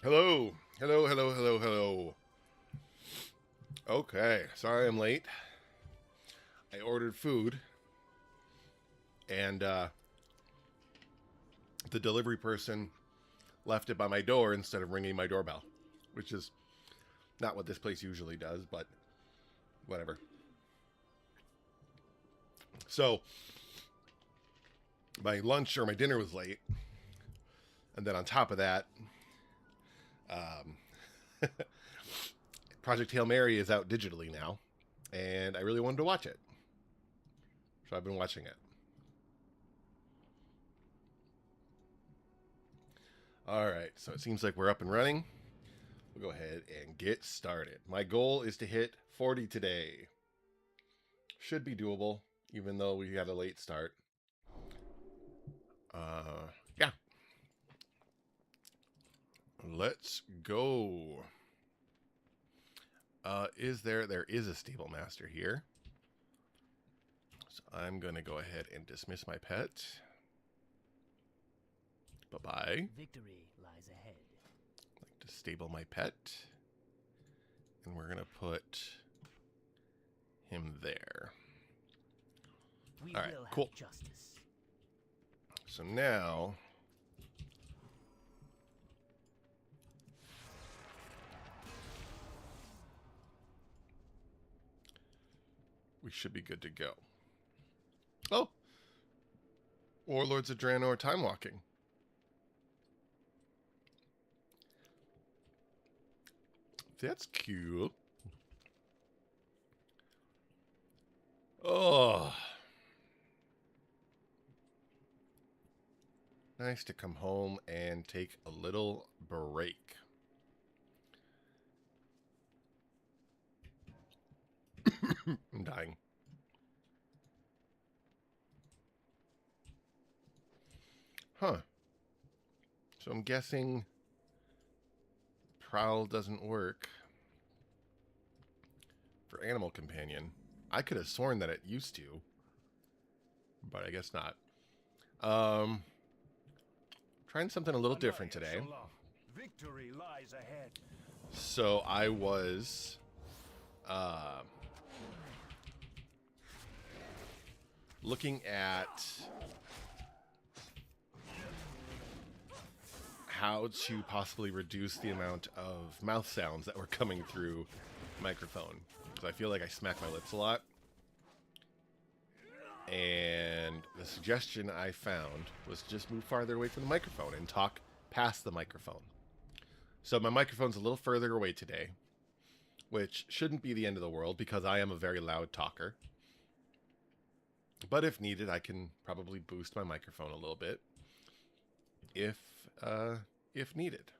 Hello. Hello, hello, hello, hello. Okay, sorry I'm late. I ordered food and the delivery person left it by my door instead of ringing my doorbell, which is not what this place usually does, but whatever. So, my lunch or my dinner was late, and then on top of that, um, Project Hail Mary is out digitally now, and I really wanted to watch it. So I've been watching it. All right, so it seems like we're up and running. We'll go ahead and get started. My goal is to hit 40 today. Should be doable, even though we had a late start. Yeah. Let's go. There is a stable master here. So I'm going to go ahead and dismiss my pet. Bye-bye. Victory lies ahead. I'd like to stable my pet. And we're going to put him there. We All right, will cool. have justice. So now we should be good to go. Oh! Warlords of Draenor time walking. That's cute. Oh. Nice to come home and take a little break. I'm dying. Huh. So I'm guessing Prowl doesn't work for Animal Companion. I could have sworn that it used to, but I guess not. Trying something a little different today. Victory lies ahead. So I was looking at how to possibly reduce the amount of mouth sounds that were coming through the microphone. Because I feel like I smack my lips a lot. And the suggestion I found was to just move farther away from the microphone and talk past the microphone. So my microphone's a little further away today, which shouldn't be the end of the world because I am a very loud talker. But if needed, I can probably boost my microphone a little bit if needed.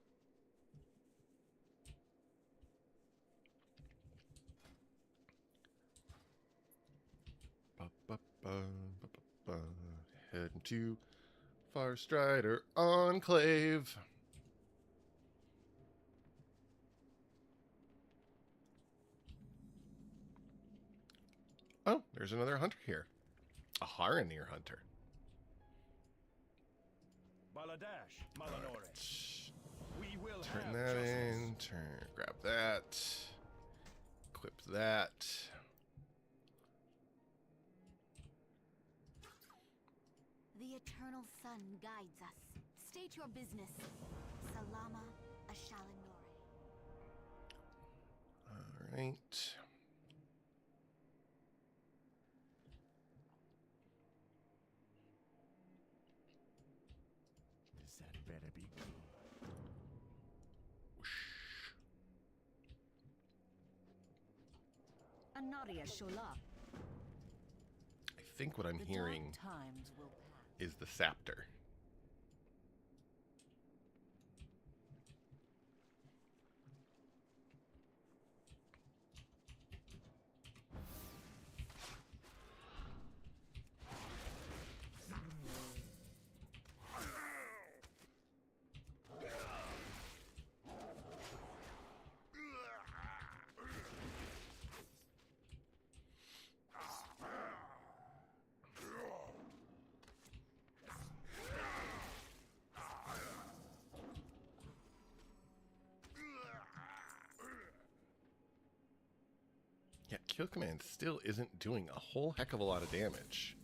Heading to Farstrider Enclave. Oh, there's another hunter here. A Haranir hunter. Baladash, Malanore. We will Turn have that justice. in. Grab that. Equip that. The eternal sun guides us. State your business. Salama Ashalanore. All right. That better be good. Anaria Shola. I think what I'm The hearing dark times will pass. is the Saptor. kill command still isn't doing a whole heck of a lot of damage.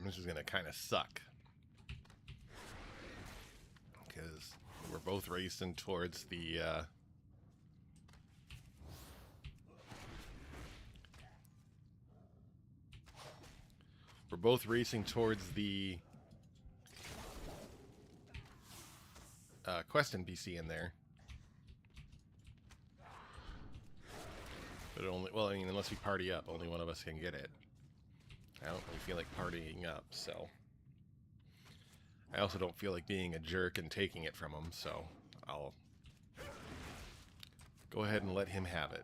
This is going to kind of suck. Because we're both racing towards the... we're both racing towards the quest NPC in there. But only, well, I mean, unless we party up, only one of us can get it. I don't really feel like partying up, so... I also don't feel like being a jerk and taking it from him, so I'll go ahead and let him have it.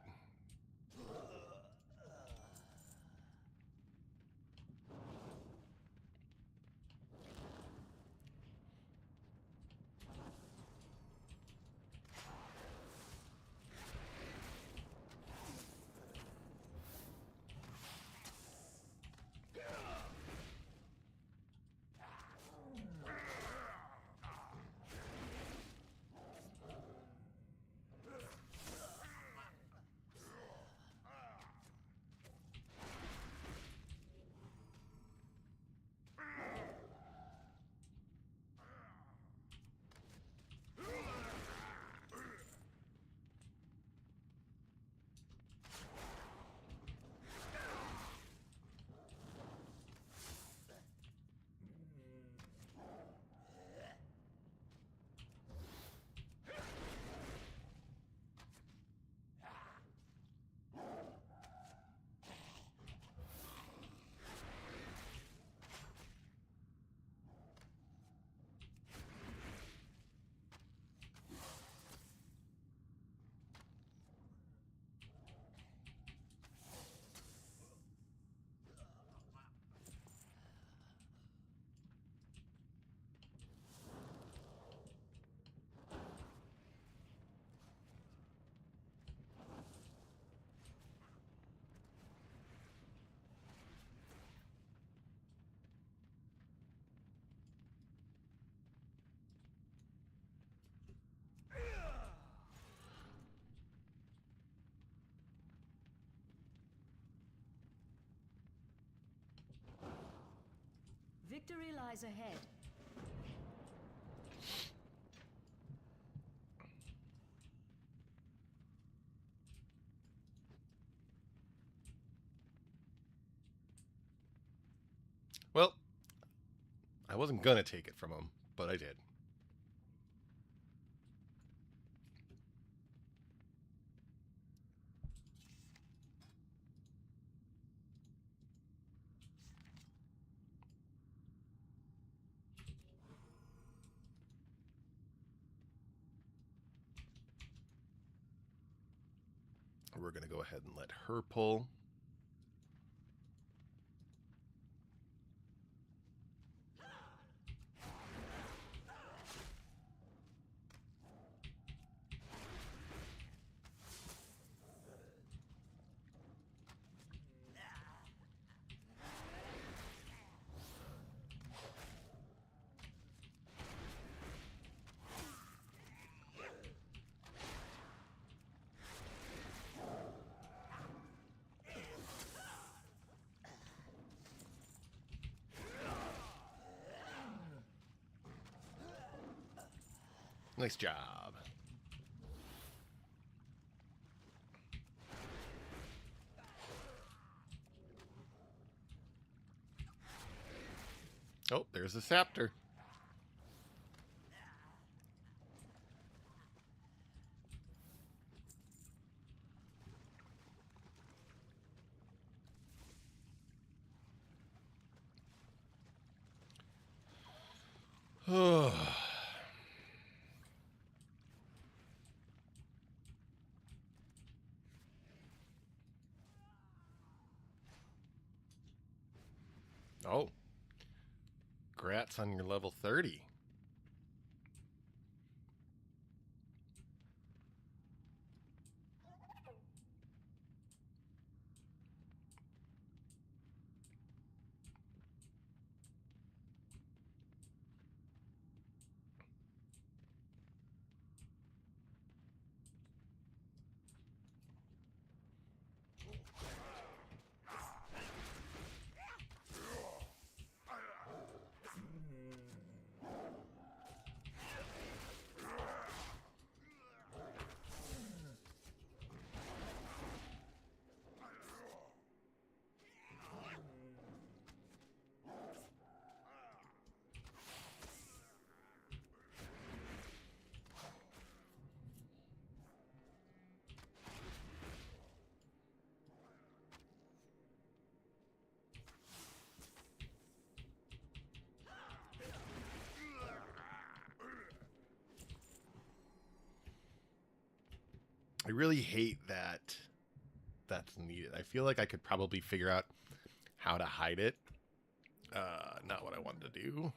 Victory lies ahead. Well, I wasn't gonna take it from him, but I did. We're going to go ahead and let her pull. Nice job. Oh, there's the scepter. Oh. Oh. Congrats on your level 30. I really hate that that's needed. I feel like I could probably figure out how to hide it. Not what I wanted to do.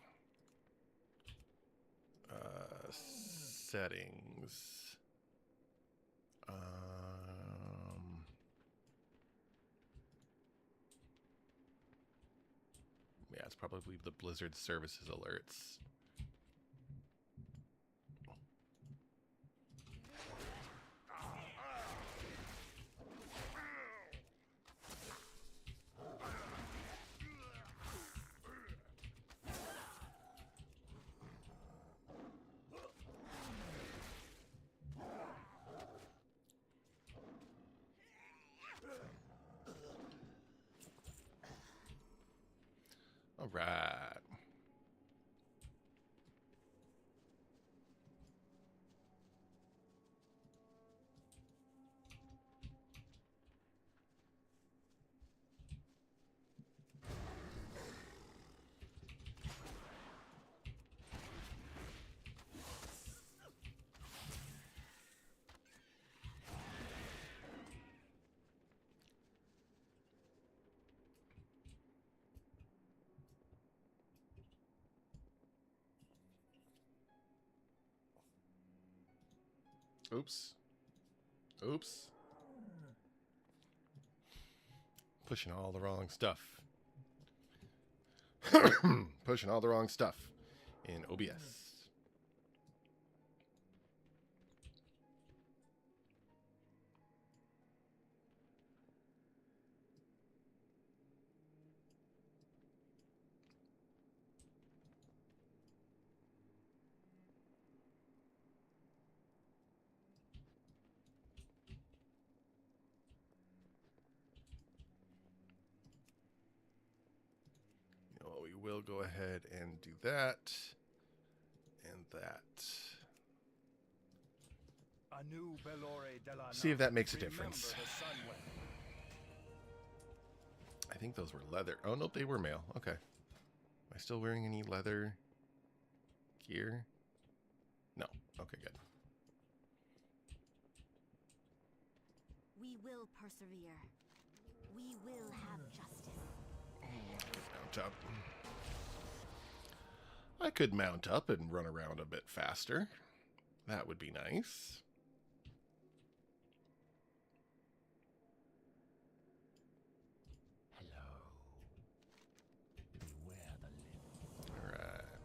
Settings. Yeah, it's probably the Blizzard services alerts. All right. Oops. Oops. Pushing all the wrong stuff. Pushing all the wrong stuff in OBS. We'll go ahead and do that and that. See if that makes a difference. I think those were leather. Oh, nope, they were mail. Okay. Am I still wearing any leather gear? No. Okay, good. We We will persevere. We will have justice. Mount up. I could mount up and run around a bit faster. That would be nice. Hello. Beware the limb. All right.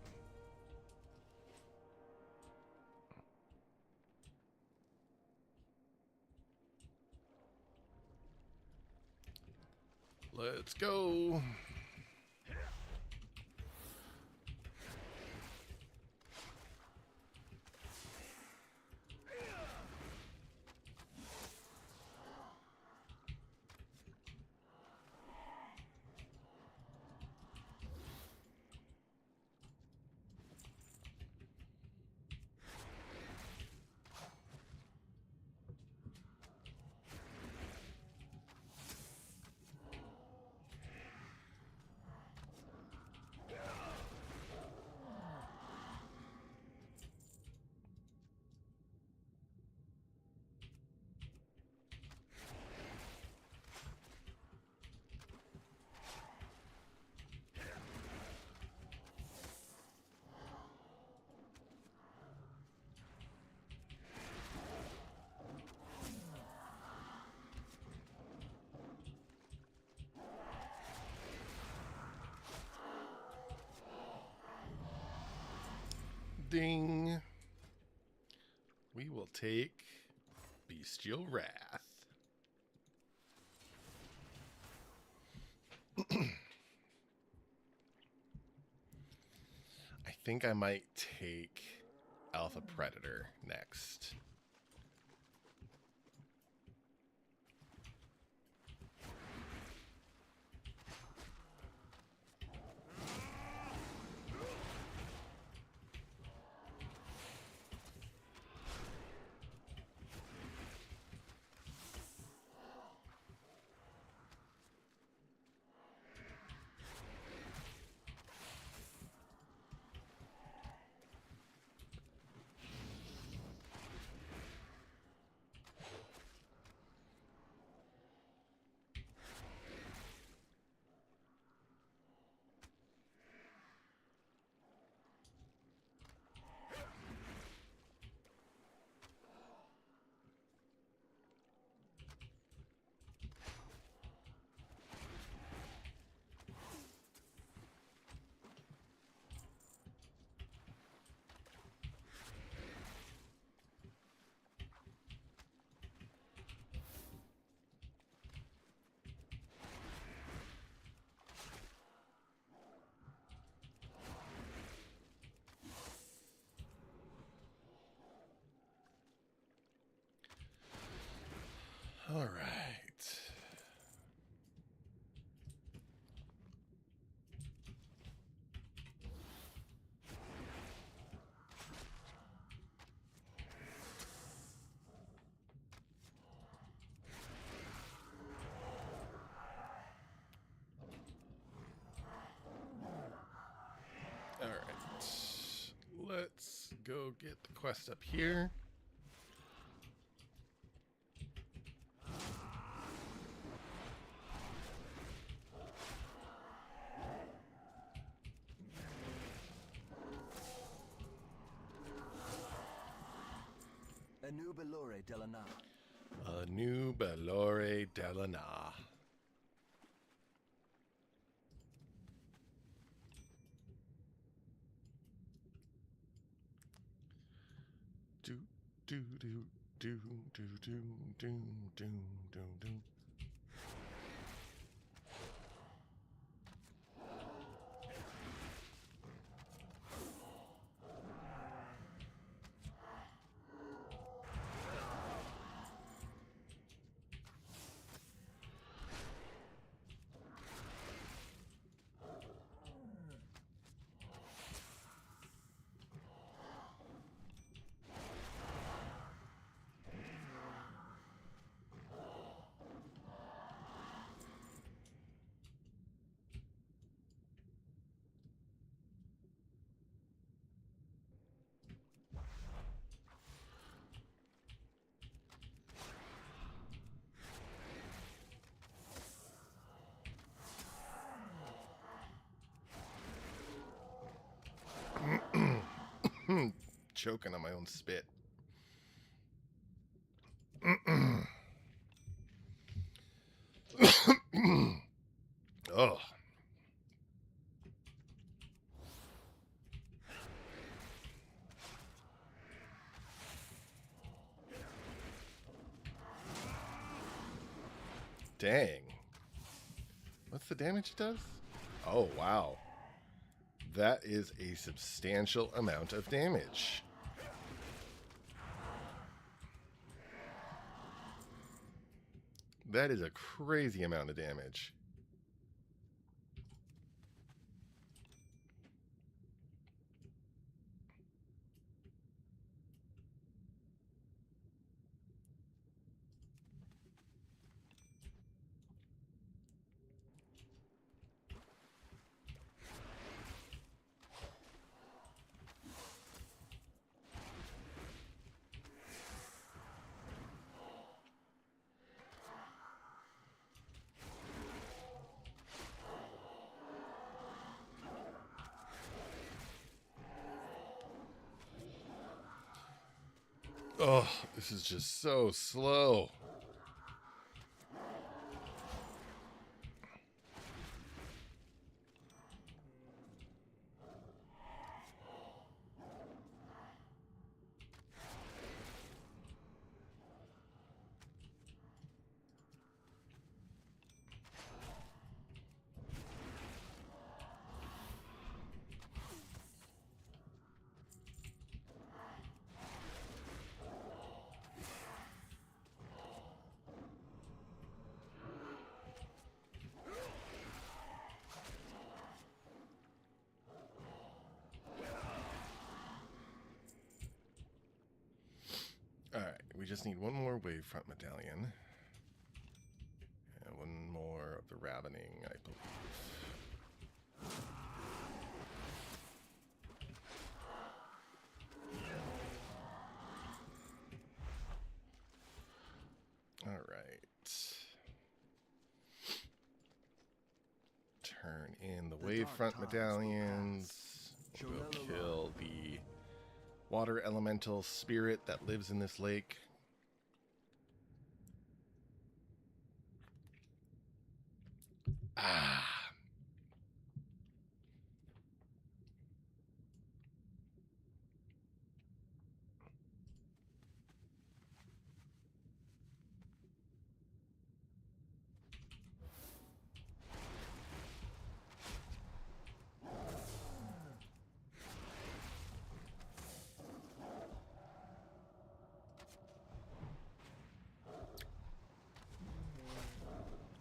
Let's go. Ding. We will take Bestial Wrath. I think I might take Alpha Predator next. All right. All right. Let's go get the quest up here. A new Belore Delana. A new Belore Delana. Do do do do do do do do do do. Choking on my own spit. Oh. Dang. What's the damage it does? Oh, wow. That is a substantial amount of damage. That is a crazy amount of damage. Oh, this is just so slow. Alright, we just need one more wavefront medallion. And one more of the ravening, I believe. Alright. Turn in the wavefront medallions. We'll kill the water elemental spirit that lives in this lake. Ah.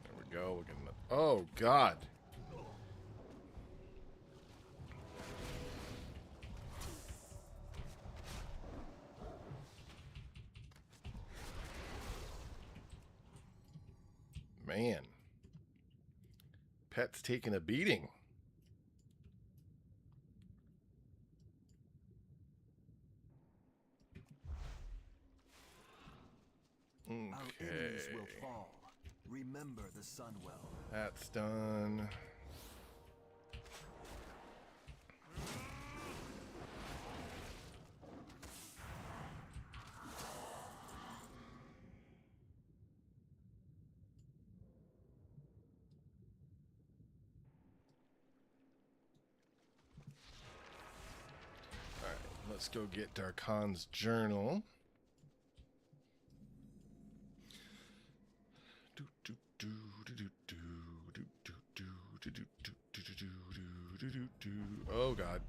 There we go. We're getting the, oh, God. Man. Pet's taking a beating. Our Okay. enemies will fall. Remember the Sunwell. That's done. Alright, let's go get Darkon's journal. Oh, God.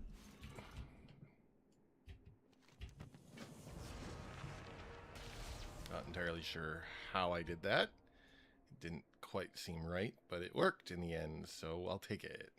Not entirely sure how I did that. It didn't quite seem right, but it worked in the end, so I'll take it.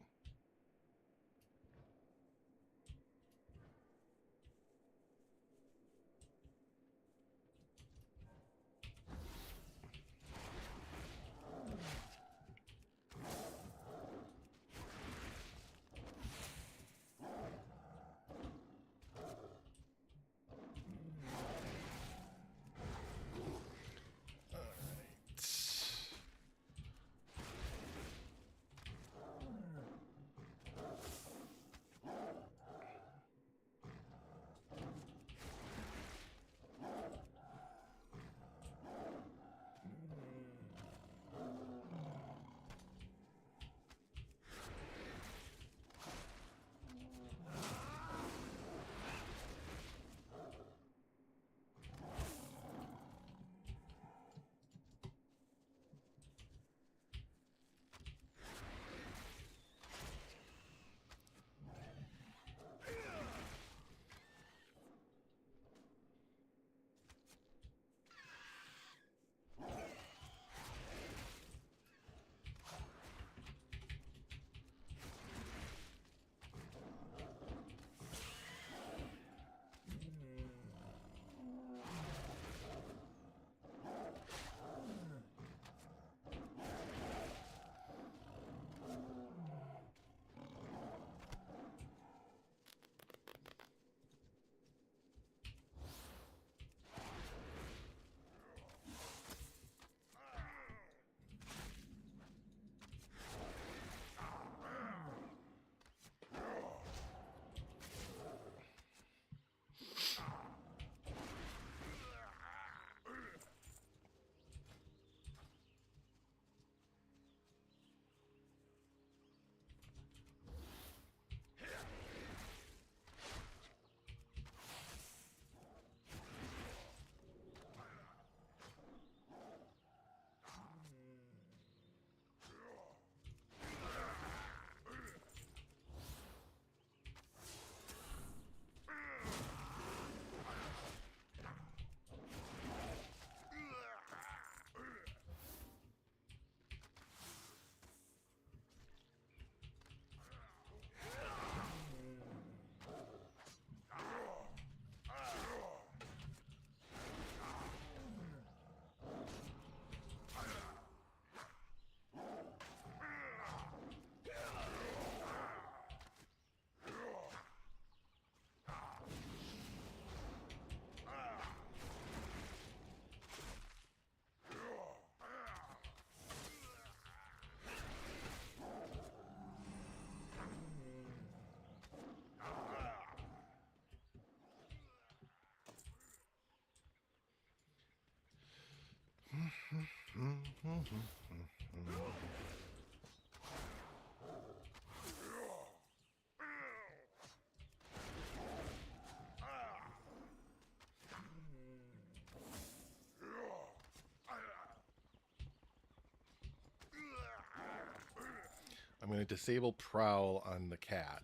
I'm going to disable Prowl on the cat.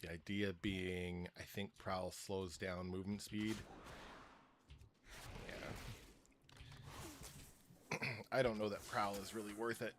The idea being, I think Prowl slows down movement speed. Yeah. I don't know that Prowl is really worth it.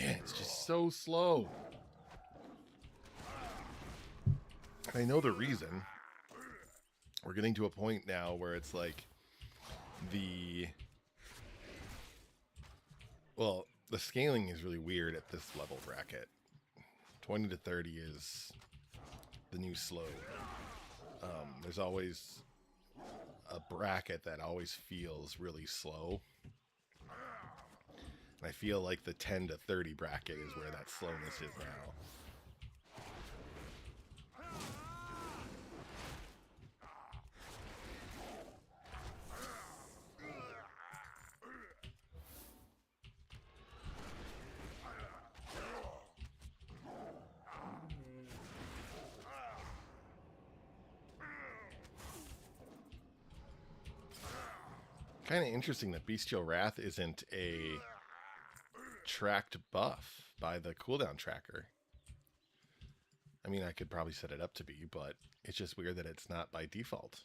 Man, it's just so slow. I know the reason. We're getting to a point now where it's like the scaling is really weird at this level bracket. 20 to 30 is the new slow. There's always a bracket that always feels really slow. And I feel like the 10 to 30 bracket is where that slowness is now. Kind of interesting that Bestial Wrath isn't a tracked buff by the cooldown tracker. I mean, I could probably set it up to be, but it's just weird that it's not by default.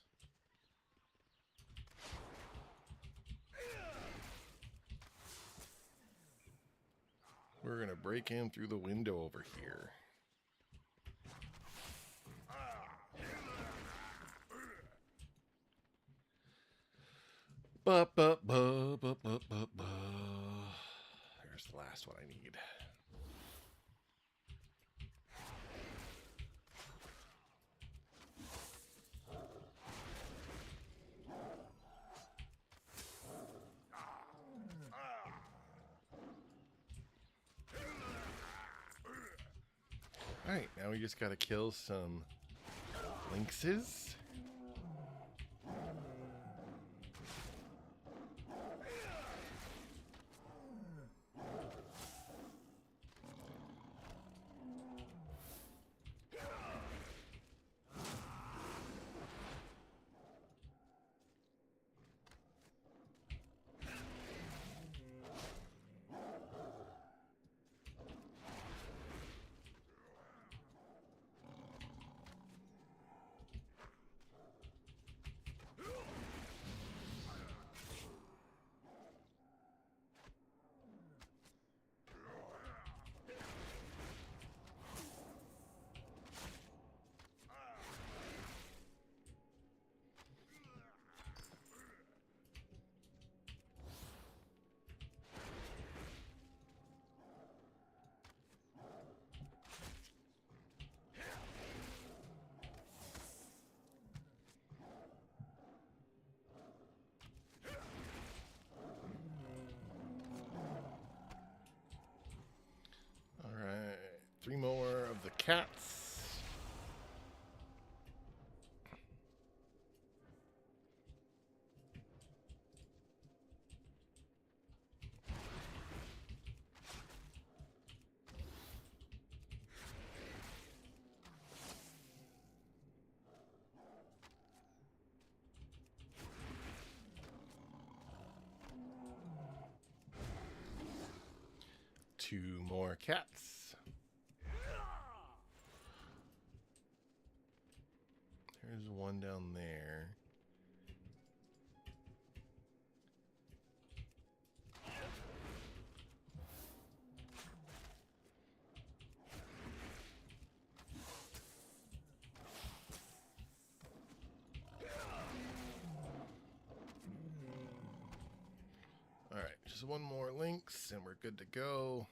We're gonna break in through the window over here. There's the last one I need. Alright, now we just gotta kill some lynxes. Three more of the cats. 2 more cats. There's one down there. All right, just one more lynx and we're good to go.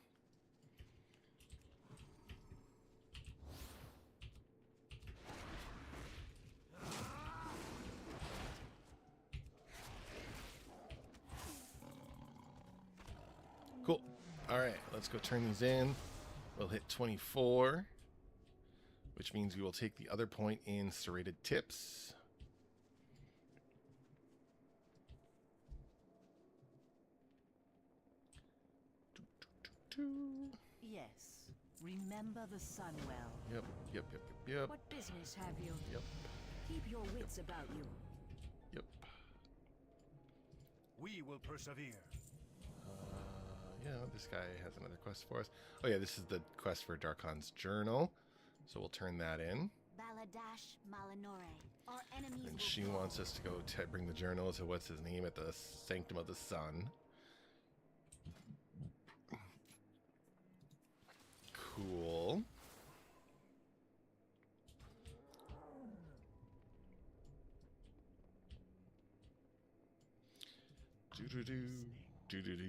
Cool. All right, let's go turn these in. We'll hit 24, which means we will take the other point in serrated tips. Yes. Remember the sun well. Yep. What business have you? Yep. Keep your wits about you. Yep. We will persevere. Yeah, this guy has another quest for us. Oh yeah, this is the quest for Darkon's journal. So we'll turn that in. Baladash Malinore. Our enemies And will she fall. wants us to go bring the journal to what's his name at the Sanctum of the Sun. Cool. Do-do-do. Do-do-do.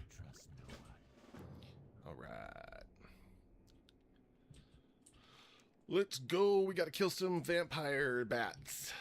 Trust no one. All right. Let's go. We got to kill some vampire bats.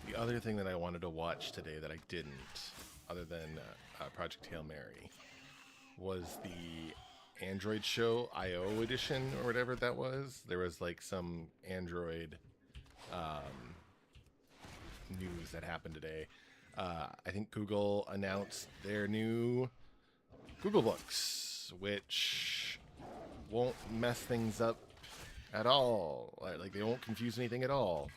The other thing that I wanted to watch today that I didn't, other than Project Hail Mary, was the Android show IO edition or whatever that was. There was like some Android news that happened today. I think Google announced their new Google Books, which won't mess things up at all. Like they won't confuse anything at all.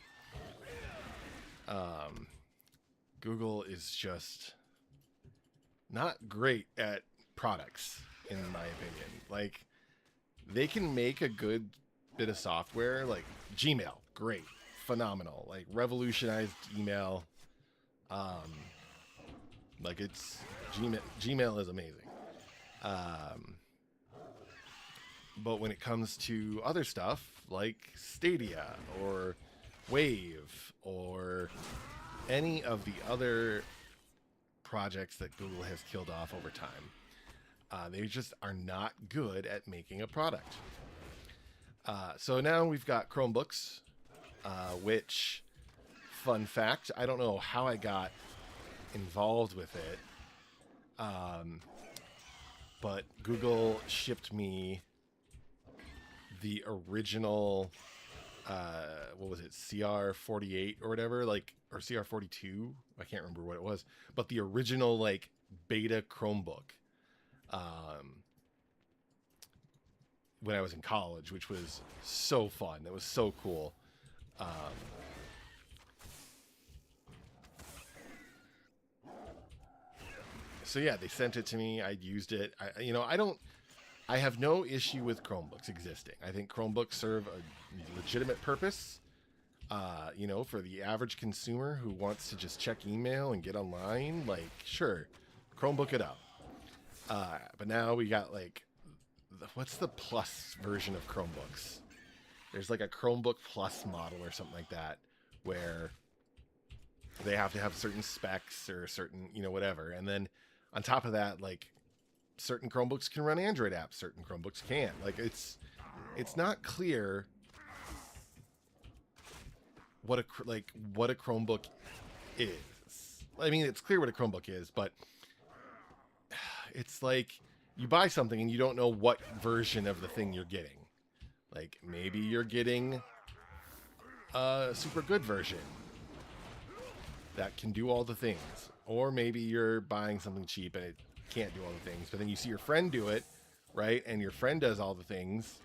Google is just not great at products, in my opinion. Like, they can make a good bit of software, like Gmail, great, phenomenal, like revolutionized email. Like it's Gmail is amazing. But when it comes to other stuff like Stadia or Wave or any of the other projects that Google has killed off over time, they just are not good at making a product. So now we've got Chromebooks, which, fun fact, I don't know how I got involved with it, but Google shipped me the original what was it, CR48 or whatever, like, or CR42, I can't remember what it was, but the original like beta Chromebook when I was in college, which was so fun. It was so cool. So yeah, they sent it to me. I used it. I have no issue with Chromebooks existing. I think Chromebooks serve a legitimate purpose, for the average consumer who wants to just check email and get online. Like, sure, Chromebook it up. But now we got like, what's the plus version of Chromebooks? There's like a Chromebook Plus model or something like that, where they have to have certain specs or certain, whatever. And then on top of that, like certain Chromebooks can run Android apps, certain Chromebooks can't. Like it's not clear what a Chromebook is. I mean, it's clear what a Chromebook is, but it's like you buy something and you don't know what version of the thing you're getting. Like maybe you're getting a super good version that can do all the things, or maybe you're buying something cheap and it can't do all the things, but then you see your friend do it, right? And your friend does all the things.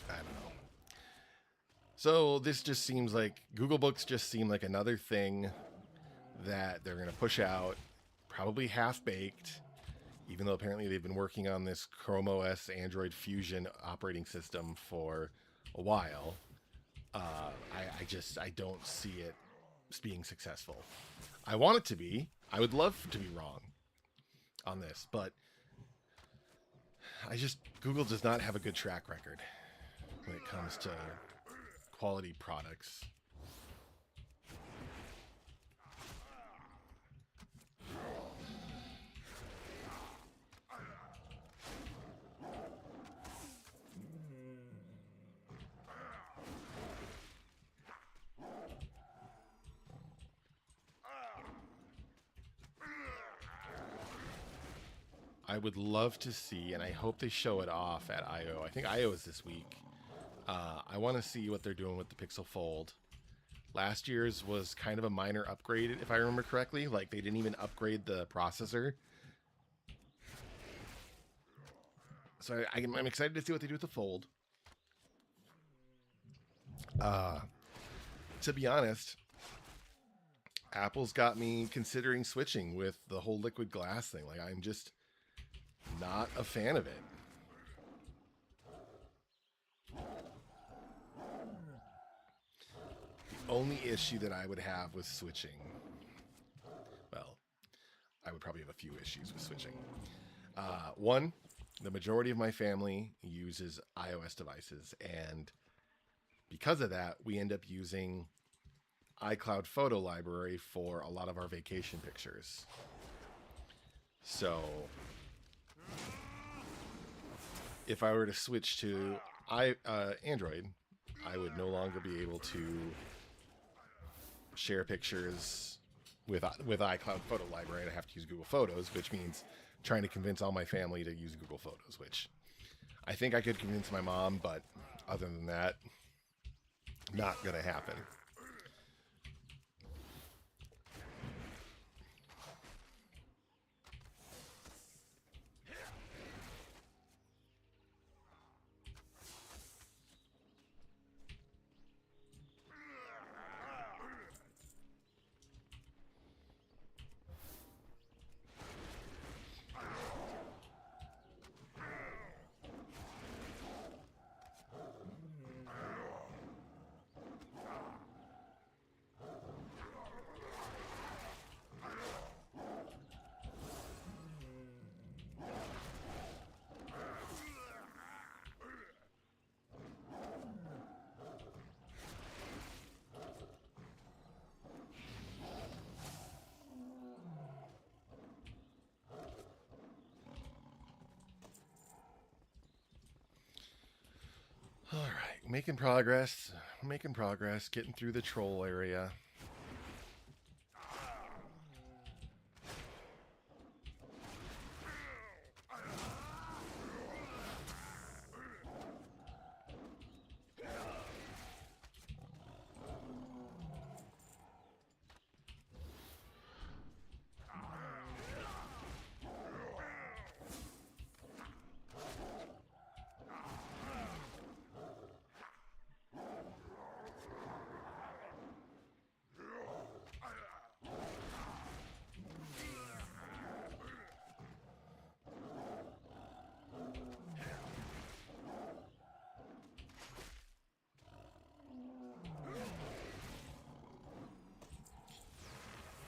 I don't know. So this just seems like Google Books just seem like another thing that they're going to push out, probably half-baked, even though apparently they've been working on this Chrome OS Android Fusion operating system for a while. I don't see it being successful. I want it to be. I would love to be wrong on this, but Google does not have a good track record when it comes to quality products. I would love to see, and I hope they show it off at I/O. I think I/O is this week. I want to see what they're doing with the Pixel Fold. Last year's was kind of a minor upgrade, if I remember correctly. Like, they didn't even upgrade the processor. So I'm excited to see what they do with the Fold. To be honest, Apple's got me considering switching with the whole liquid glass thing. Like, I'm just not a fan of it. The only issue that I would have with switching, well, I would probably have a few issues with switching. One, the majority of my family uses iOS devices, and because of that, we end up using iCloud Photo Library for a lot of our vacation pictures. So if I were to switch to Android, I would no longer be able to share pictures with iCloud Photo Library. I'd have to use Google Photos, which means trying to convince all my family to use Google Photos, which I think I could convince my mom, but other than that, not going to happen. All right, making progress, getting through the troll area.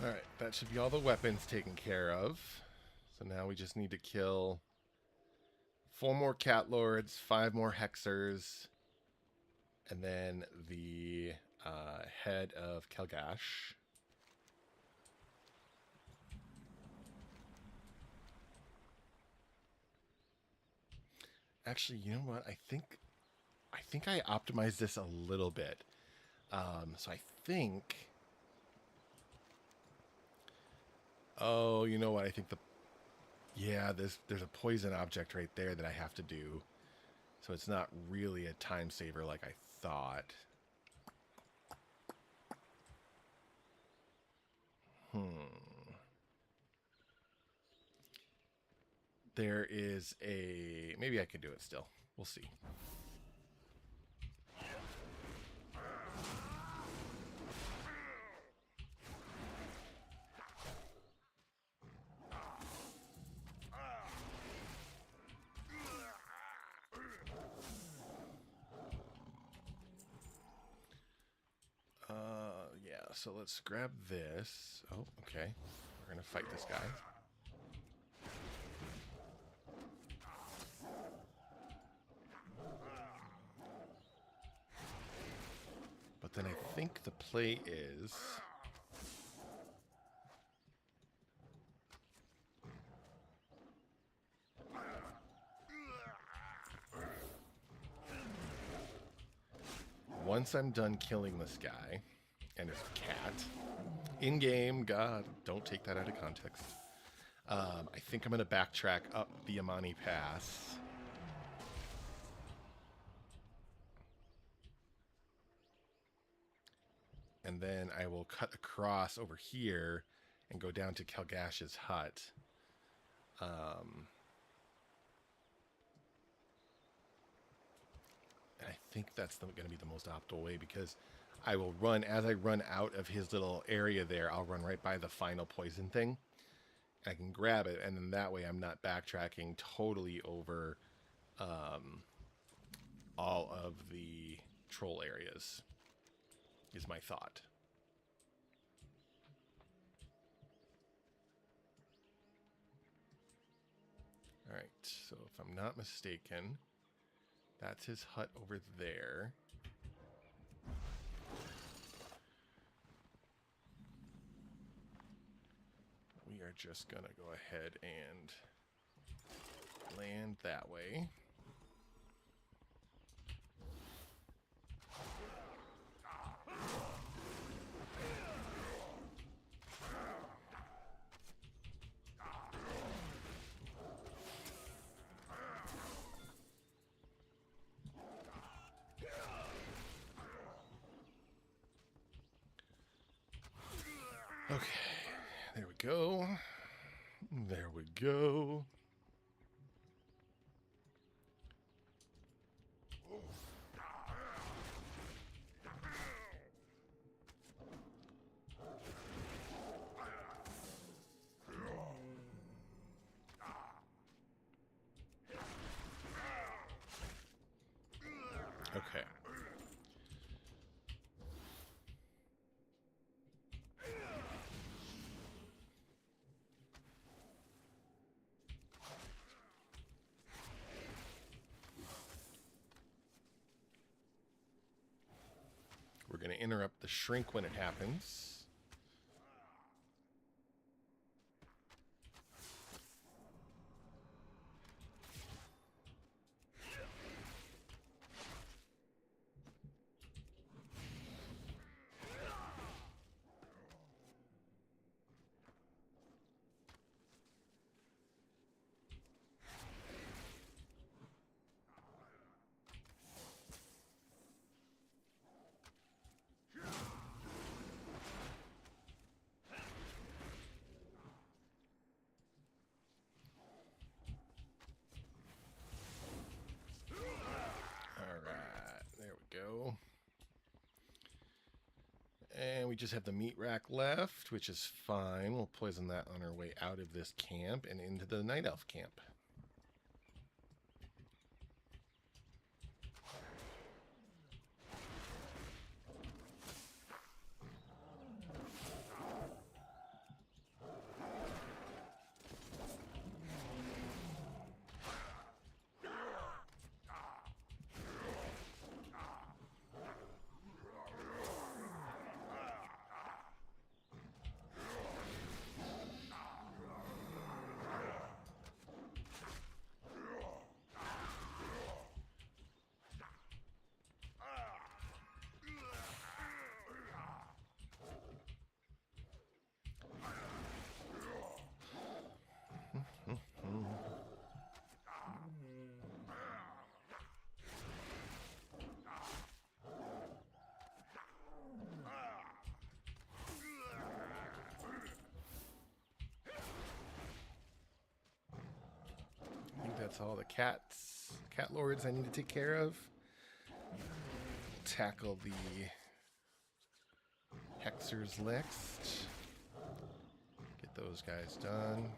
All right, that should be all the weapons taken care of. So now we just need to kill 4 more cat lords, 5 more hexers, and then the head of Kelgash. Actually, you know what? I think I optimized this a little bit. So I think. Oh, you know what? I think there's a poison object right there that I have to do. So it's not really a time saver like I thought. There is a... Maybe I could do it still. We'll see. Yeah, so let's grab this. Oh, okay. We're going to fight this guy. But then I think the play is... Once I'm done killing this guy, and his cat, in-game, God, don't take that out of context. I think I'm going to backtrack up the Amani Pass. And then I will cut across over here and go down to Kelgash's hut. I think that's going to be the most optimal way, because I will run, as I run out of his little area there, I'll run right by the final poison thing. I can grab it, and then that way I'm not backtracking totally over all of the troll areas, is my thought. Alright, so if I'm not mistaken, that's his hut over there. We are just going to go ahead and land that way. Okay, there we go. There we go. Okay. We're going to interrupt the shrink when it happens. And we just have the meat rack left, which is fine. We'll poison that on our way out of this camp and into the Night Elf camp. That's all the cat lords I need to take care of. Tackle the hexers next. Get those guys done.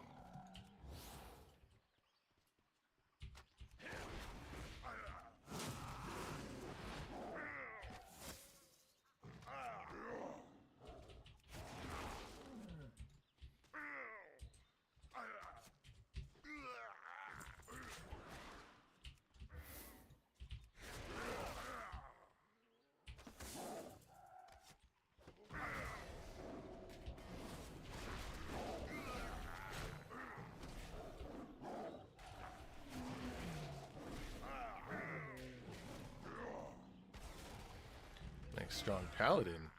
Nice strong paladin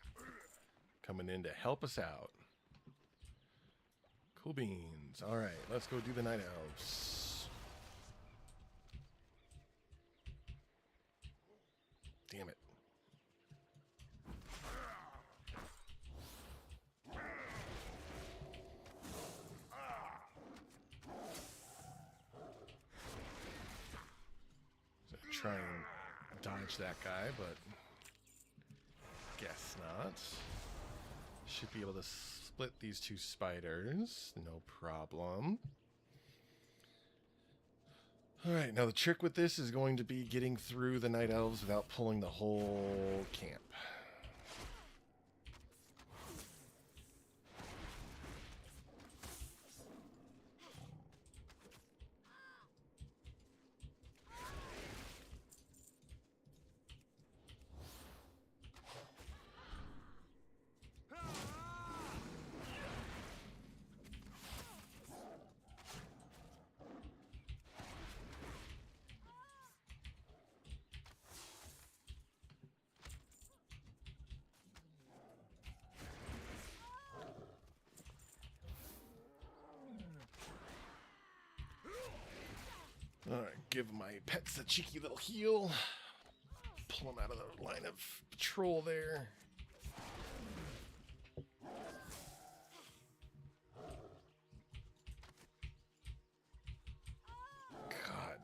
coming in to help us out. Cool beans. All right, let's go do the night elves. Damn it. So try and dodge that guy, but guess not. Should be able to split these two spiders, no problem. Alright, now the trick with this is going to be getting through the night elves without pulling the whole camp. Alright, give my pets a cheeky little heal. Pull them out of the line of patrol there. God.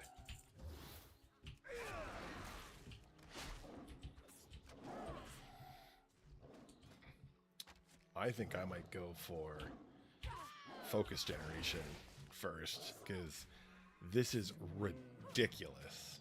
I think I might go for focus generation first, because this is ridiculous.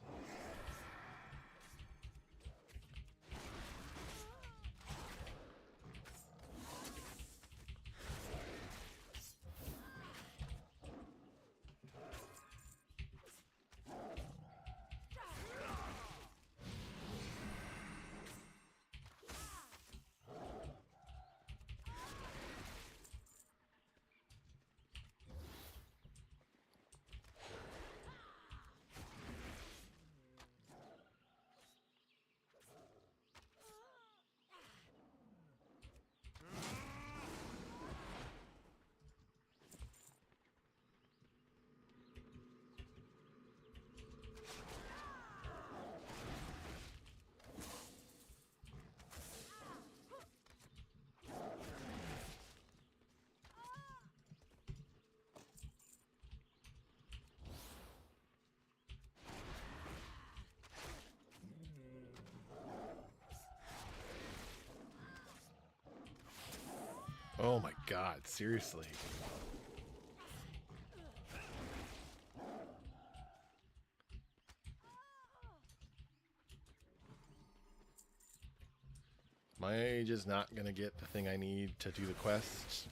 Oh my God, seriously. My age is not gonna get the thing I need to do the quest.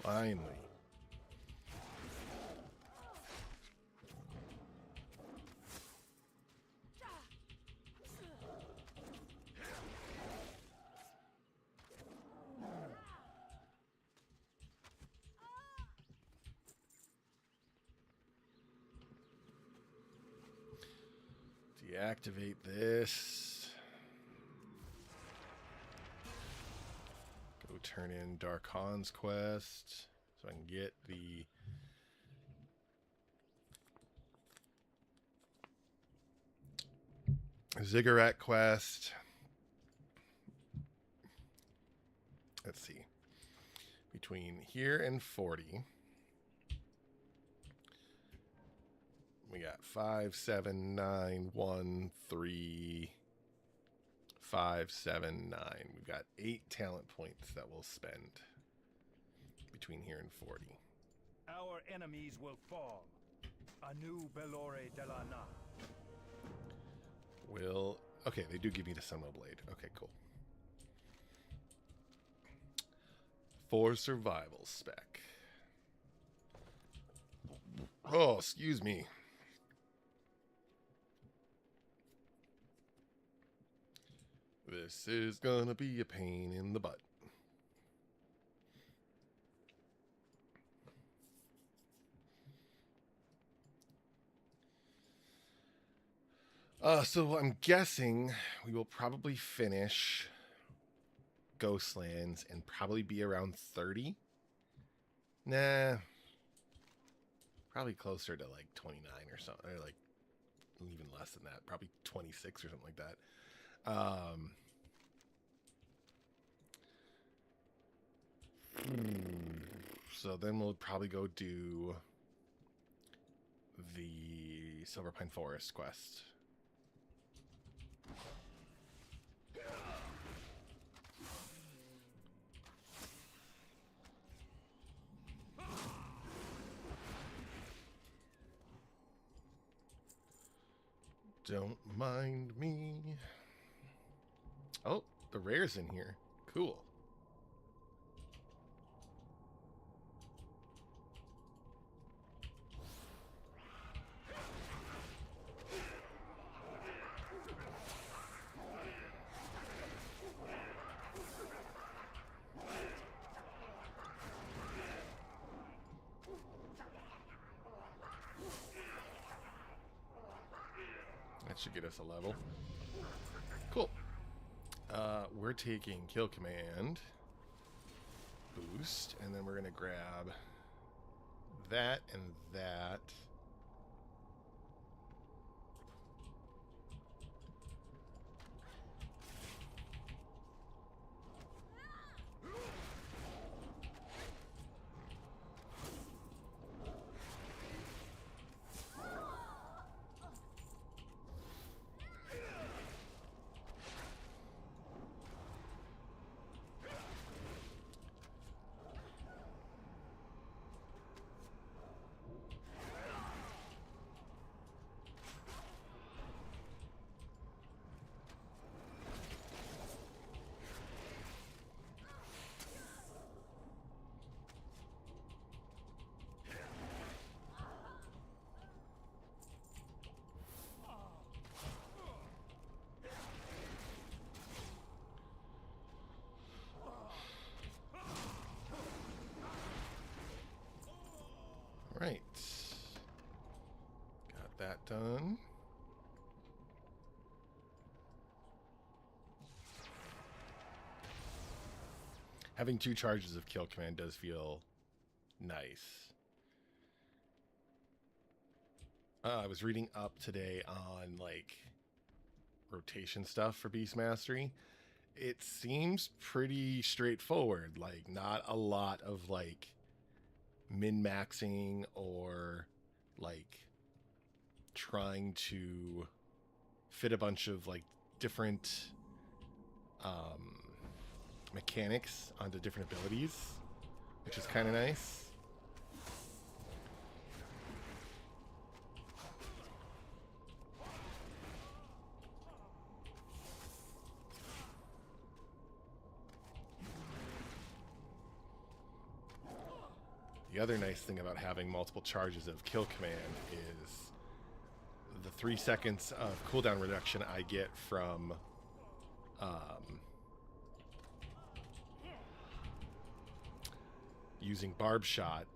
Finally. Deactivate this. Go turn in Dark Han's quest so I can get the Ziggurat quest. Let's see. Between here and 40. We got 5, 7, 9, 1, 3, 5, 7, 9. We've got 8 talent points that we'll spend between here and 40. Our enemies will fall. A new Belore de la Na. Okay, they do give me the Sunwell Blade. Okay, cool. For survival spec. Oh, excuse me. This is gonna be a pain in the butt. So I'm guessing we will probably finish Ghostlands and probably be around 30. Nah. Probably closer to like 29 or something, or like even less than that. Probably 26 or something like that. So then we'll probably go do the Silverpine Forest quest. Don't mind me. Oh, the rare's in here. Cool. That should get us a level. Cool. We're taking Kill Command boost, and then we're gonna grab that and that. Right. Got that done. Having 2 charges of Kill Command does feel nice. I was reading up today on, like, rotation stuff for Beast Mastery. It seems pretty straightforward. Like, not a lot of, like, min-maxing or like trying to fit a bunch of like different mechanics onto different abilities, which is kind of nice. The other nice thing about having multiple charges of kill command is the 3 seconds of cooldown reduction I get from using barb shot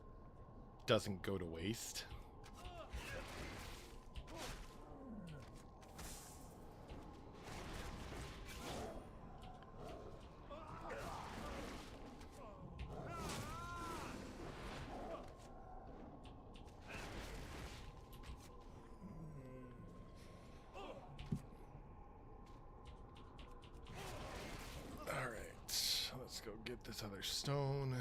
doesn't go to waste. Let's go get this other stone.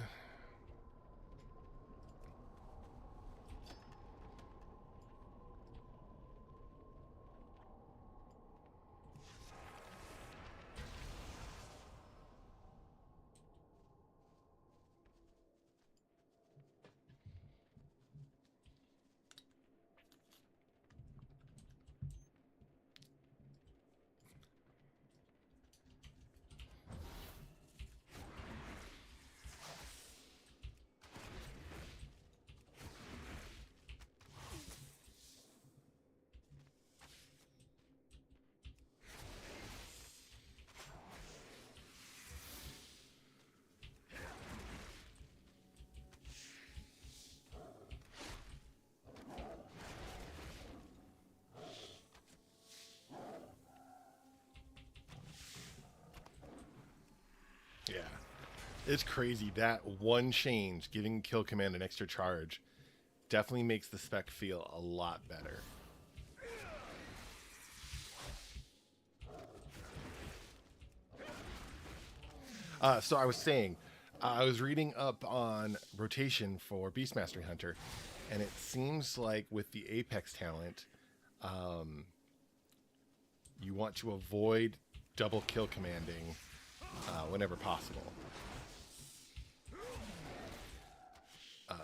Yeah, it's crazy. That one change, giving kill command an extra charge, definitely makes the spec feel a lot better. So I was saying, I was reading up on rotation for Beastmastery Hunter, and it seems like with the Apex talent, you want to avoid double kill commanding whenever possible.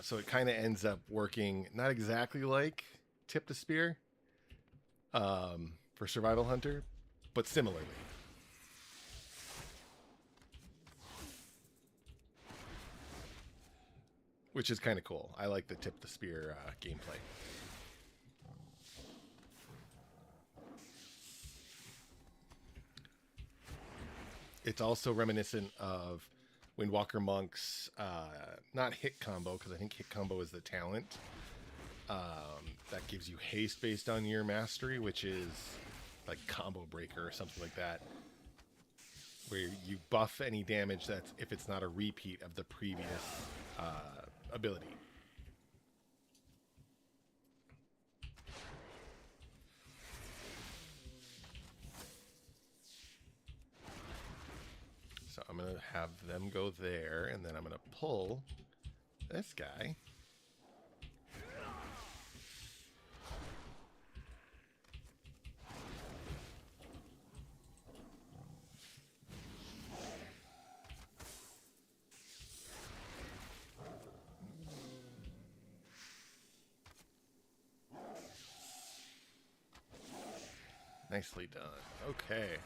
So it kind of ends up working not exactly like Tip the Spear for Survival Hunter, but similarly. Which is kind of cool. I like the Tip the Spear gameplay. It's also reminiscent of Windwalker Monk's, not hit combo, because I think hit combo is the talent. That gives you haste based on your mastery, which is like combo breaker or something like that. Where you buff any damage that's if it's not a repeat of the previous ability. So I'm going to have them go there, and then I'm going to pull this guy. Nicely done. Okay.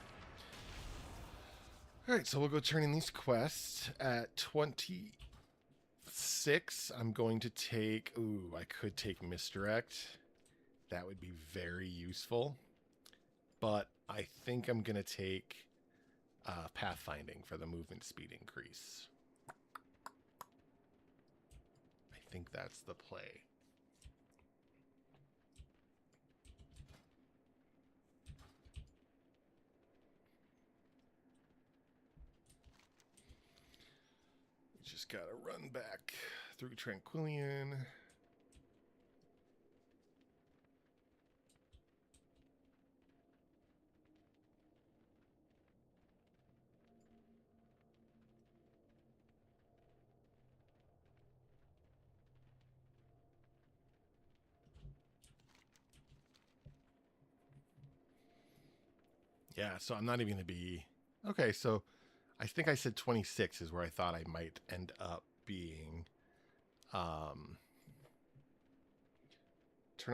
Alright, so we'll go turn in these quests. At 26, I'm going to take... Ooh, I could take Misdirect. That would be very useful. But I think I'm going to take Pathfinding for the movement speed increase. I think that's the play. Just gotta run back through Tranquillion. Yeah, so I'm not even gonna be... Okay, so I think I said 26 is where I thought I might end up being. Turn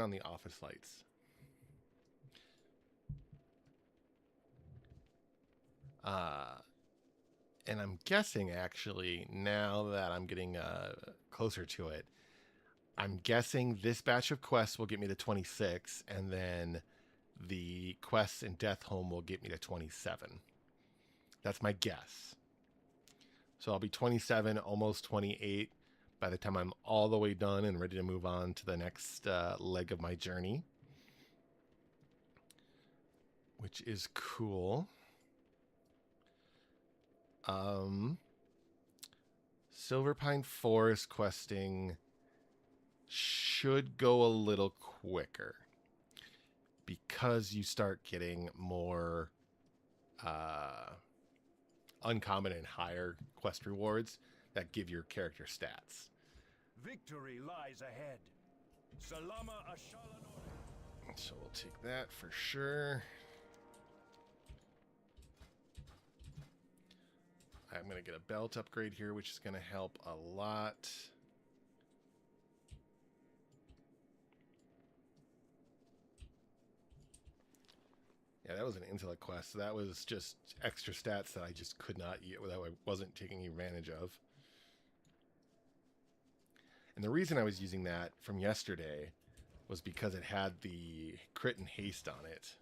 on the office lights. And I'm guessing, actually, now that I'm getting closer to it, I'm guessing this batch of quests will get me to 26, and then the quests in Death Home will get me to 27. That's my guess. So I'll be 27, almost 28 by the time I'm all the way done and ready to move on to the next leg of my journey, which is cool. Silver Pine Forest questing should go a little quicker because you start getting more uncommon and higher quest rewards that give your character stats. Victory lies ahead. Salama Ashalanore. So we'll take that for sure. I'm going to get a belt upgrade here, which is going to help a lot. Yeah, that was an intellect quest. So that was just extra stats that I just could not, that I wasn't taking advantage of. And the reason I was using that from yesterday was because it had the crit and haste on it.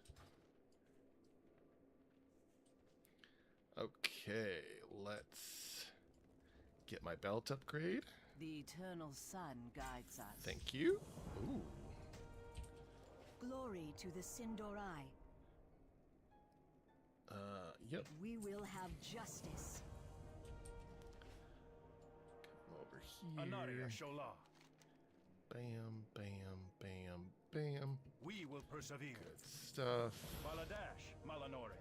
Okay, let's get my belt upgrade. The eternal sun guides us. Thank you. Ooh. Glory to the Sindorai. Yep. We will have justice. Come over Anaria here. Shola. Bam, bam, bam, bam. We will persevere. Good stuff. Baladash Malanore.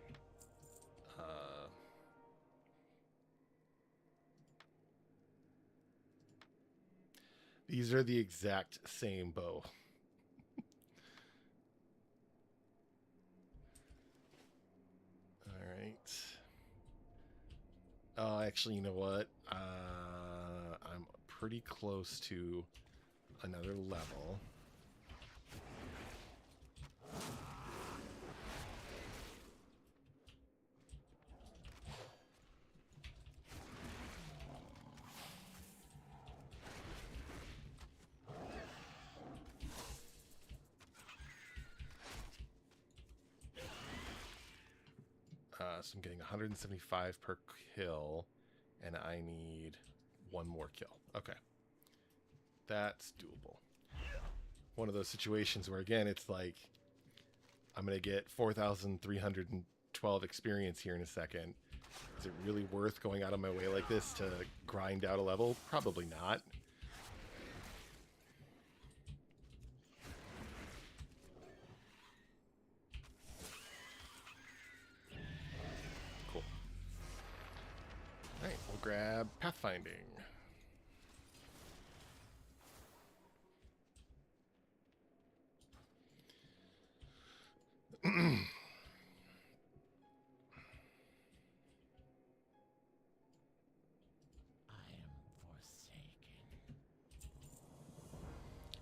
These are the exact same bow. All right. Oh, actually, you know what? I'm pretty close to another level. So I'm getting 175 per kill, and I need one more kill. Okay. That's doable. One of those situations where, again, it's like, I'm going to get 4,312 experience here in a second. Is it really worth going out of my way like this to grind out a level? Probably not. Alright, we'll grab Pathfinding.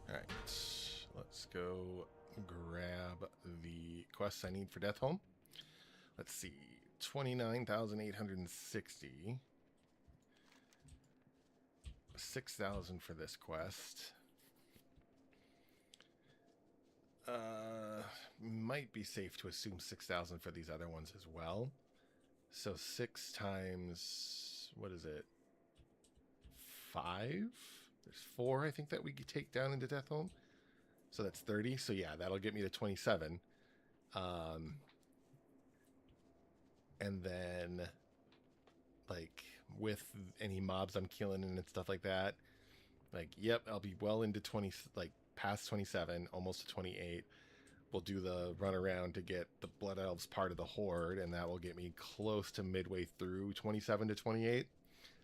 Alright, let's go grab the quests I need for Death Home. Let's see, 29,860. 6,000 for this quest. Might be safe to assume 6,000 for these other ones as well. So 6 times, what is it? 5? There's 4, I think, that we could take down into Death Home. So that's 30. So yeah, that'll get me to 27. And then, like, with any mobs I'm killing and stuff like that, like, yep, I'll be well into 20, like, past 27, almost to 28. We'll do the run around to get the Blood Elves part of the Horde, and that will get me close to midway through 27 to 28.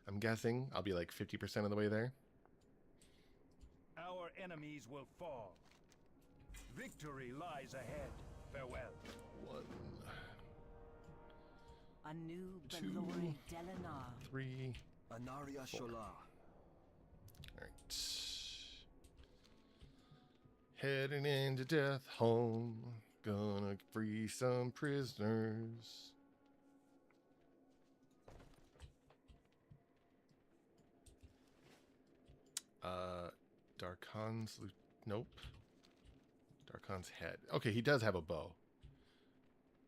I'm guessing I'll be like 50% of the way there. Our enemies will fall. Victory lies ahead. Farewell. 1, A new 2, Belori Delanar. 3. Anaria 4. Shola. All right. Heading into Death Home. Gonna free some prisoners. Darkon's... Nope. Darkon's head. Okay, he does have a bow.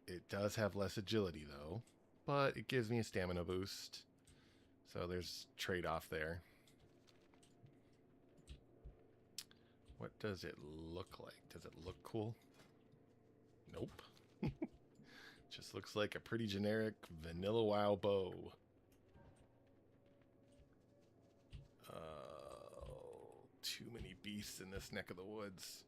It does have less agility, though. But it gives me a stamina boost. So there's trade-off there. What does it look like? Does it look cool? Nope. Just looks like a pretty generic vanilla WoW bow. Too many beasts in this neck of the woods.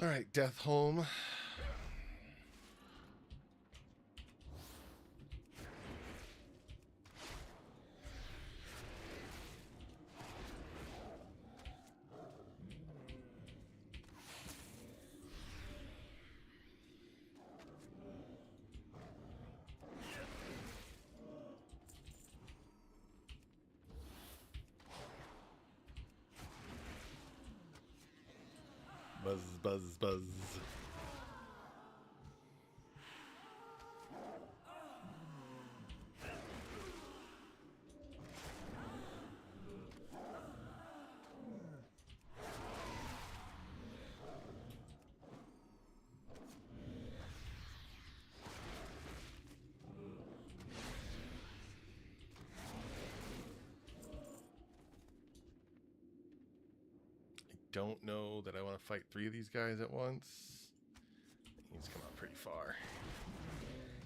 All right, Death Home. Buzz, buzz, buzz. Don't know that I want to fight 3 of these guys at once. He's come out pretty far.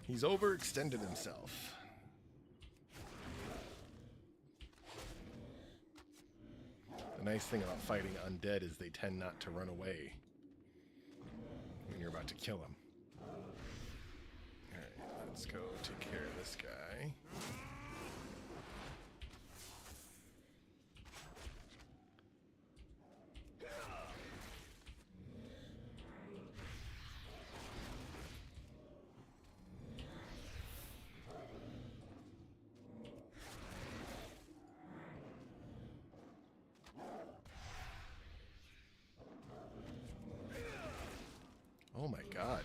He's overextended himself. The nice thing about fighting undead is they tend not to run away when you're about to kill them. Alright, let's go take care of this guy. Oh my god.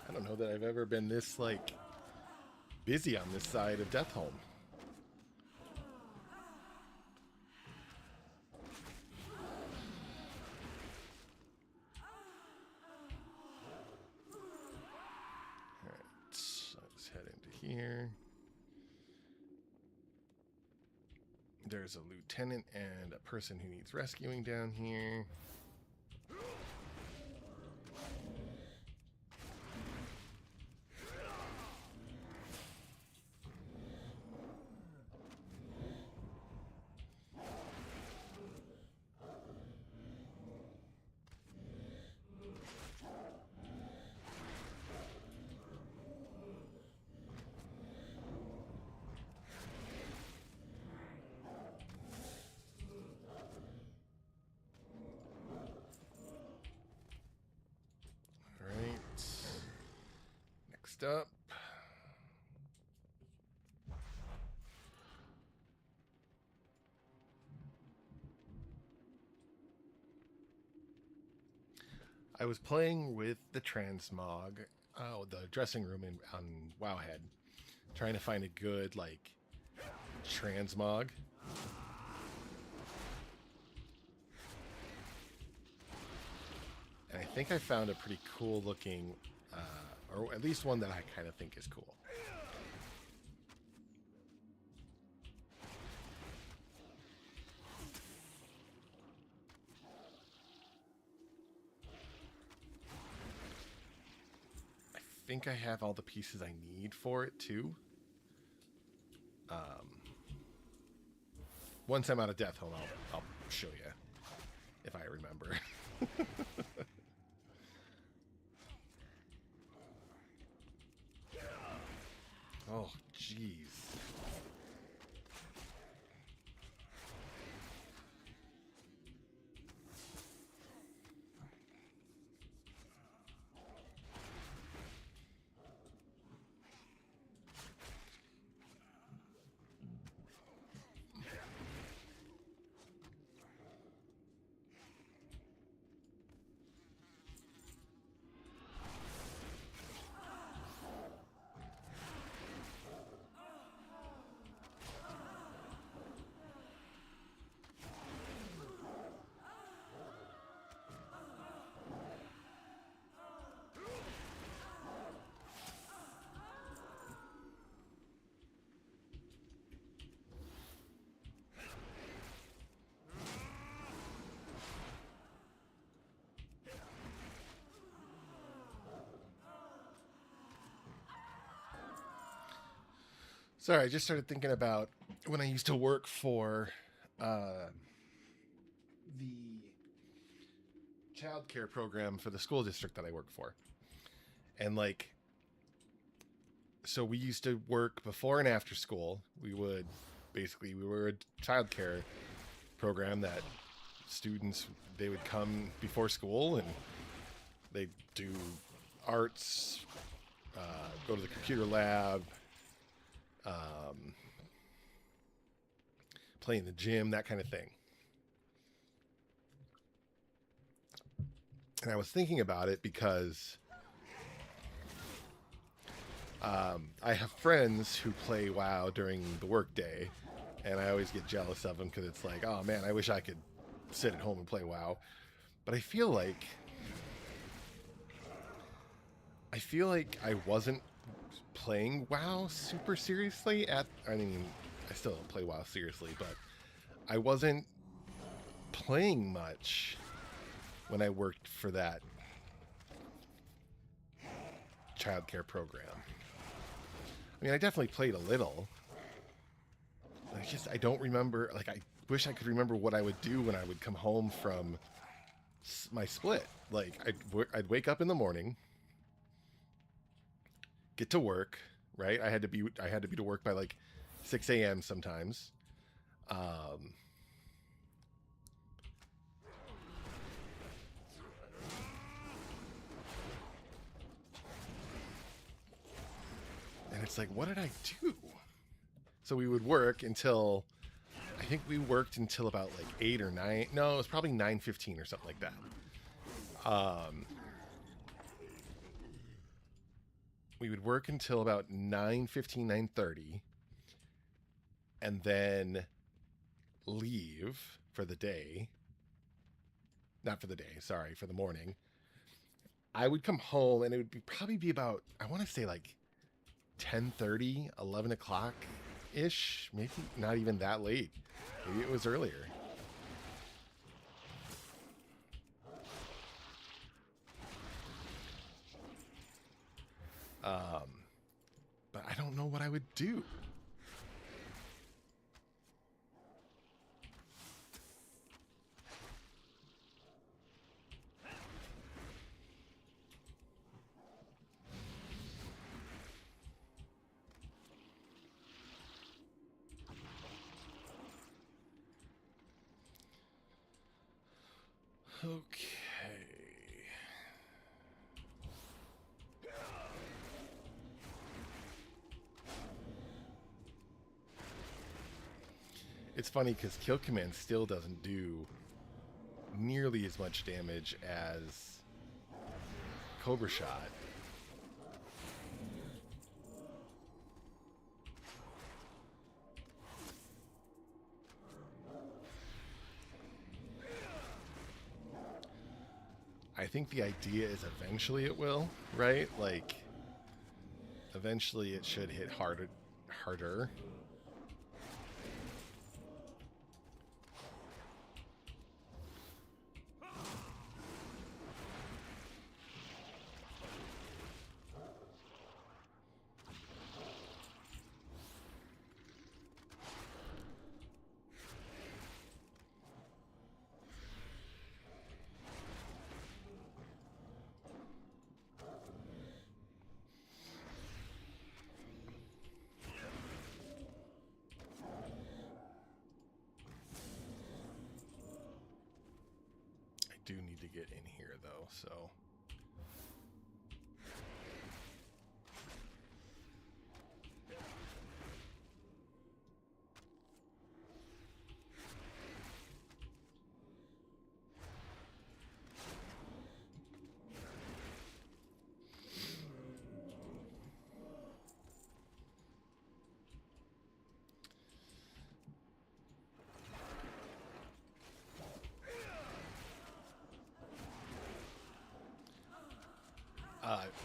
I don't know that I've ever been this, like, busy on this side of Death Home. Alright, let's head into here. There's a lieutenant and a person who needs rescuing down here. Next up. I was playing with the transmog, the dressing room on Wowhead, trying to find a good, like, transmog. And I think I found a pretty cool looking, or at least one that I kind of think is cool. I think I have all the pieces I need for it too. Once I'm out of Death Home, I'll show you if I remember. Oh, jeez. Sorry, I just started thinking about when I used to work for the childcare program for the school district that I work for. And like, so we used to work before and after school. We were a childcare program that students, they would come before school and they'd do arts, go to the computer lab, play in the gym, that kind of thing. And I was thinking about it because I have friends who play WoW during the workday, and I always get jealous of them because it's like, oh man, I wish I could sit at home and play WoW. But I feel like I wasn't playing WoW super seriously I still don't play WoW seriously, but I wasn't playing much when I worked for that childcare program. I mean, I definitely played a little. I don't remember, like, I wish I could remember what I would do when I would come home from my split. Like, I'd wake up in the morning, get to work, right? I had to be to work by like 6 a.m. sometimes. And it's like, what did I do? So we would work until, I think we worked until about like 8 or 9. No, it was probably 9:15 or something like that. We would work until about 9:15, 9:30, and then leave for the day. Not for the day, sorry, for the morning. I would come home and it would probably be about, I want to say like 10:30, 11 o'clock ish. Maybe not even that late. Maybe it was earlier. But I don't know what I would do. Okay. It's funny because Kill Command still doesn't do nearly as much damage as Cobra Shot. I think the idea is eventually it will, right? Like, eventually it should hit harder. do need to get in here, though, so...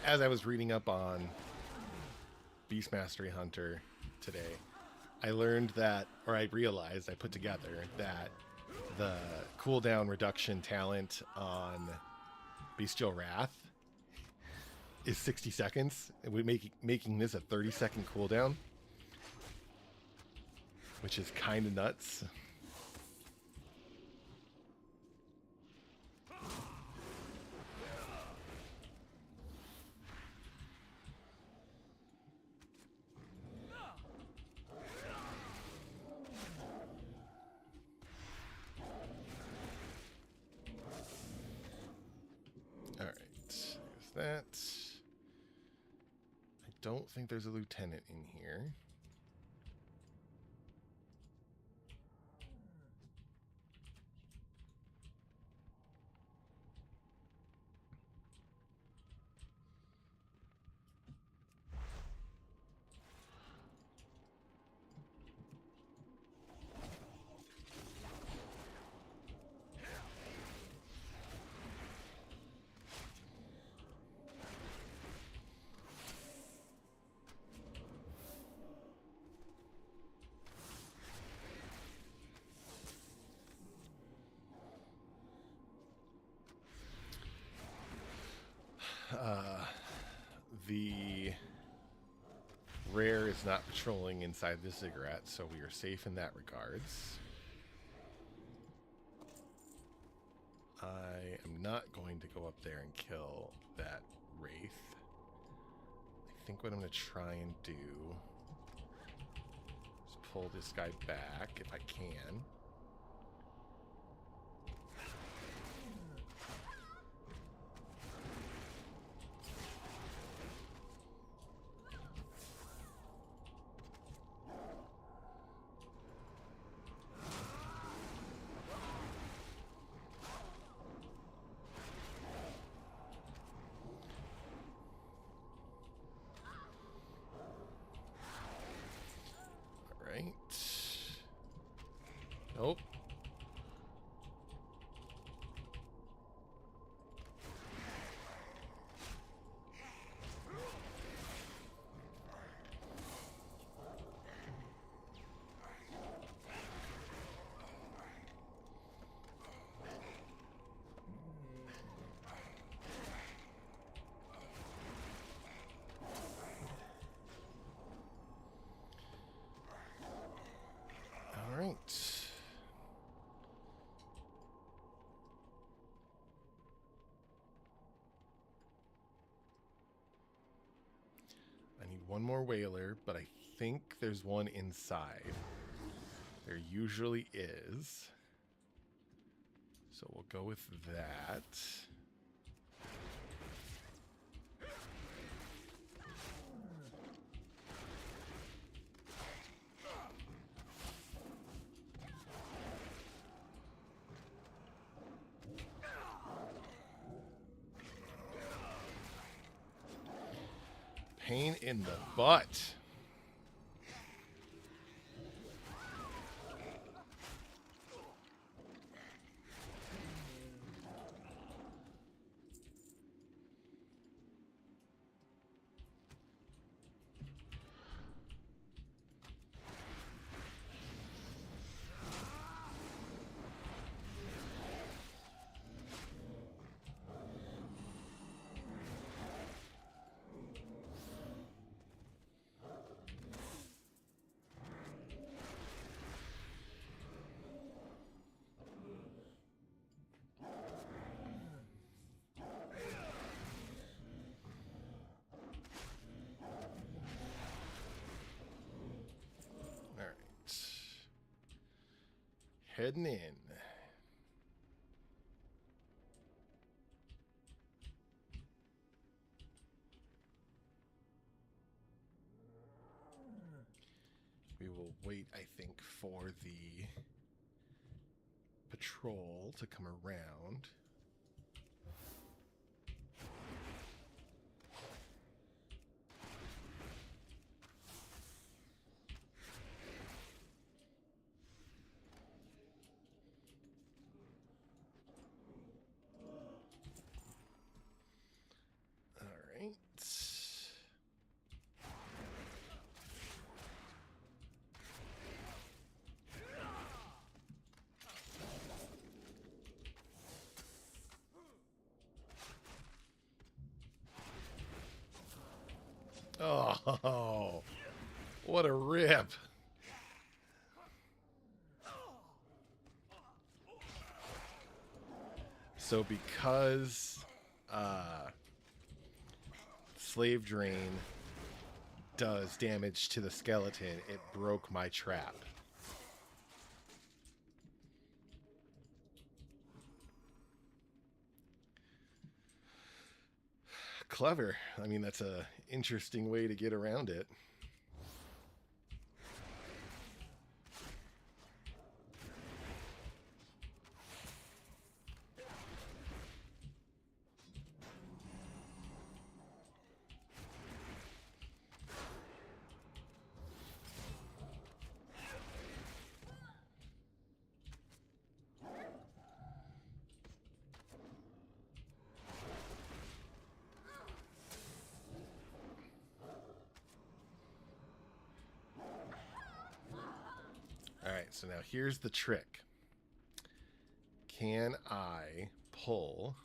As I was reading up on Beast Mastery Hunter today, I learned that, or I realized, I put together that the cooldown reduction talent on Bestial Wrath is 60 seconds, and we making this a 30-second cooldown, which is kind of nuts. That. I don't think there's a lieutenant in here. The rare is not patrolling inside the ziggurat, so we are safe in that regards. I am not going to go up there and kill that wraith. I think what I'm going to try and do is pull this guy back if I can. Nope. All right. One more whaler, but I think there's one inside. There usually is. So we'll go with that. Pain in the butt. Heading in. We will wait, I think, for the patrol to come around. All right. Oh, what a rip. So because Slave Drain does damage to the skeleton, it broke my trap. Clever. I mean, that's a interesting way to get around it. Alright, so now here's the trick. Can I pull...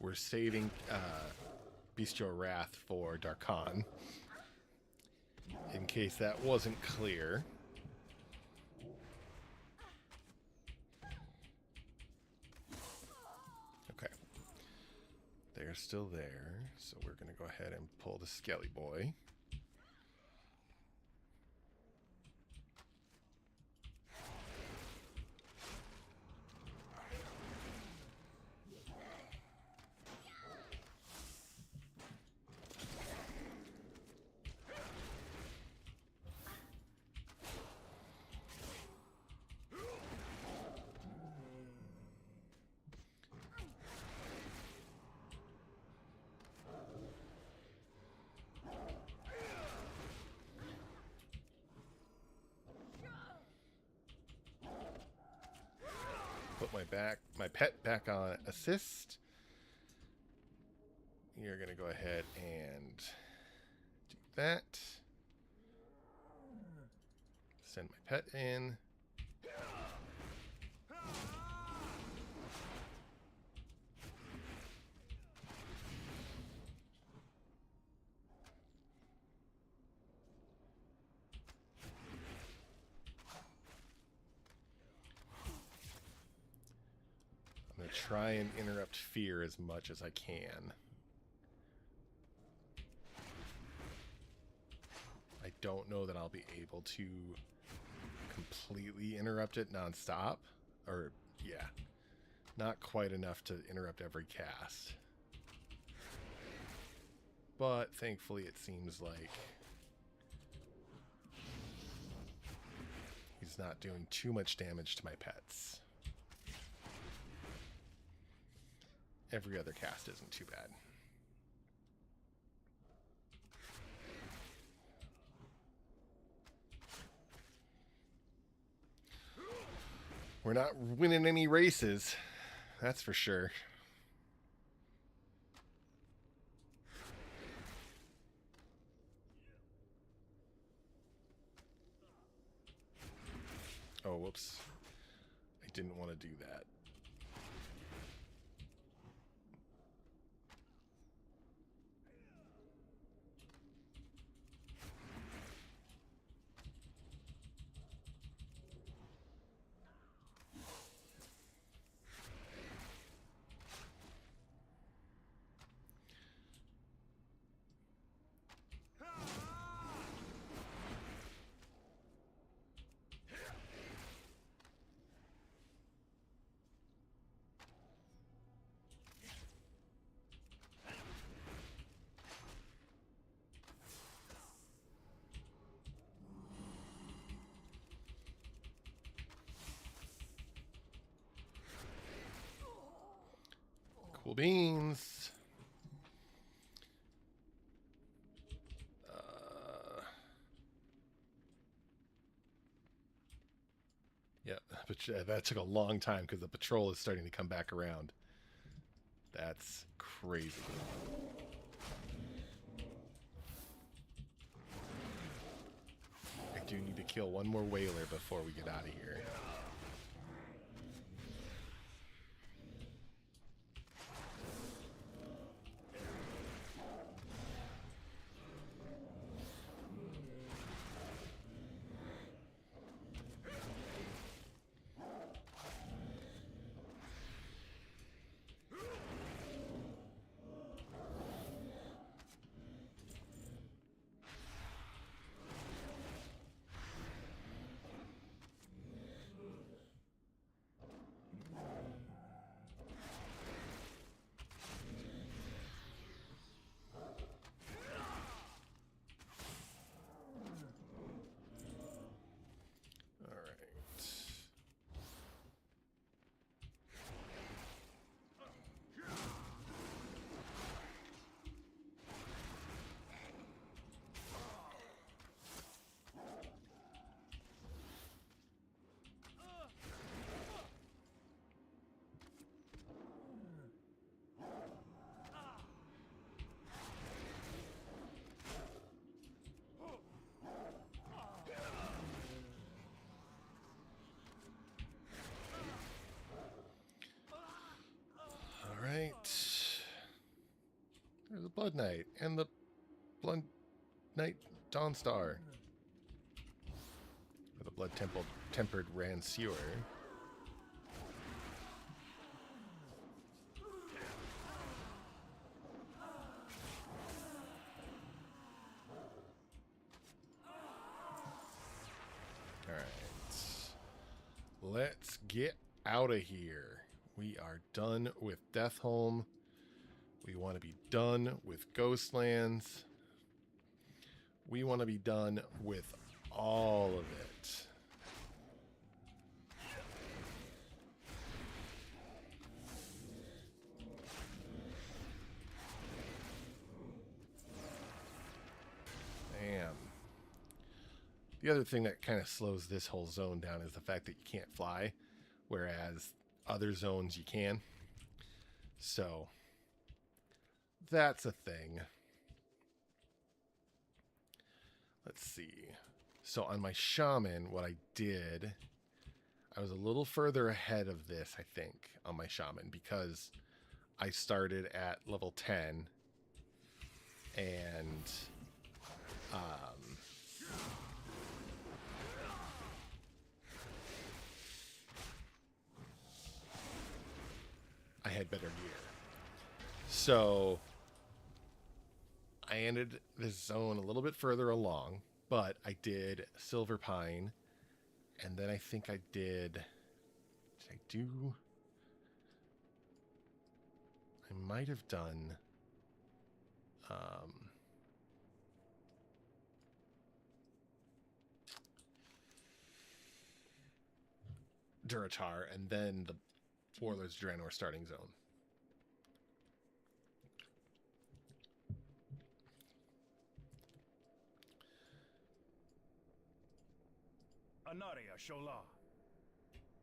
We're saving Bestial Wrath for Darkhan, in case that wasn't clear. Okay. They're still there, so we're going to go ahead and pull the Skelly Boy. Put my pet back on assist. You're going to go ahead and do that. Send my pet in. I'm going to try and interrupt fear as much as I can. I don't know that I'll be able to completely interrupt it nonstop. Or, yeah, not quite enough to interrupt every cast. But thankfully it seems like he's not doing too much damage to my pets. Every other cast isn't too bad. We're not winning any races, that's for sure. Oh, whoops. I didn't want to do that. Purple beans. Yeah, but that took a long time because the patrol is starting to come back around. That's crazy. I do need to kill one more whaler before we get out of here. There's a Blood Knight and the Blood Knight Dawnstar. Or the Blood Tempered Rancier. Alright. Let's get out of here. We are done with Deathholm. We want to be done with Ghostlands. We want to be done with all of it. Damn. The other thing that kind of slows this whole zone down is the fact that you can't fly, whereas other zones you can. So that's a thing. Let's see. So on my shaman, what I did, I was a little further ahead of this, I think, on my shaman, because I started at level 10 and I had better gear. So I ended this zone a little bit further along, but I did Silver Pine, and then I think I did I do? I might have done Duratar, and then the Warlord's Draenor starting zone. Anaria Shola.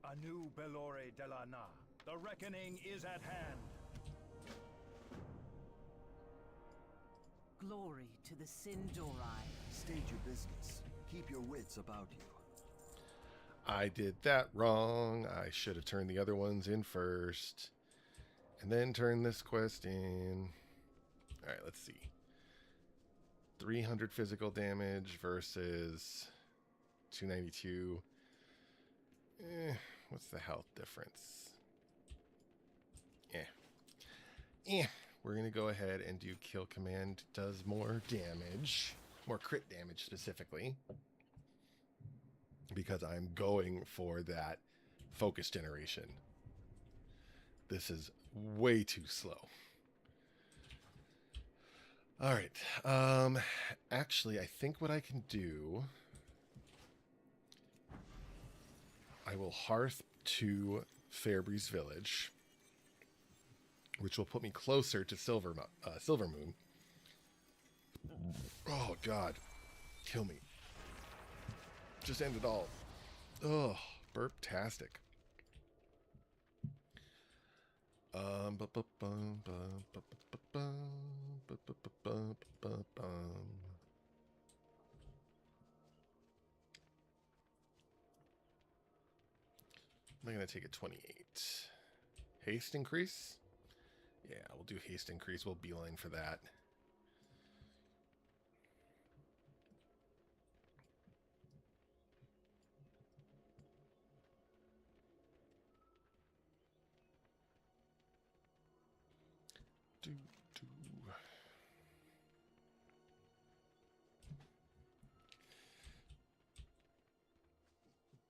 Anu Belore Delana. The reckoning is at hand. Glory to the Sindori. State your business. Keep your wits about you. I did that wrong. I should have turned the other ones in first. And then turn this quest in. Alright, let's see. 300 physical damage versus 292. What's the health difference? We're going to go ahead and do Kill Command. Does more damage. More crit damage specifically. Because I'm going for that focus generation. This is way too slow. Alright. Actually, I think what I can do... I will hearth to Fairbreeze Village. which will put me closer to Silver Moon. Oh, God. Kill me. Just end it all. Oh, burp-tastic. I'm going to take a 28. Haste increase? Yeah, we'll do haste increase. We'll beeline for that.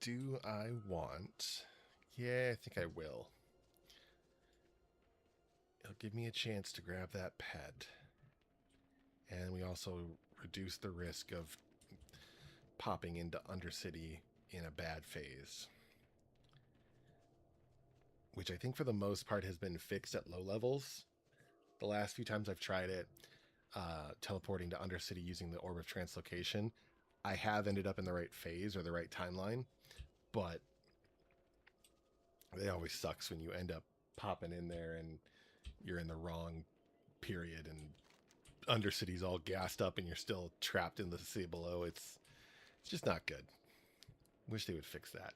Do I want... Yeah, I think I will. It'll give me a chance to grab that pet. And we also reduce the risk of popping into Undercity in a bad phase. Which I think for the most part has been fixed at low levels. The last few times I've tried it, teleporting to Undercity using the Orb of Translocation, I have ended up in the right phase or the right timeline. But it always sucks when you end up popping in there and you're in the wrong period and Undercity's all gassed up and you're still trapped in the sea below. It's just not good. Wish they would fix that.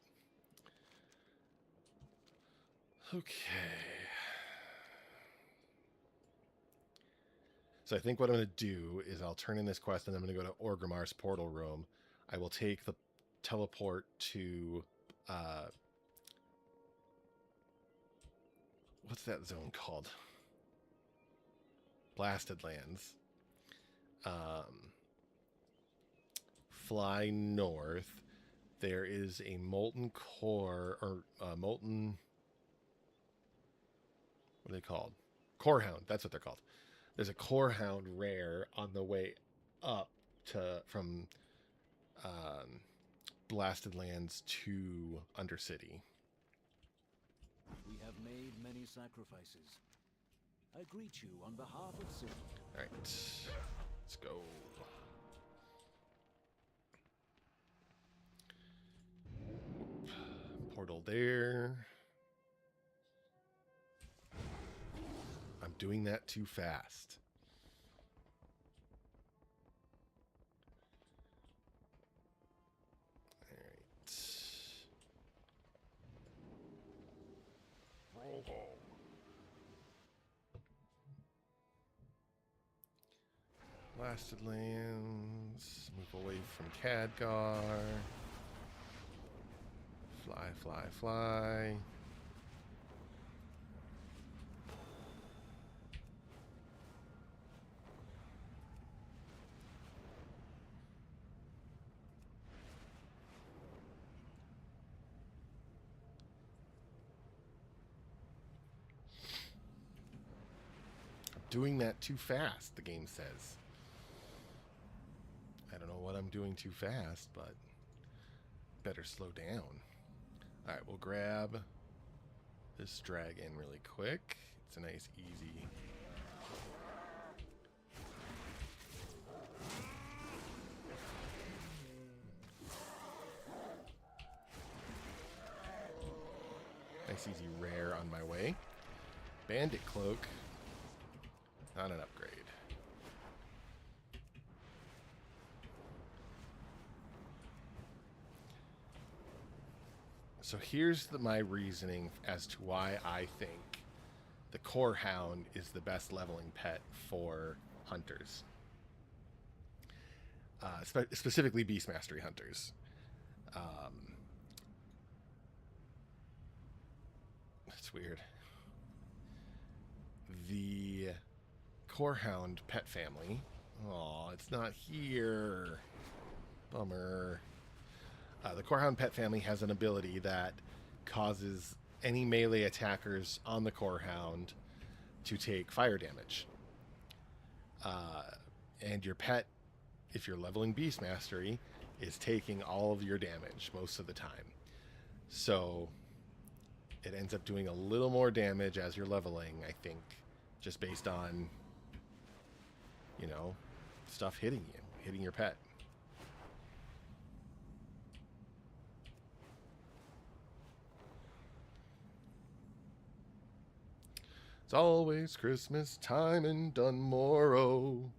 Okay. So I think what I'm going to do is I'll turn in this quest and I'm going to go to Orgrimmar's portal room. I will take the teleport to what's that zone called? Blasted Lands. Fly north. There is a molten core or molten, what are they called? Core Hound. That's what they're called. There's a Core Hound rare on the way up from Blasted Lands to Undercity. We have made many sacrifices. I greet you on behalf of Silver. All right, let's go. Portal there. I'm doing that too fast. Blasted Lands. Move away from Khadgar. Fly, fly, fly. I'm doing that too fast, the game says. I don't know what I'm doing too fast, but better slow down. All right, we'll grab this dragon really quick. It's a nice, easy. Nice, easy rare on my way. Bandit Cloak. Not an upgrade. So here's my reasoning as to why I think the Core Hound is the best leveling pet for hunters. Specifically Beast Mastery hunters. That's weird. The Core Hound pet family. Aw, it's not here. Bummer. The Core Hound pet family has an ability that causes any melee attackers on the Core Hound to take fire damage. And your pet, if you're leveling Beast Mastery, is taking all of your damage most of the time. So it ends up doing a little more damage as you're leveling, I think, just based on, you know, stuff hitting you, hitting your pet. It's always Christmas time in Dunmorrow.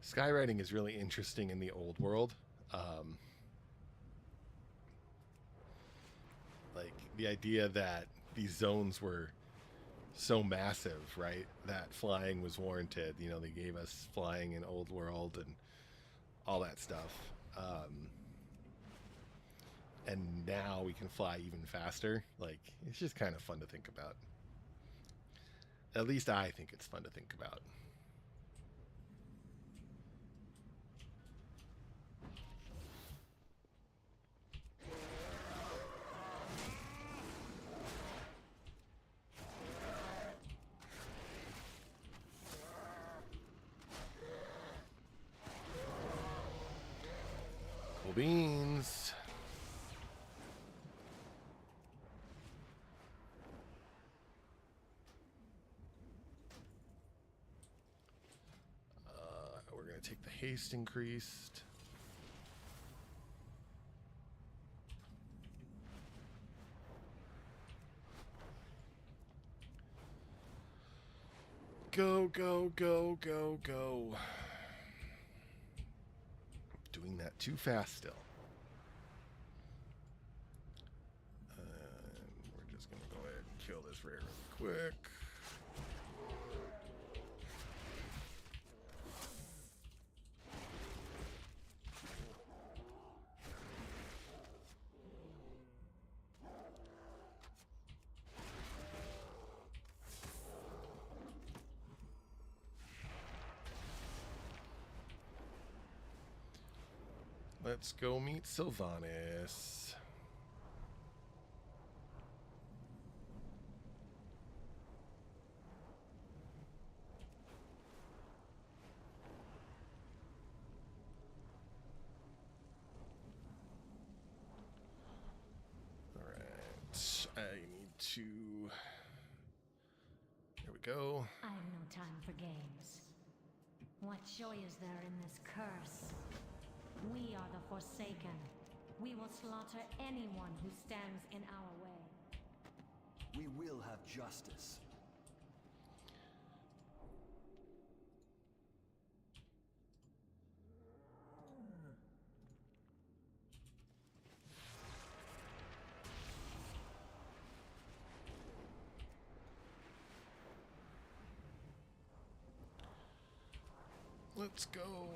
Skywriting is really interesting in the old world. Like the idea that these zones were so massive, right? That flying was warranted. You know, they gave us flying in old world and all that stuff. And now we can fly even faster. Like, it's just kind of fun to think about. At least I think it's fun to think about. Cool beans. We're going to take the haste increased. Go, go, go, go, go. Doing that too fast still. We're just going to go ahead and kill this rare really quick. Let's go meet Sylvanas. Alright, I need to... There we go. I've no time for games. What joy is there in this curse? We are the Forsaken. We will slaughter anyone who stands in our way. We will have justice. Let's go.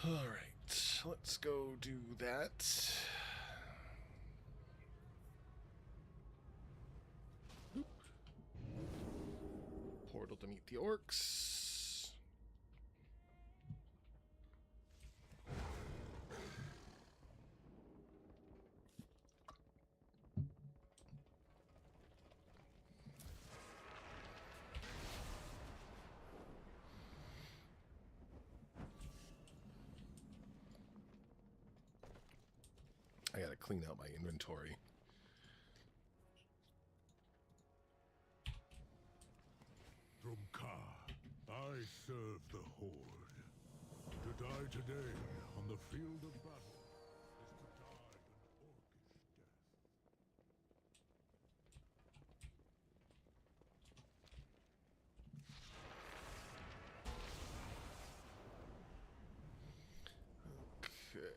All right, let's go do that. Oop. Portal to meet the orcs. I gotta clean out my inventory. I serve the Horde. To die today on the field of battle is to die an orcish death. Okay.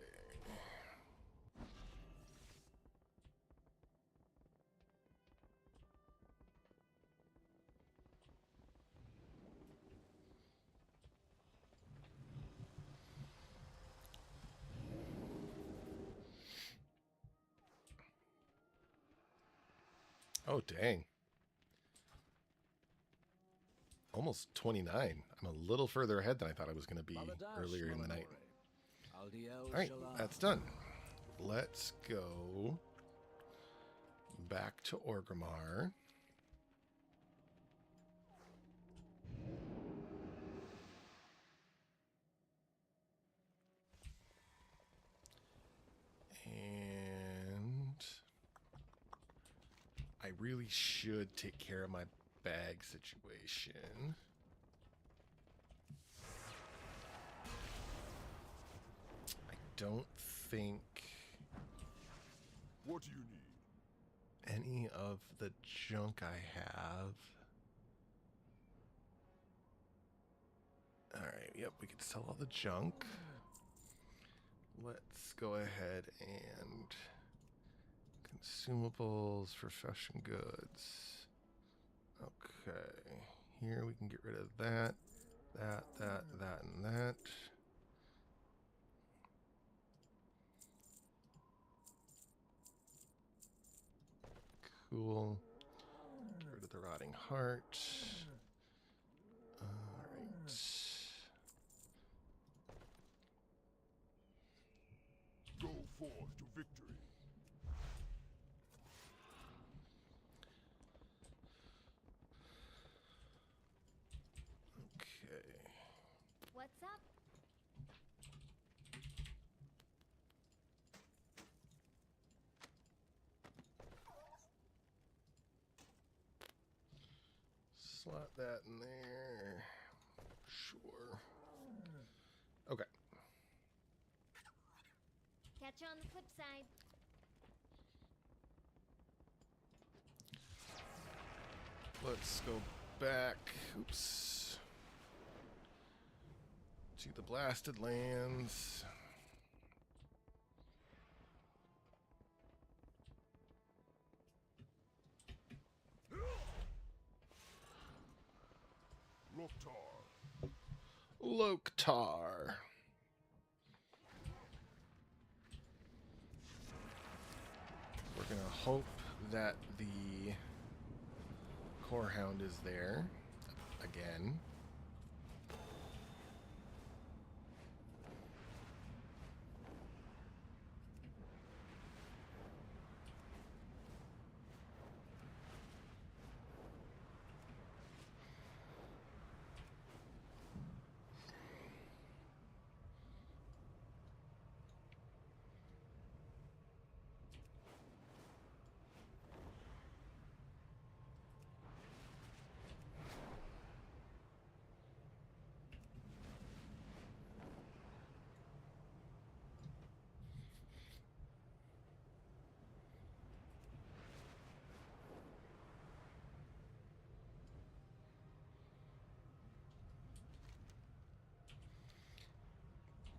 Oh, dang. Almost 29. I'm a little further ahead than I thought I was going to be earlier in the night. All right, that's done. Let's go back to Orgrimmar. And I really should take care of my bag situation. I don't think What do you need? any of the junk I have. Alright, yep, we can sell all the junk. Let's go ahead and consumables for fashion goods. Okay, here we can get rid of that, that, and that. Cool. Get rid of the rotting heart. Alright. Go forth to victory. Okay. What's up? Slot that in there. Sure. Okay. Catch you on the flip side. Let's go back. Oops. To the blasted lands. Loktar. Loktar. We're gonna hope that the core hound is there again.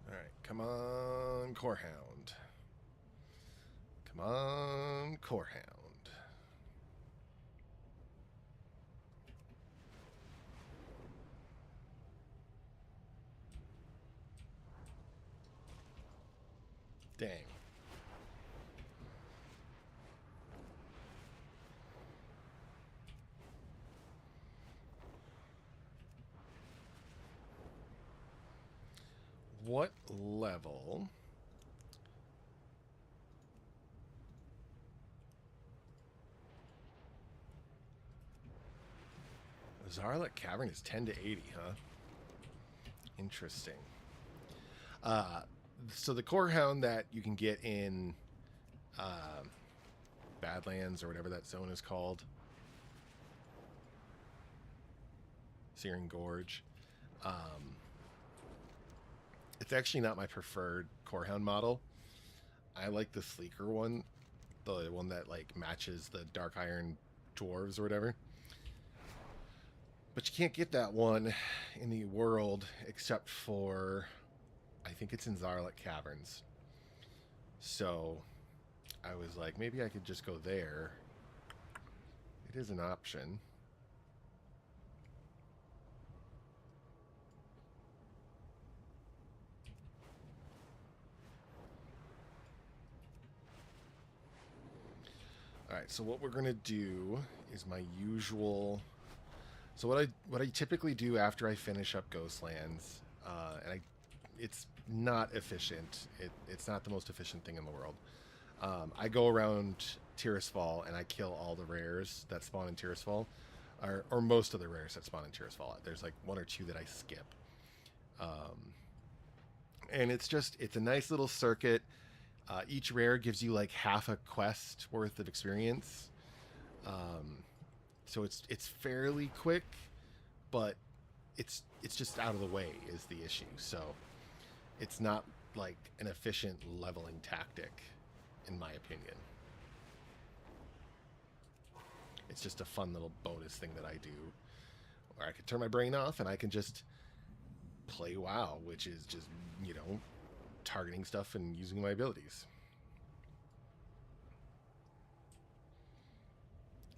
Alright, come on, core hound. Come on, core hound. Dang. What level? Zarlek Cavern is 10 to 80, huh? Interesting. So the core hound that you can get in Badlands or whatever that zone is called, Searing Gorge, It's actually not my preferred Corehound model. I like the sleeker one, the one that like matches the Dark Iron dwarves or whatever. But you can't get that one in the world except for, I think it's in Zarlek Caverns. So I was like, maybe I could just go there. It is an option. All right, so what we're gonna do is my usual. So what I typically do after I finish up Ghostlands, it's not efficient. It's not the most efficient thing in the world. I go around Tirisfal and I kill all the rares that spawn in Tirisfal, or most of the rares that spawn in Tirisfal. There's like one or two that I skip, and it's a nice little circuit. Each rare gives you like half a quest worth of experience. So it's fairly quick, but it's just out of the way is the issue. So it's not like an efficient leveling tactic, in my opinion. It's just a fun little bonus thing that I do, where I can turn my brain off and I can just play WoW, which is just, targeting stuff and using my abilities.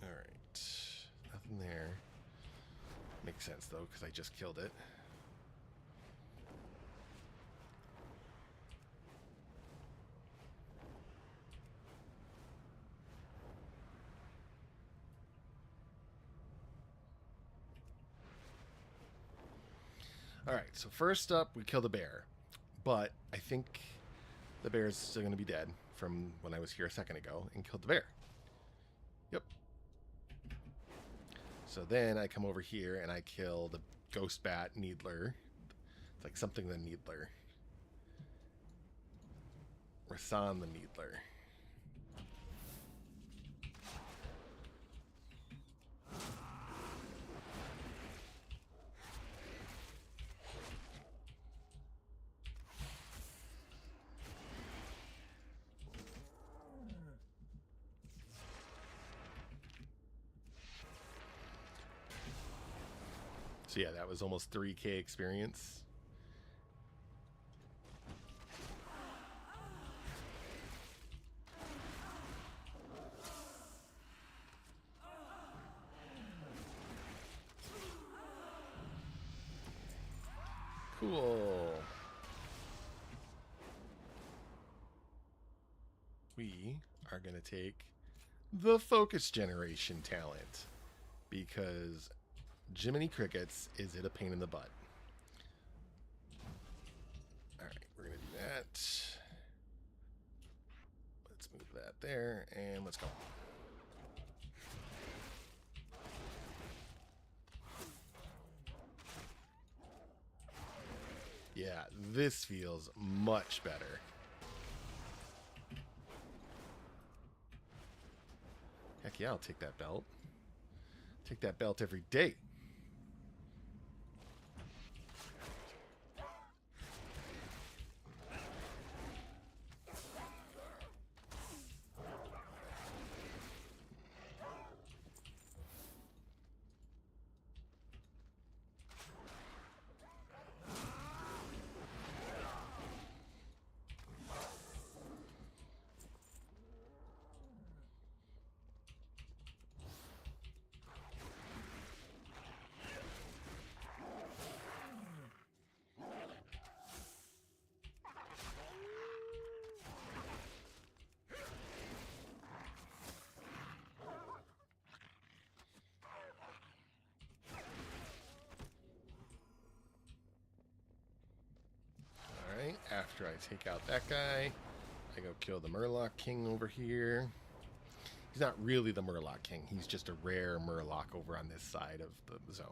All right, nothing there. Makes sense though, because I just killed it. All right, so first up, we killed a bear. But I think the bear is still going to be dead from when I was here a second ago and killed the bear. Yep. So then I come over here and I kill the ghost bat Needler. It's like something the Needler. Rasan the Needler. So yeah, that was almost 3K experience. Cool. We are going to take the focus generation talent because Jiminy Crickets, is it a pain in the butt? Alright, we're going to do that. Let's move that there, and let's go. Yeah, this feels much better. Heck yeah, I'll take that belt. Take that belt every day. After I take out that guy, I go kill the Murloc King over here. He's not really the Murloc King. He's just a rare Murloc over on this side of the zone.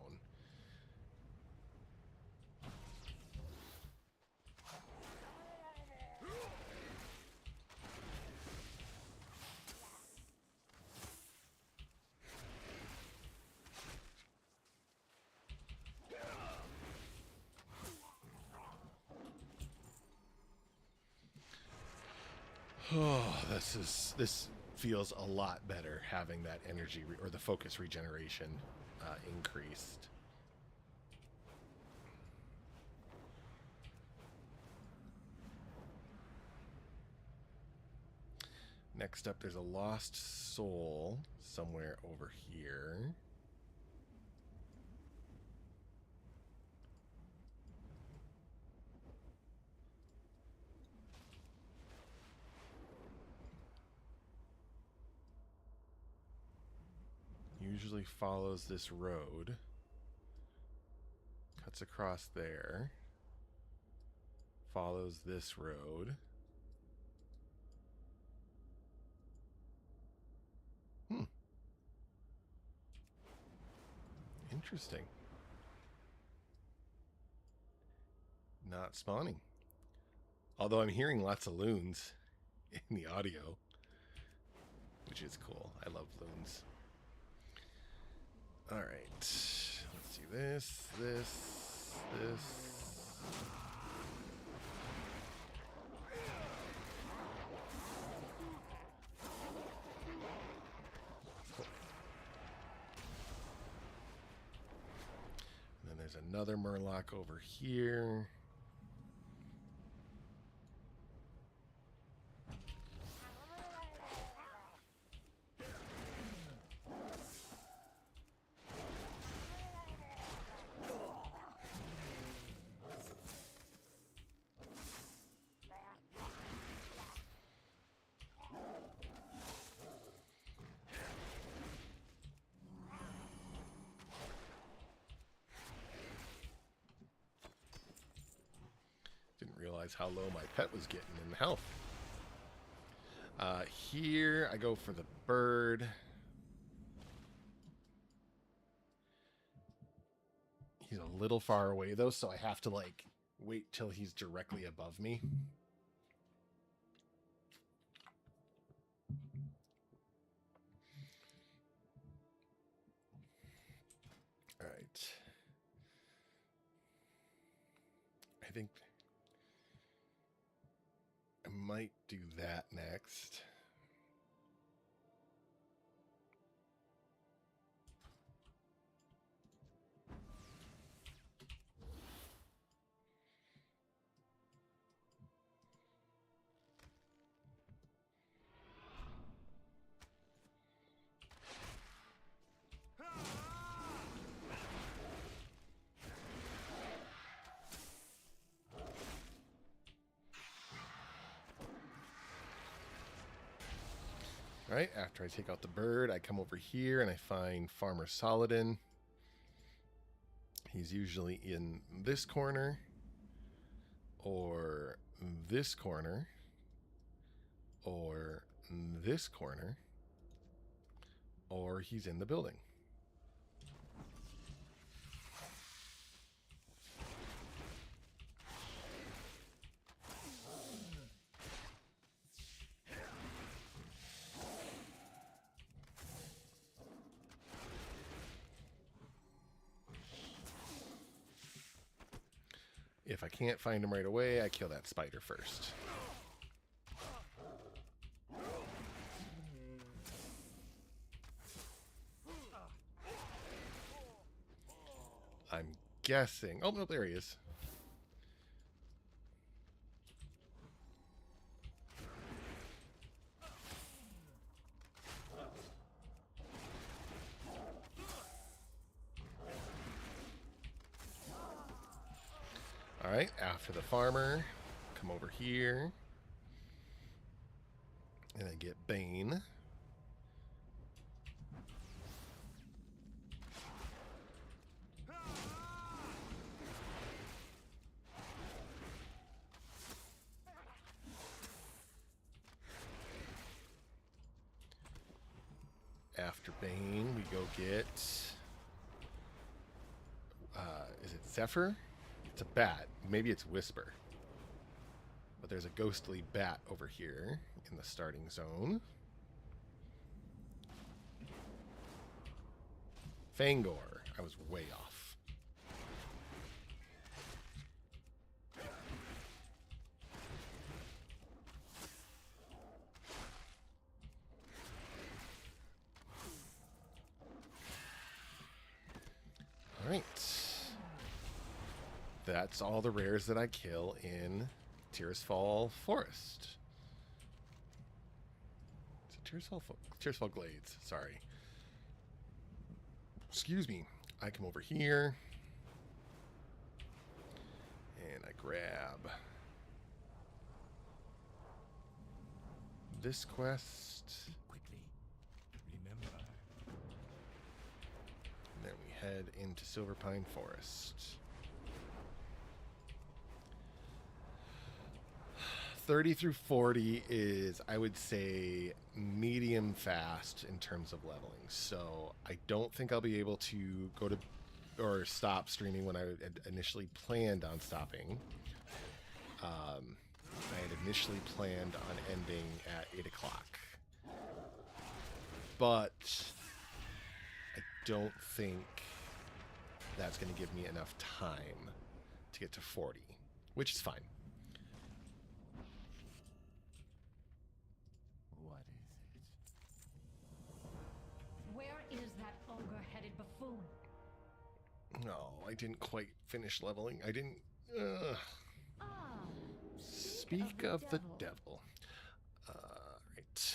Oh, this feels a lot better having that energy or the focus regeneration increased. Next up, there's a lost soul somewhere over here. Usually follows this road. Cuts across there. Follows this road. Interesting. Not spawning. Although I'm hearing lots of loons in the audio, which is cool. I love loons. All right. Let's do this. And then there's another Murloc over here. Didn't realize how low my pet was getting in health. Here I go for the bird. He's a little far away though, so I have to like wait till he's directly above me. All right. I think I might do that next. Right, after I take out the bird, I come over here and I find Farmer Saladin. He's usually in this corner, or this corner, or this corner, or he's in the building. If I can't find him right away, I kill that spider first. I'm guessing... Oh, no, there he is. All right, after the farmer, come over here, and I get Bane. After Bane, we go get, is it Zephyr? It's a bat. Maybe it's Whisper. But there's a ghostly bat over here in the starting zone. Fangor. I was way off. that's all the rares that I kill in Tirisfal Forest. Tirisfal Glades, sorry. Excuse me. I come over here and I grab this quest. Quickly. Remember. And then we head into Silverpine Forest. 30 through 40 is, I would say, medium fast in terms of leveling. So I don't think I'll be able to go to or stop streaming when I had initially planned on stopping. I had initially planned on ending at 8 o'clock. But I don't think that's going to give me enough time to get to 40, which is fine. What is it? Where is that ogre-headed buffoon? No, I didn't quite finish leveling. I didn't... Ah, Speak of the devil. Right. This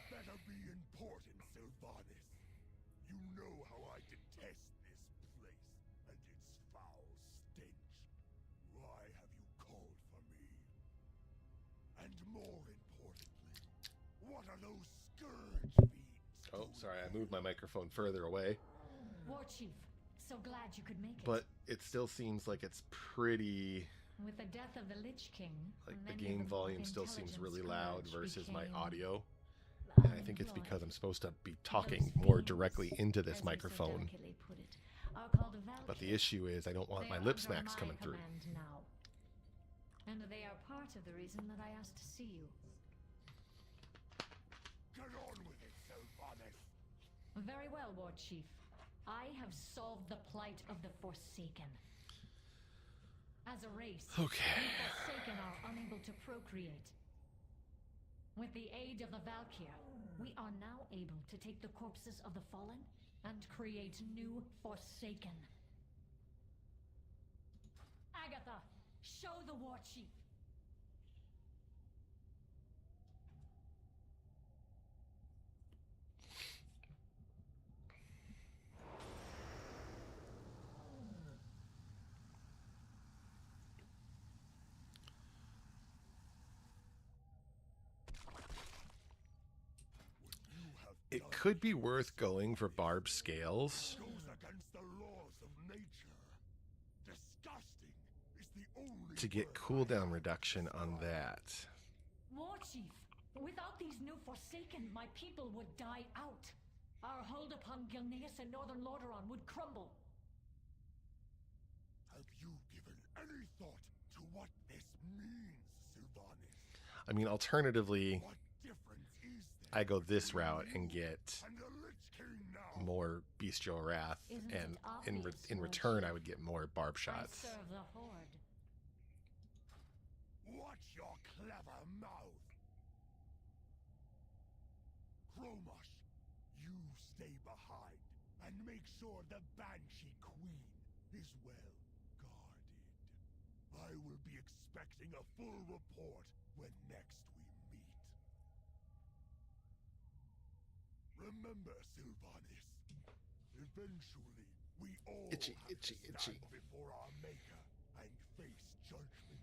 better be important, Sylvanas. You know how I detest this place and its foul stench. Why have you called for me? And more importantly, what are those scourge fiends? Oh, sorry, I moved my microphone further away. War Chief, so glad you could make it. But it still seems like it's pretty... With the death of the Lich King, Like, the many of game the more volume still seems intelligent really loud scourge versus my became audio. And I think it's because I'm supposed to be talking more directly into this microphone. But the issue is I don't want my lip smacks coming through. Now. And they are part of the reason that I asked to see you. Get on with it, Sylvanas. Very well, War Chief. I have solved the plight of the Forsaken. As a race, Okay. the Forsaken are unable to procreate. With the aid of the Valkyr, we are now able to take the corpses of the fallen and create new Forsaken. Agatha, show the War Chief. It could be worth going for Barb Scales. Goes against the laws of nature. Disgusting is the only To get word cooldown reduction on that. War Chief, without these new Forsaken, my people would die out. Our hold upon Gilneas and Northern Lordaeron would crumble. Have you given any thought to what this means, Sylvanas? I mean, alternatively, What difference is there? I go this route and get And the Lich King now. more Bestial Wrath, Isn't and it in obvious, in War return, Chief? I would get more Barb shots. I serve the Horde. Watch your clever mouth. Chromosh, you stay behind and make sure the Banshee Queen is well guarded. I will be expecting a full report when next we meet. Remember, Sylvanas, eventually we all Itchy, have itchy, to itchy. stand before our Maker and face judgment.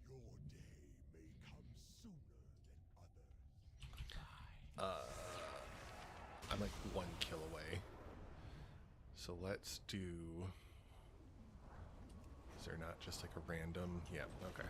Your day may come sooner than others. I'm like 1 kill away. So let's do... Is there not just like a random... Yeah, okay.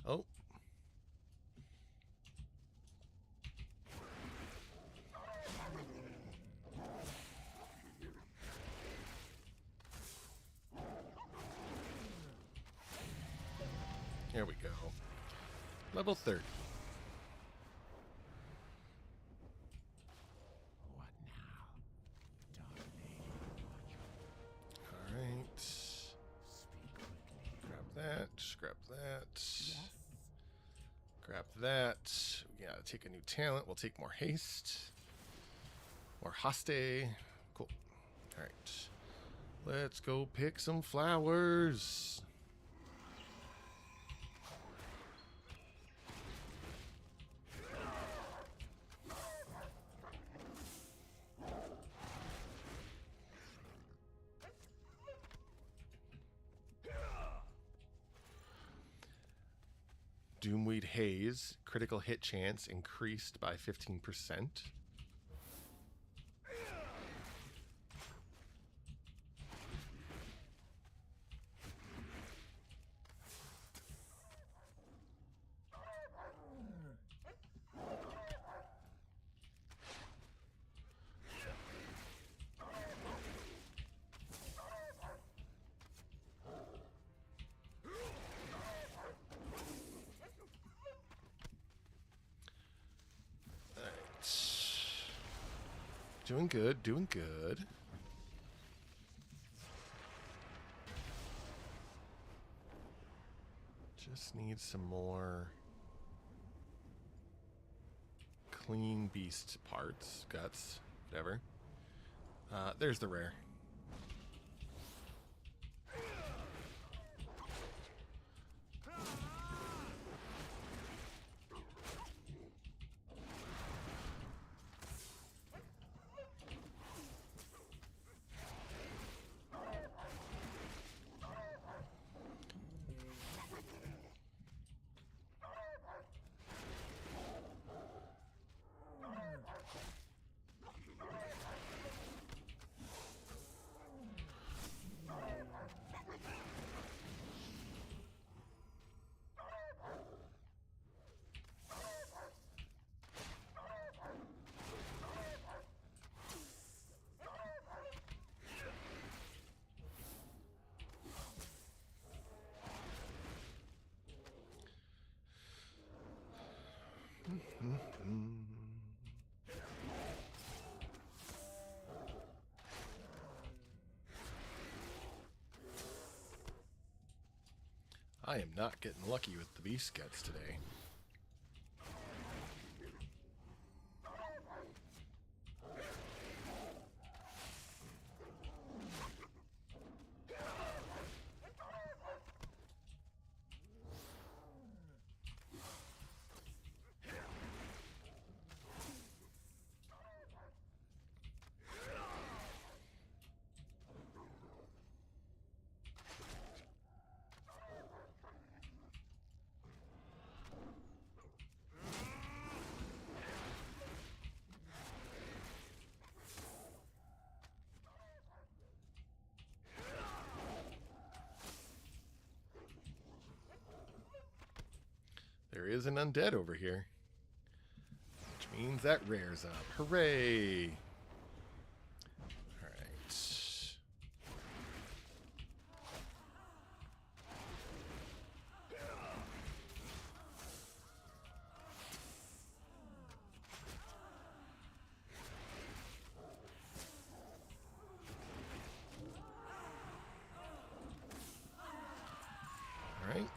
Oh. Here we go. Level 30. What now? Dark Lady, watch your that. Yes. Grab that. We gotta take a new talent. We'll take more haste. More haste. Cool. Alright. Let's go pick some flowers. Doomweed Haze, critical hit chance increased by 15%. Doing good, doing good. Just need some more clean beast parts, guts, whatever. There's the rare. I am not getting lucky with the beast guts today. There is an undead over here, which means that rare's up. Hooray! Alright. Alright.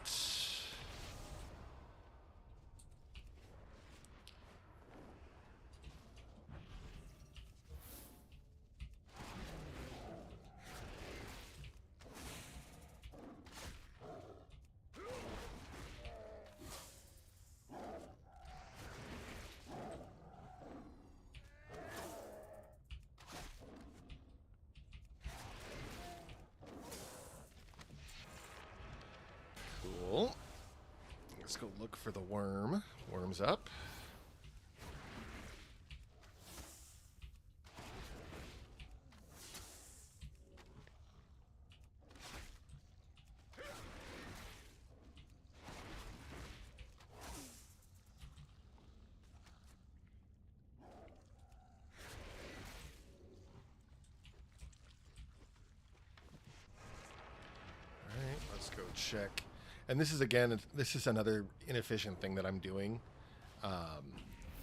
Cool. Let's go look for the worm. Worm's up. Alright, let's go check. And this is, again, this is another inefficient thing that I'm doing. I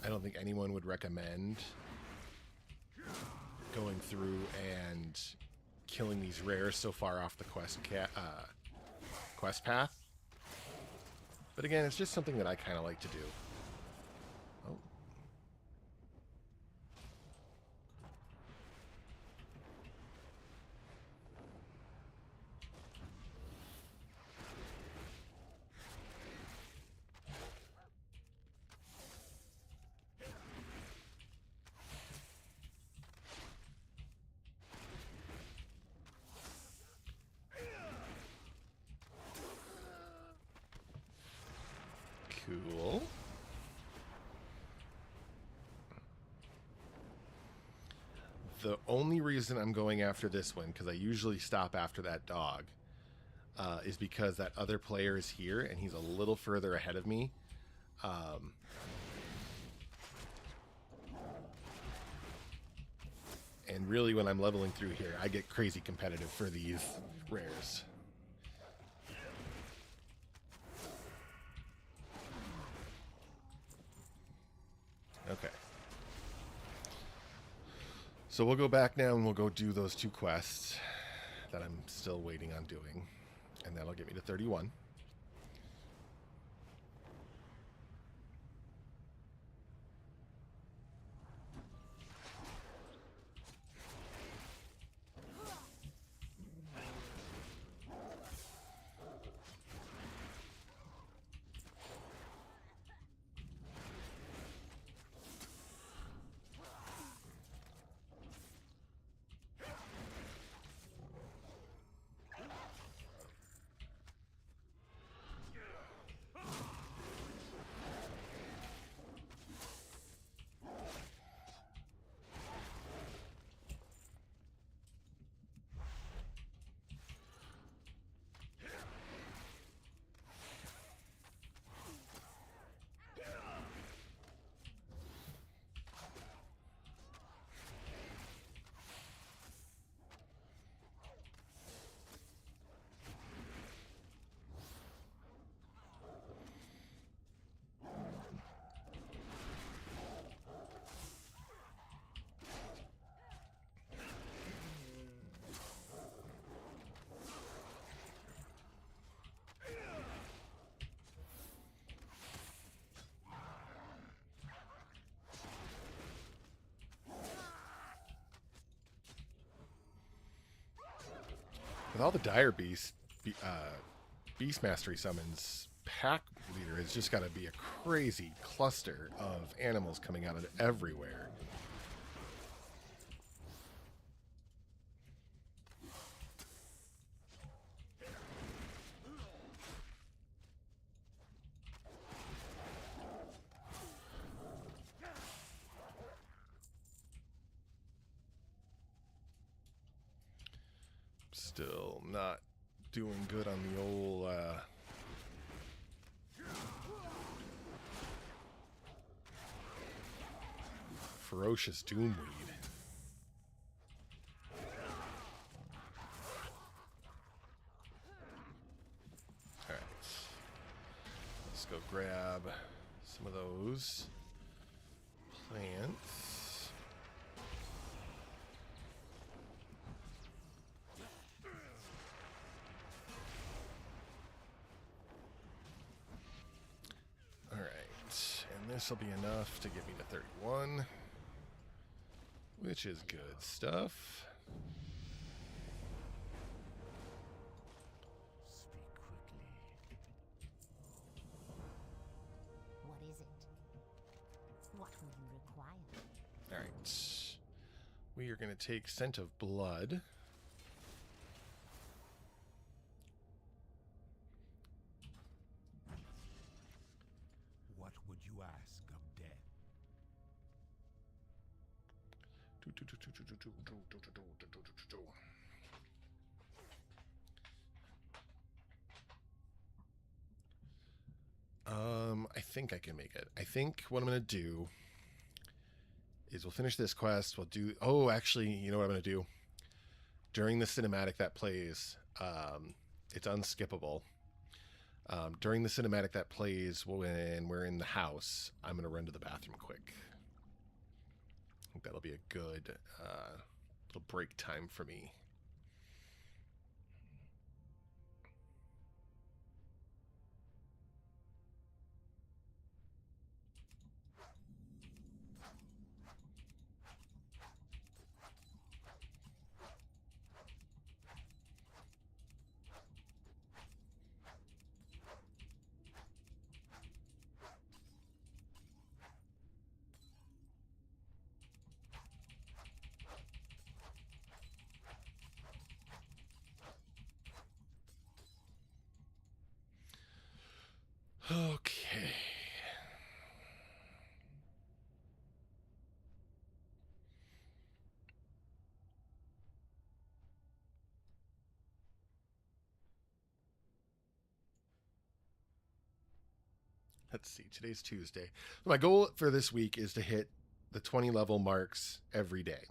don't think anyone would recommend going through and killing these rares so far off the quest path. But again, it's just something that I kind of like to do. Oh. Cool. The only reason I'm going after this one, because I usually stop after that dog, is because that other player is here and he's a little further ahead of me. And really, when I'm leveling through here, I get crazy competitive for these rares. Okay. So we'll go back now and we'll go do those 2 quests that I'm still waiting on doing. And that'll get me to 31. With all the Dire Beast Mastery summons, Pack Leader has just got to be a crazy cluster of animals coming out of everywhere. Still not doing good on the old ferocious Doomweed. Alright. Let's go grab some of those plants. This will be enough to get me to 31, which is good stuff. Speak quickly. What is it? What will you require? All right. We are going to take Scent of Blood. What would you ask of death? I think I can make it. I think what I'm going to do is we'll finish this quest. We'll do... Oh, actually, you know what I'm going to do? During the cinematic that plays, it's unskippable. During the cinematic that plays when we're in the house, I'm going to run to the bathroom quick. I think that'll be a good little break time for me. Okay. Let's see. Today's Tuesday. My goal for this week is to hit the 20 level marks every day.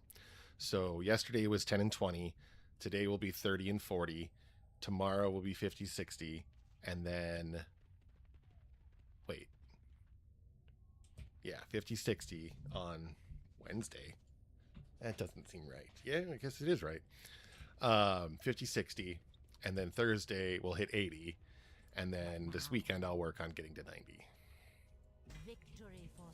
So yesterday was 10 and 20. Today will be 30 and 40. Tomorrow will be 50, 60. And then, wait. Yeah, 50, 60 on Wednesday. That doesn't seem right. Yeah, I guess it is right. 50, 60. And then Thursday we'll hit 80. And then this weekend I'll work on getting to 90. Victory for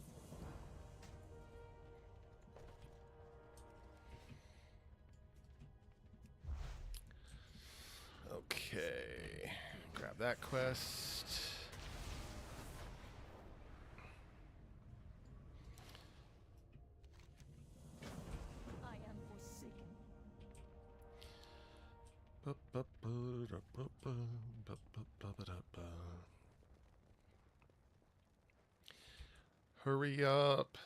Okay. Grab that quest. I am forsaken. Hurry up.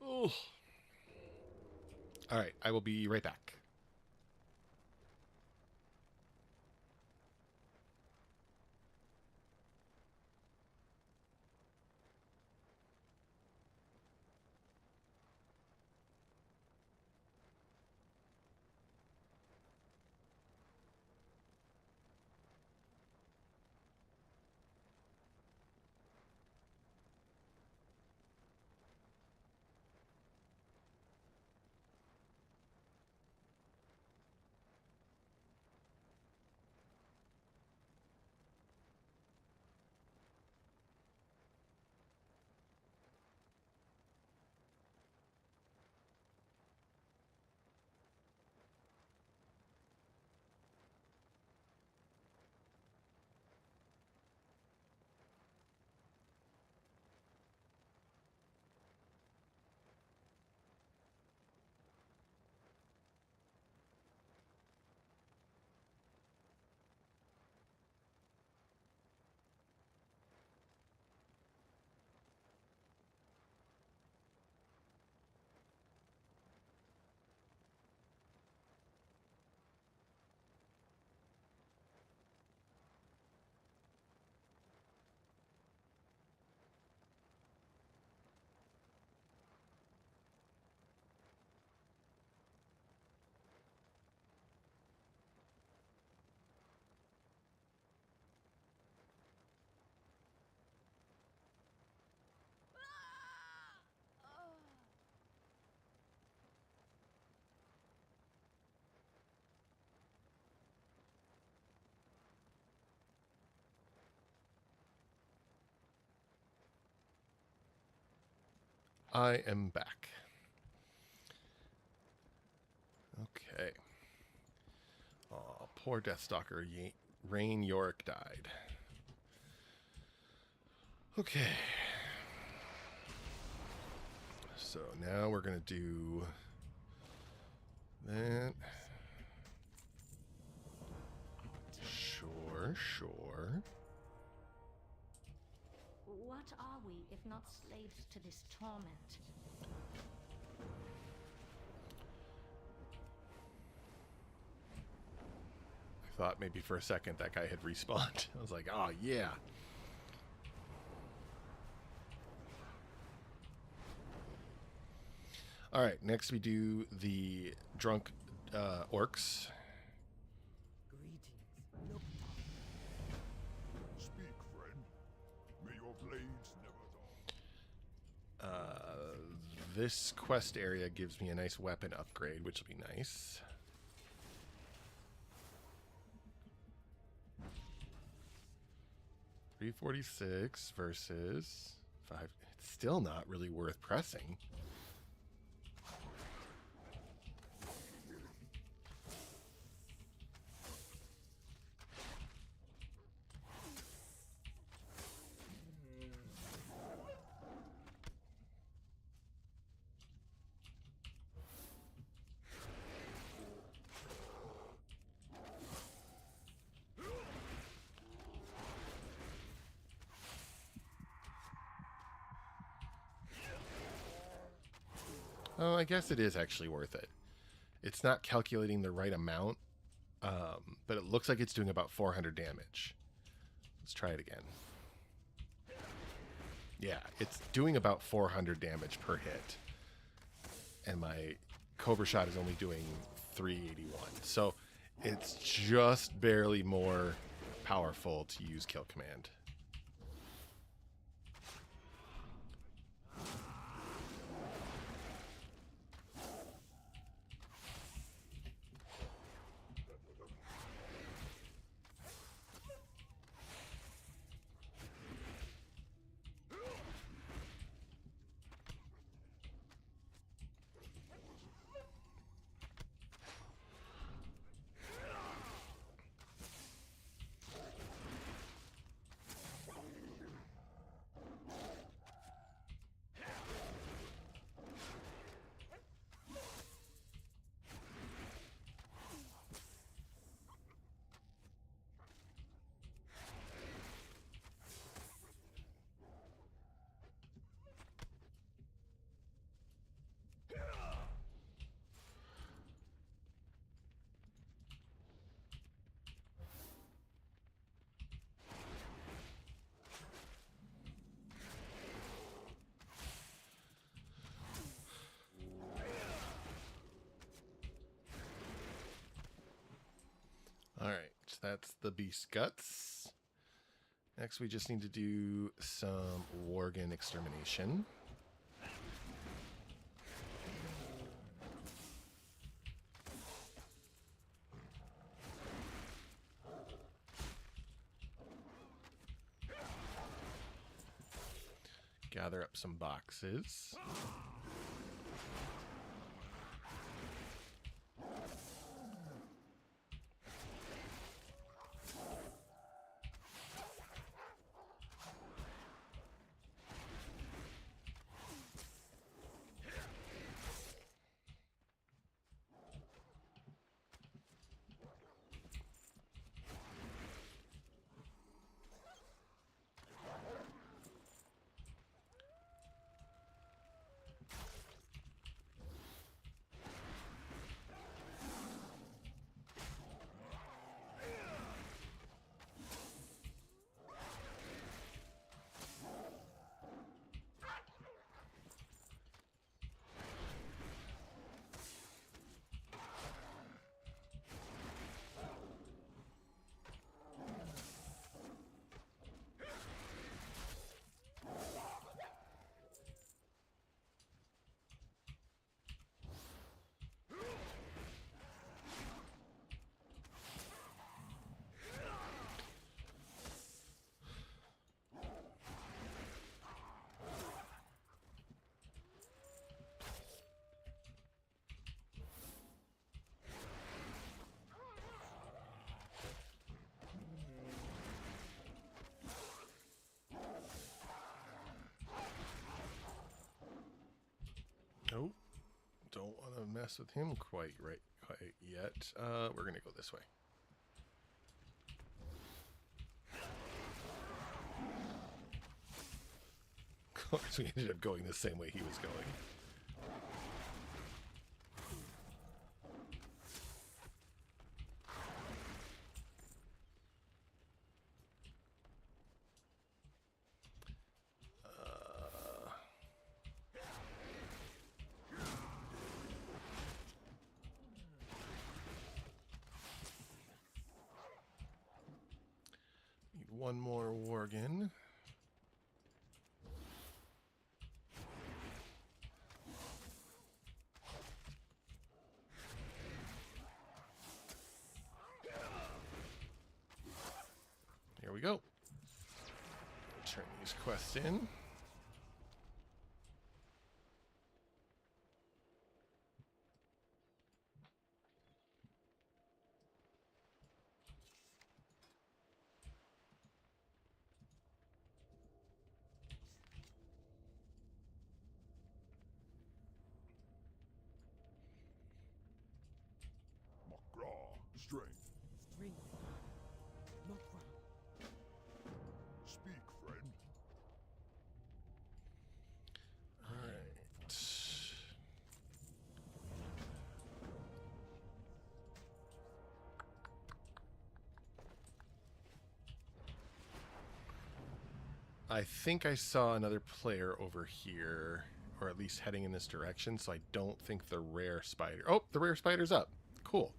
Oh. All right, I will be right back. I am back. Okay. Oh, poor Deathstalker. Rain Yorick died. Okay. So now we're going to do that. Sure, sure. What are we if not slaves to this torment? I thought maybe for a second that guy had respawned. I was like, oh, yeah. All right, next we do the drunk orcs. Speak, friend. May your blades never die. This quest area gives me a nice weapon upgrade, which will be nice. $346 versus 5. It's still not really worth pressing. Oh, I guess it is actually worth it. It's not calculating the right amount, but it looks like it's doing about 400 damage. Let's try it again. Yeah, it's doing about 400 damage per hit. And my Cobra Shot is only doing 381. So it's just barely more powerful to use Kill Command. Alright, that's the beast guts. Next we just need to do some Worgen extermination. Gather up some boxes. Nope. Don't want to mess with him quite yet. We're going to go this way. Of course, we ended up going the same way he was going. One more Worgen. Here we go. Turn these quests in. Strength. Speak, friend. All right. I think I saw another player over here, or at least heading in this direction, so I don't think the rare spider... Oh, the rare spider's up. Cool.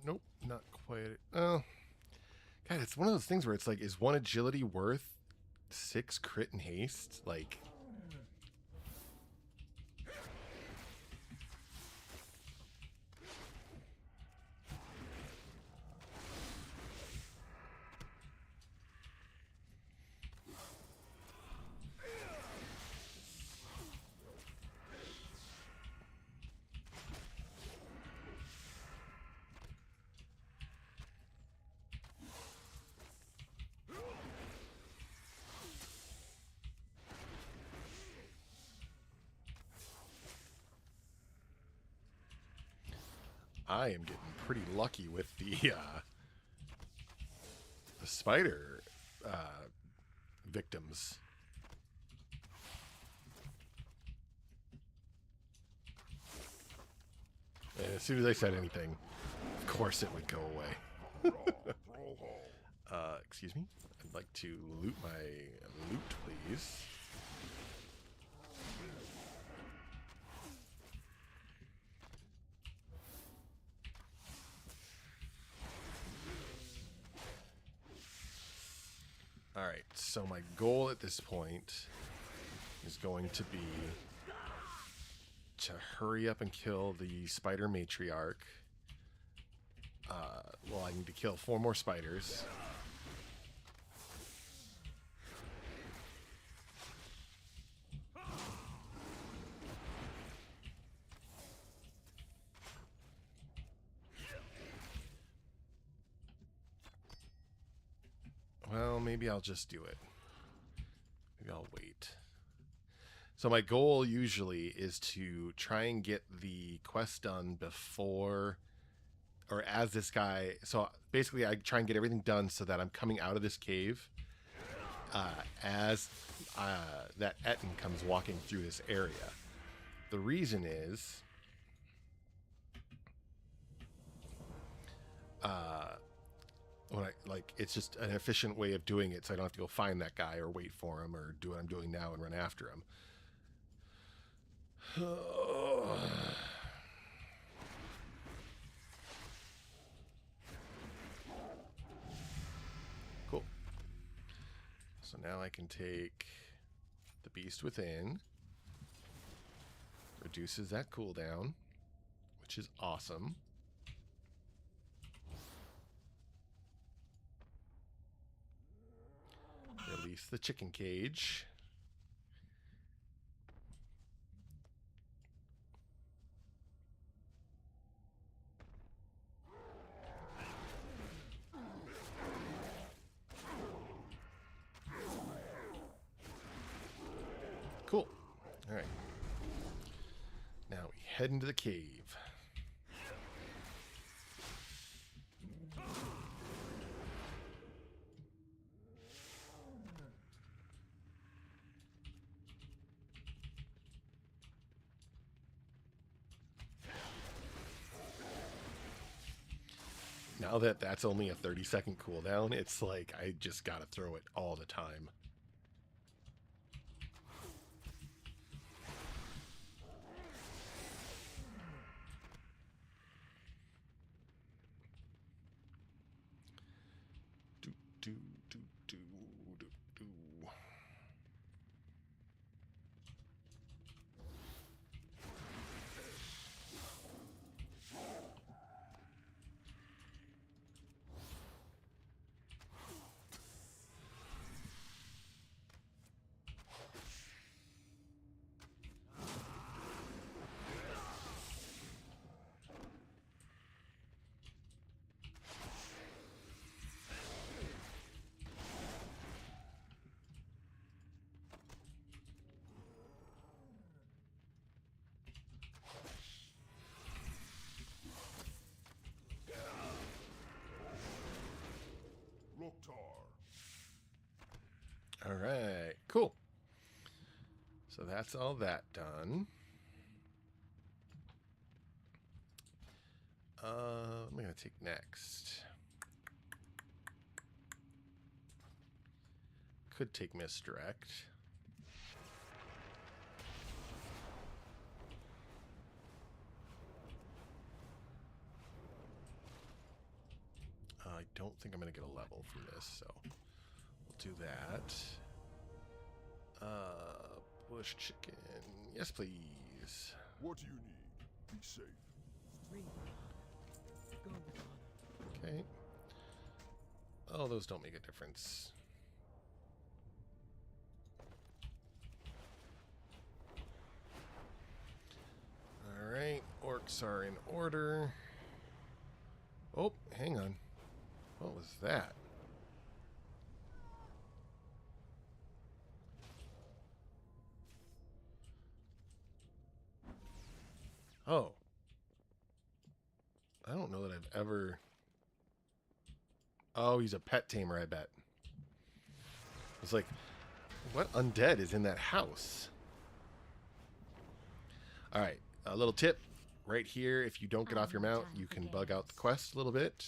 Nope, not quite. Oh, God, it's one of those things where it's like, is one agility worth 6 crit and haste? Like, I am getting pretty lucky with the spider victims. And as soon as I said anything, of course it would go away. Excuse me. I'd like to loot my loot, please. Alright, so my goal at this point is going to be to hurry up and kill the spider matriarch. Well, I need to kill 4 more spiders. Well, maybe I'll just do it. Maybe I'll wait. So my goal usually is to try and get the quest done before or as this guy. So basically I try and get everything done so that I'm coming out of this cave as that Etten comes walking through this area. The reason is when it's just an efficient way of doing it, so I don't have to go find that guy or wait for him or do what I'm doing now and run after him. Cool. So now I can take the Beast Within. Reduces that cooldown, which is awesome. Release the chicken cage. Cool. All right. Now we head into the cave. Now that that's only a 30-second cooldown, it's like I just gotta throw it all the time. So that's all that done. What am I going to take next? Could take misdirect. I don't think I'm going to get a level from this, so we'll do that. Bush chicken. Yes, please. What do you need? Be safe. Okay. Oh, those don't make a difference. Alright, orcs are in order. Oh, hang on. What was that? Oh. I don't know that I've ever... Oh, he's a pet tamer, I bet. It's like, what undead is in that house? Alright, a little tip. Right here, if you don't get off your mount, you can bug out the quest a little bit.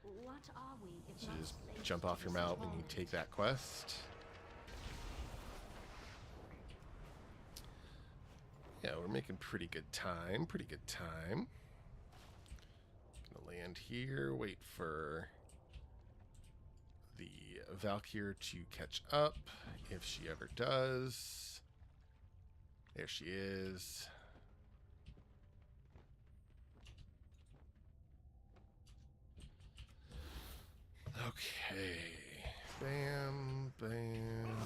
What are we if So not just slaves jump off to your this mount when you bond? take that quest. Yeah, we're making pretty good time. Pretty good time. Gonna land here, wait for the Valkyr to catch up, if she ever does. There she is. Okay. Bam, bam.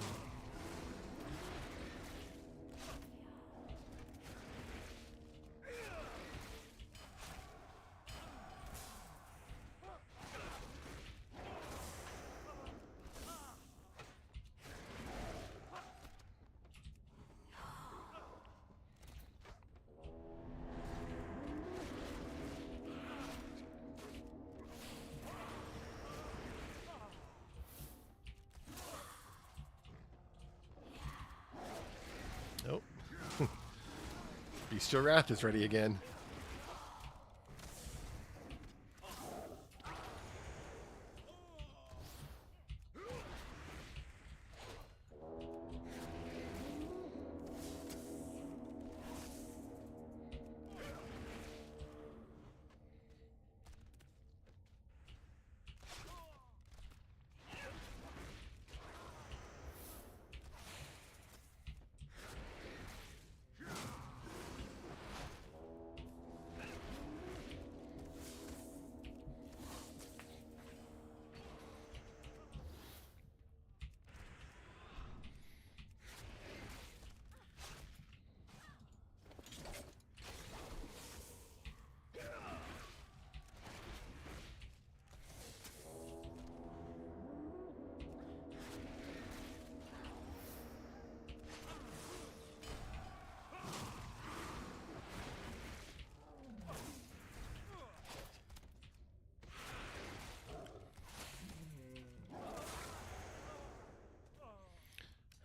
Nope. Bestial Wrath is ready again.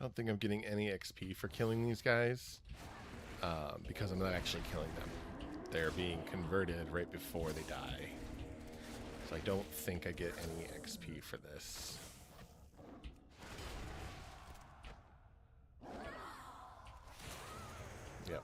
I don't think I'm getting any XP for killing these guys because I'm not actually killing them. They're being converted right before they die. So I don't think I get any XP for this. Yep.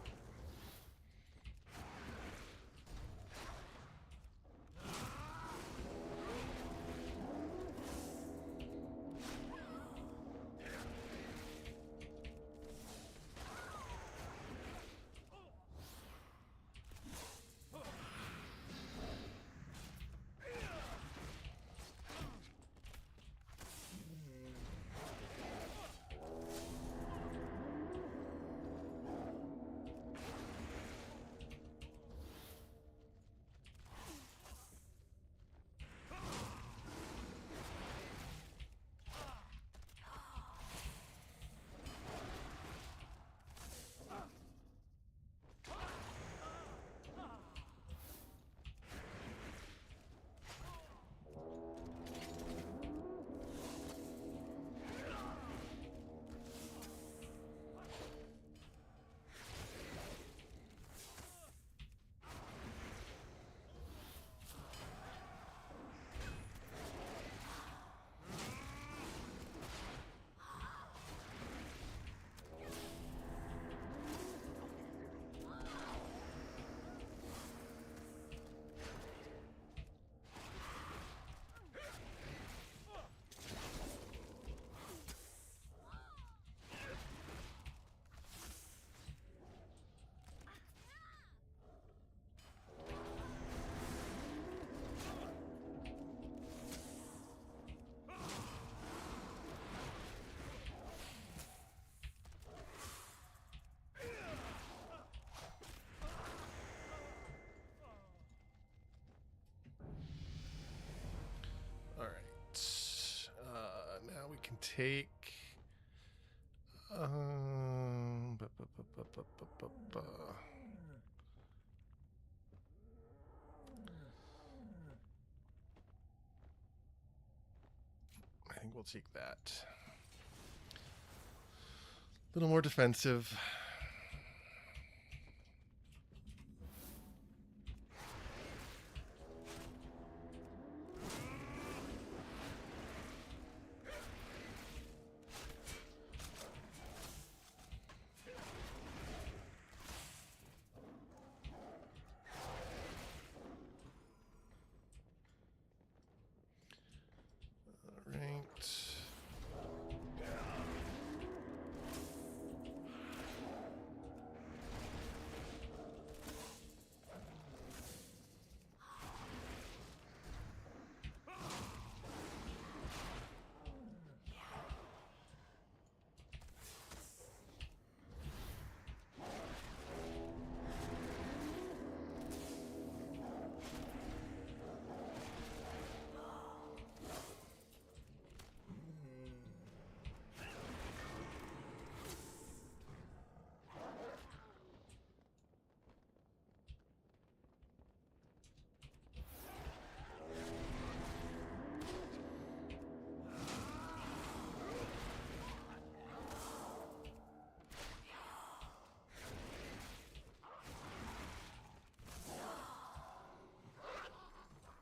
take. I think we'll take that. A little more defensive.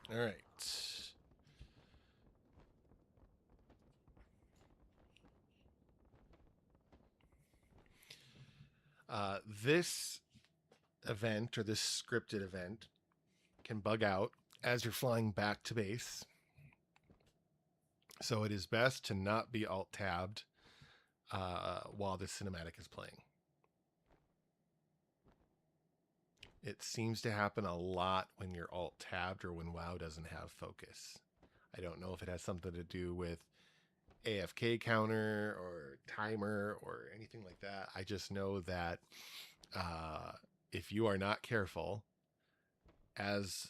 All right. This event, or this scripted event, can bug out as you're flying back to base. So it is best to not be alt-tabbed while this cinematic is playing. It seems to happen a lot when you're alt-tabbed or when WoW doesn't have focus. I don't know if it has something to do with AFK counter or timer or anything like that. I just know that if you are not careful, as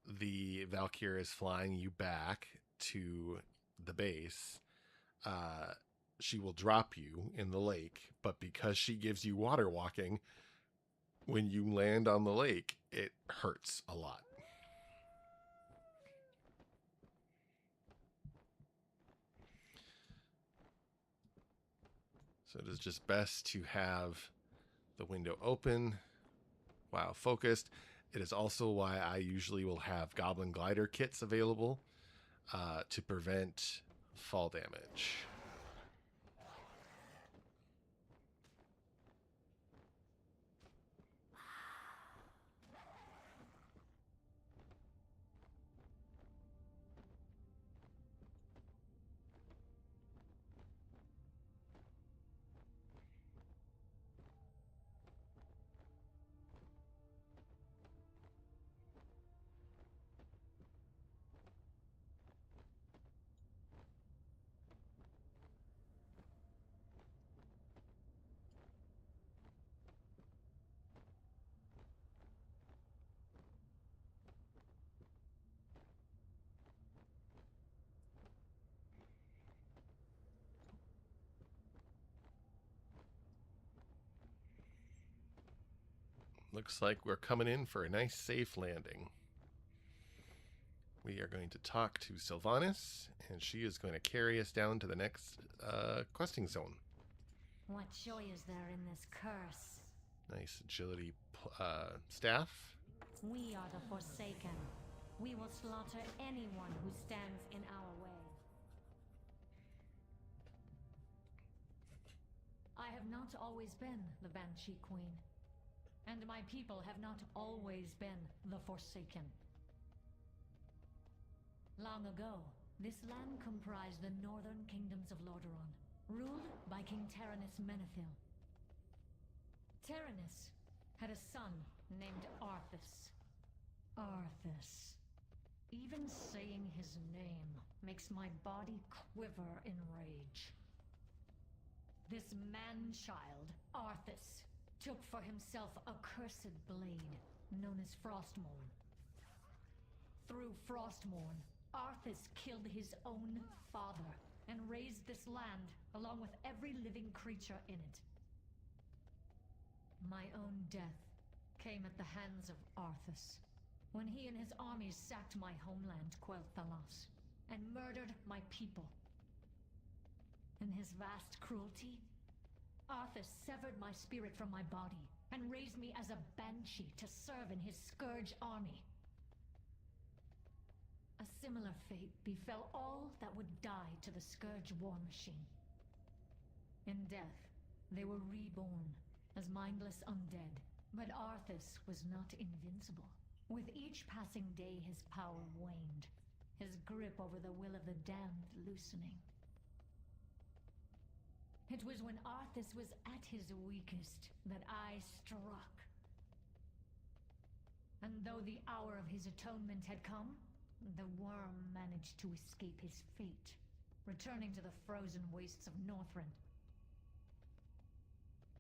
the Valkyrie is flying you back to the base, she will drop you in the lake, but because she gives you water walking, when you land on the lake, it hurts a lot. So it is just best to have the window open while focused. It is also why I usually will have Goblin Glider kits available to prevent fall damage. Looks like we're coming in for a nice safe landing. We are going to talk to Sylvanas, and she is going to carry us down to the next questing zone. What joy is there in this curse? Nice agility staff. We are the Forsaken. We will slaughter anyone who stands in our way. I have not always been the Banshee Queen. And my people have not always been the Forsaken. Long ago, this land comprised the northern kingdoms of Lordaeron, ruled by King Tyrannus Menethil. Tyrannus had a son named Arthas. Arthas. Even saying his name makes my body quiver in rage. This man-child, Arthas, took for himself a cursed blade known as Frostmourne. Through Frostmourne, Arthas killed his own father and razed this land along with every living creature in it. My own death came at the hands of Arthas, when he and his armies sacked my homeland, Quel'Thalas, and murdered my people. In his vast cruelty, Arthas severed my spirit from my body and raised me as a banshee to serve in his Scourge army. A similar fate befell all that would die to the Scourge war machine. In death, they were reborn as mindless undead, but Arthas was not invincible. With each passing day, his power waned, his grip over the will of the damned loosening. It was when Arthas was at his weakest that I struck. And though the hour of his atonement had come, the worm managed to escape his fate, returning to the frozen wastes of Northrend.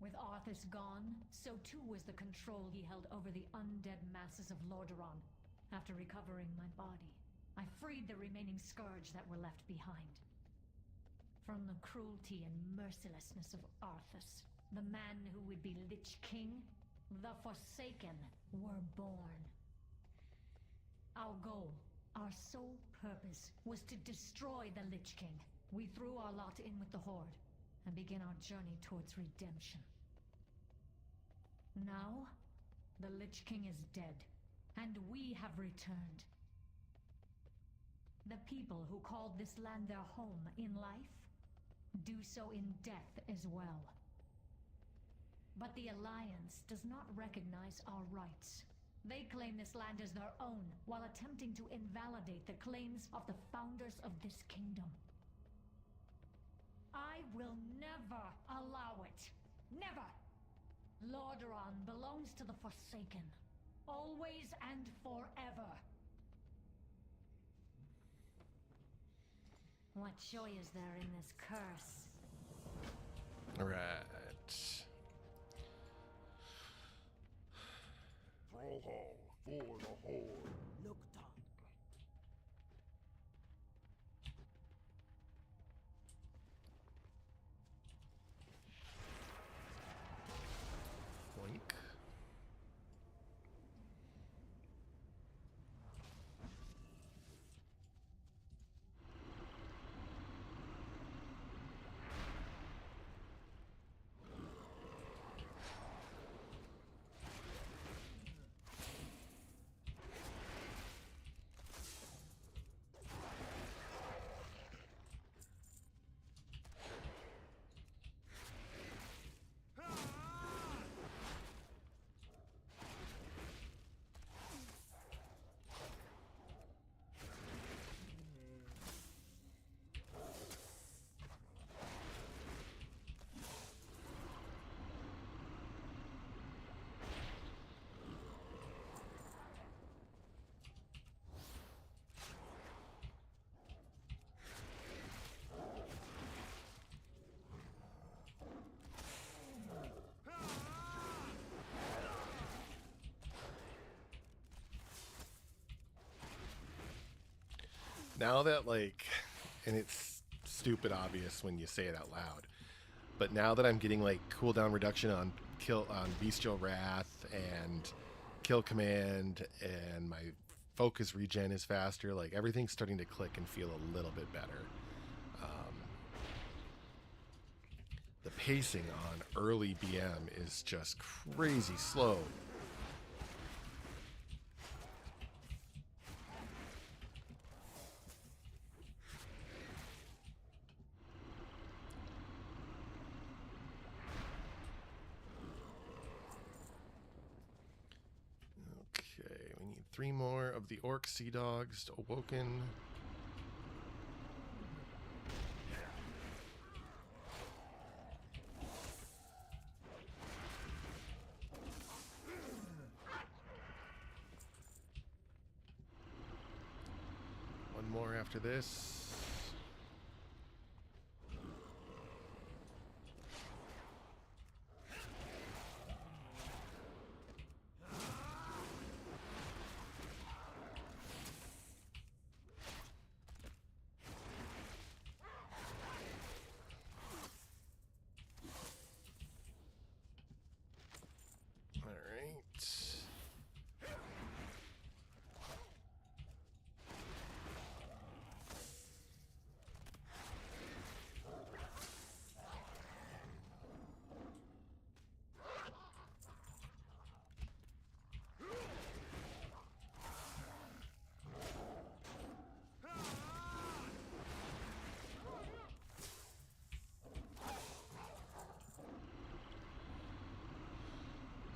With Arthas gone, so too was the control he held over the undead masses of Lordaeron. After recovering my body, I freed the remaining Scourge that were left behind. From the cruelty and mercilessness of Arthas, the man who would be Lich King, the Forsaken, were born. Our goal, our sole purpose, was to destroy the Lich King. We threw our lot in with the Horde, and begin our journey towards redemption. Now, the Lich King is dead, and we have returned. The people who called this land their home in life, do so in death as well. But the Alliance does not recognize our rights. They claim this land as their own, while attempting to invalidate the claims of the founders of this kingdom. I will never allow it. Never! Lordaeron belongs to the Forsaken. Always and forever. What joy is there in this curse? Right. Thrall Hall for the Horde. Look, Tom. Boink. Now that, like, and it's stupid obvious when you say it out loud, but now that I'm getting like cooldown reduction on Bestial Wrath and Kill Command, and my focus regen is faster, like everything's starting to click and feel a little bit better. The pacing on early BM is just crazy slow. We need 3 more of the Orc Sea Dogs awoken. One more after this.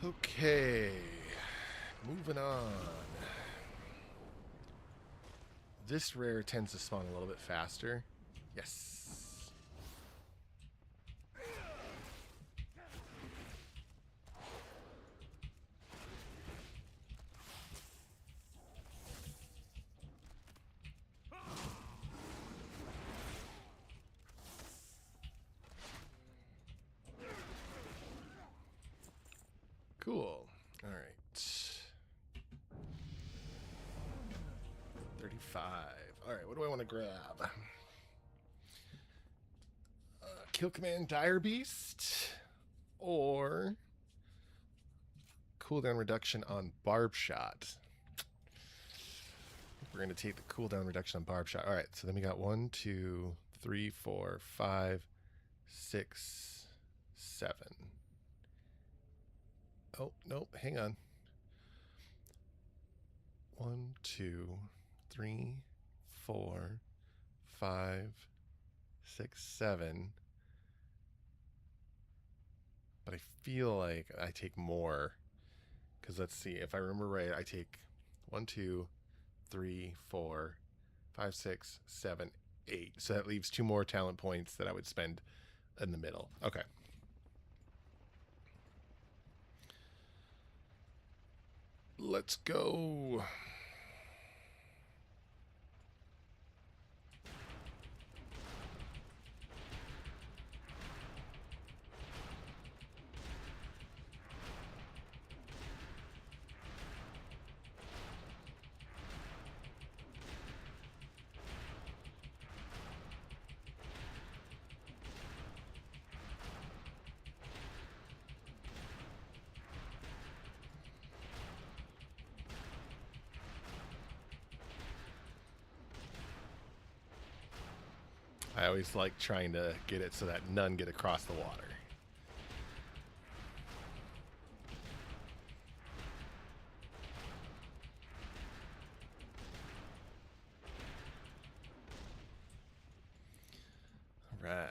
Okay, moving on. This rare tends to spawn a little bit faster. Yes. Cool. All right. 35. All right, what do I want to grab? Kill Command Dire Beast or cooldown reduction on Barb Shot. We're going to take the cooldown reduction on Barb Shot. All right, so then we got 1, 2, 3, 4, 5, 6, 7. Oh, nope, hang on. 1, 2, 3, 4, 5, 6, 7. But I feel like I take more. Because let's see, if I remember right, I take 1, 2, 3, 4, 5, 6, 7, 8. So that leaves 2 more talent points that I would spend in the middle. Okay. Let's go. I always like trying to get it so that none get across the water. All right.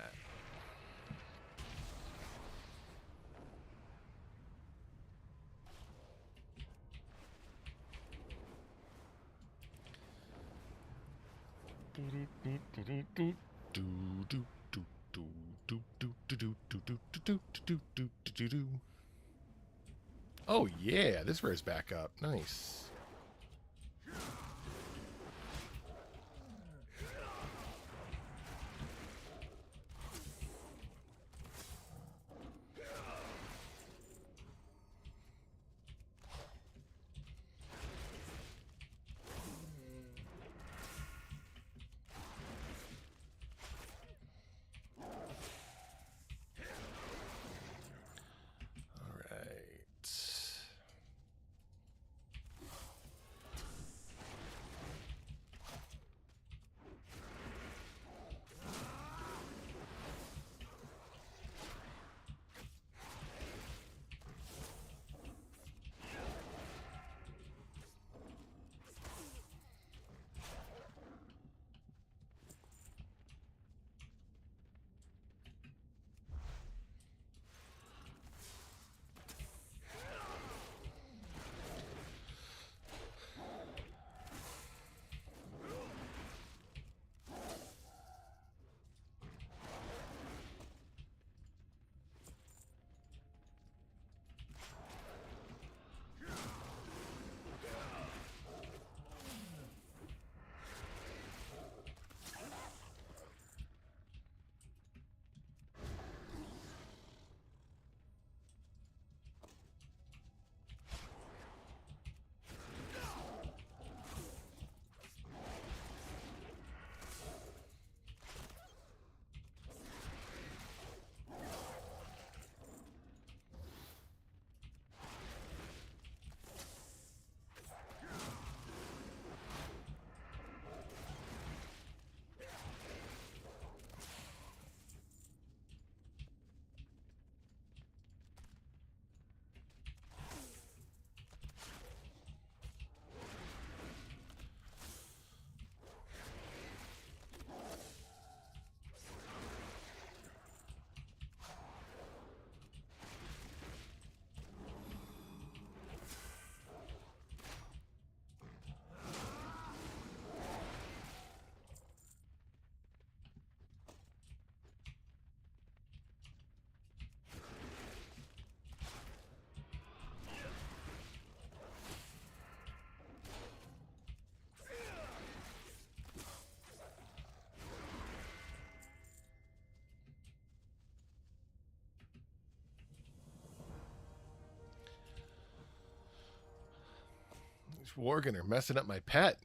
Oh yeah, this rare's back up. Nice. Worgen are messing up my pet.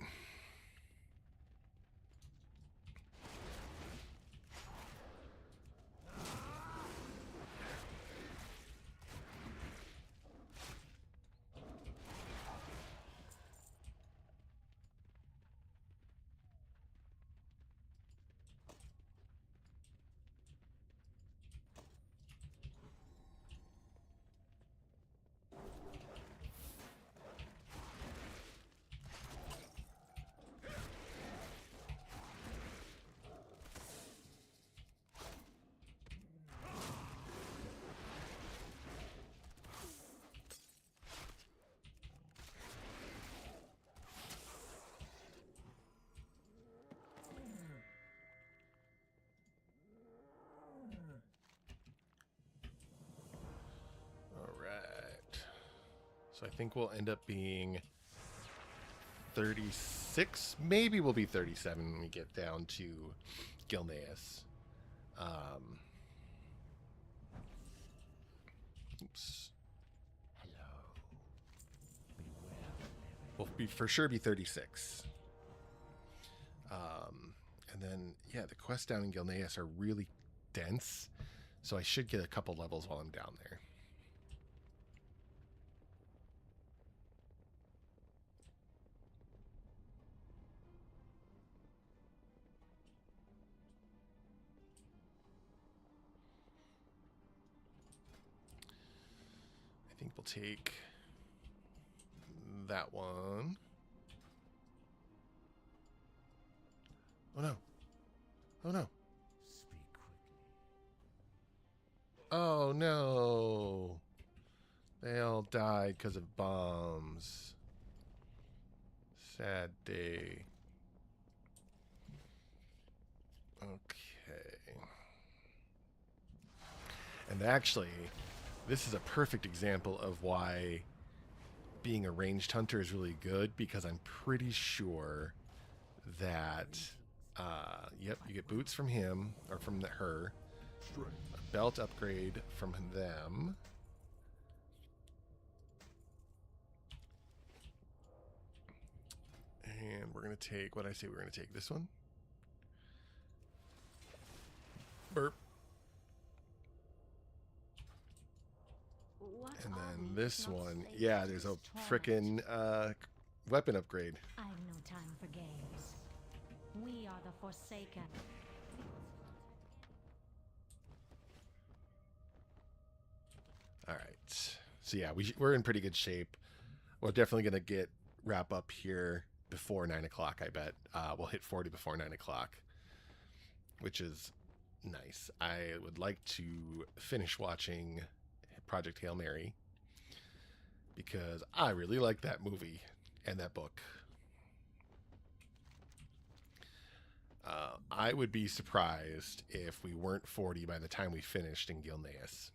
So I think we'll end up being 36. Maybe we'll be 37 when we get down to Gilneas. Oops. Hello. We'll be for sure be 36. And then, yeah, the quests down in Gilneas are really dense. So I should get a couple levels while I'm down there. I think we'll take that one. Oh no. Oh no. Speak quickly. Oh no. They all died because of bombs. Sad day. Okay. And actually, this is a perfect example of why being a ranged hunter is really good, because I'm pretty sure that yep, you get boots from him, or from her, a belt upgrade from them, and we're gonna take, what did I say, we're gonna take this one. Burp. What And are then we this not one, slaves yeah, to there's a this torment? frickin' weapon upgrade. I've no time for games. We are the Forsaken. All right. So yeah, we're in pretty good shape. We're definitely gonna wrap up here before 9 o'clock. I bet we'll hit 40 before 9 o'clock, which is nice. I would like to finish watching Project Hail Mary because I really like that movie and that book. I would be surprised if we weren't 40 by the time we finished in Gilneas.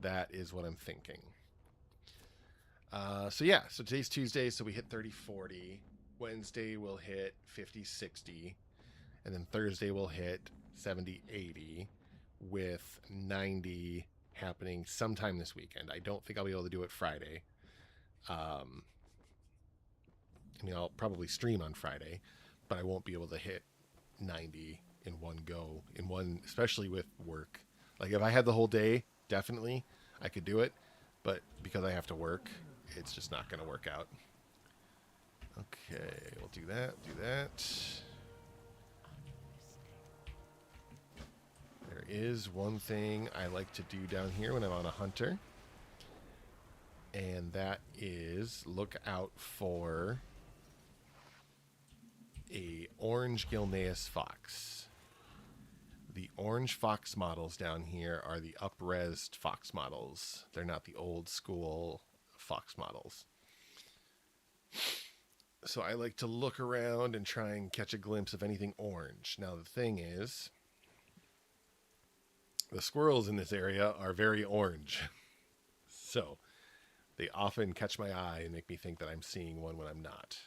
That is what I'm thinking. So yeah, so today's Tuesday, so we hit 30-40. Wednesday we'll hit 50-60. And then Thursday we'll hit 70-80, with 90 happening sometime this weekend. I don't think I'll be able to do it Friday. I mean, I'll probably stream on Friday, but I won't be able to hit 90 in one go, especially with work. Like if I had the whole day, definitely I could do it, but because I have to work, it's just not going to work out. Okay, we'll do that. There is one thing I like to do down here when I'm on a hunter, and that is look out for a orange Gilneas fox. The orange fox models down here are the up-resed fox models. They're not the old school fox models. So I like to look around and try and catch a glimpse of anything orange. Now the thing is, the squirrels in this area are very orange. So they often catch my eye and make me think that I'm seeing one when I'm not.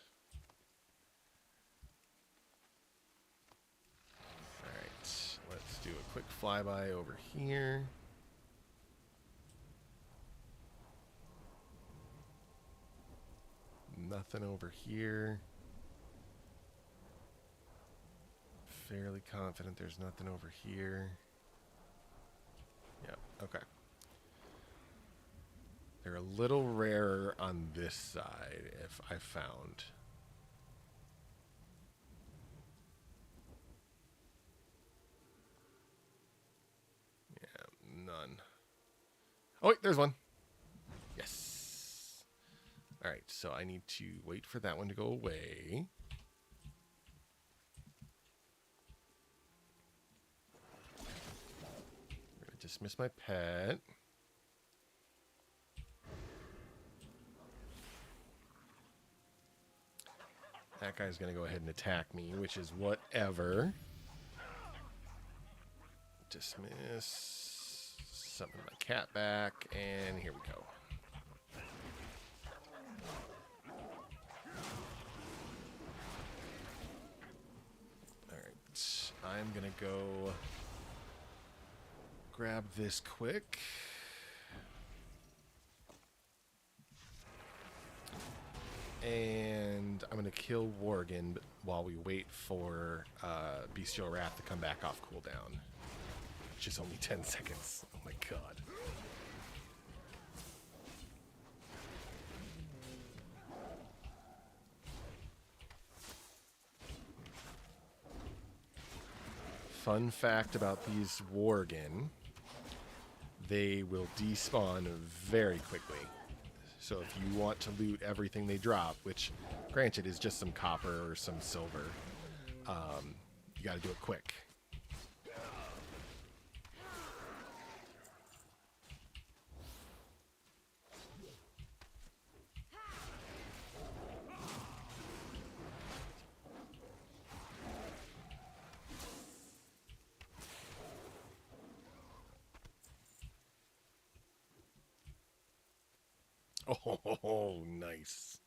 Alright, let's do a quick flyby over here. Nothing over here. Fairly confident there's nothing over here. Yeah, okay. They're a little rarer on this side, if I found. Yeah, none. Oh, wait, there's one. Yes. All right, so I need to wait for that one to go away. I'm going to dismiss my pet. That guy's going to go ahead and attack me, which is whatever. Dismiss. Summon my cat back, and here we go. Alright, I'm going to go grab this quick. And I'm going to kill Worgen while we wait for Bestial Wrath to come back off cooldown. Which is only 10 seconds. Oh my god. Fun fact about these Worgen, they will despawn very quickly. So if you want to loot everything they drop, which granted is just some copper or some silver, you got to do it quick. Oh, nice.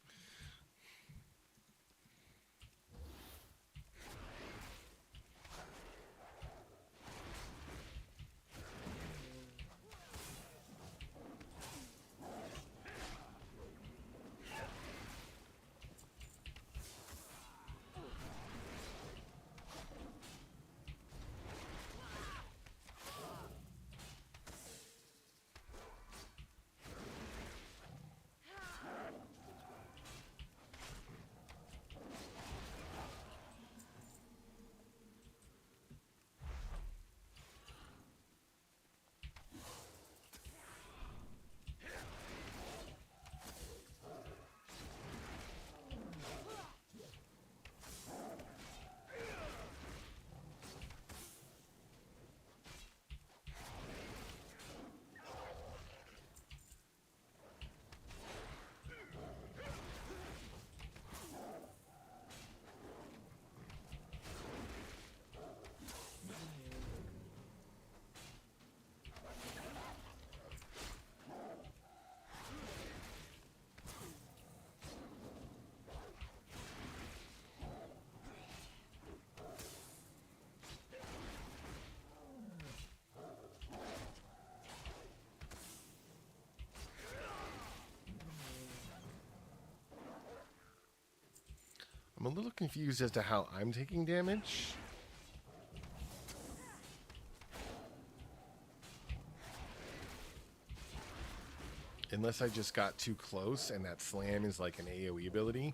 I'm a little confused as to how I'm taking damage. Unless I just got too close and that slam is like an AoE ability.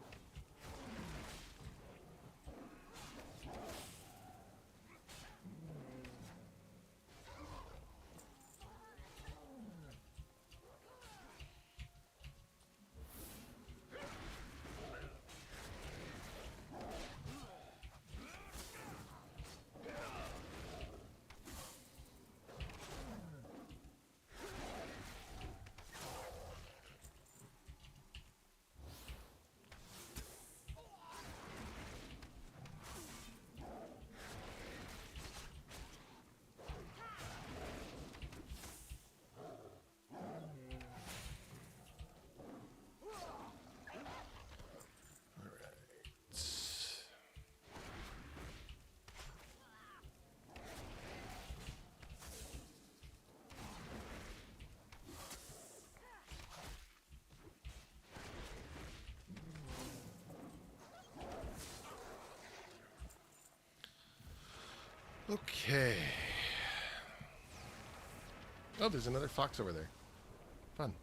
Okay. Oh, there's another fox over there. Fun.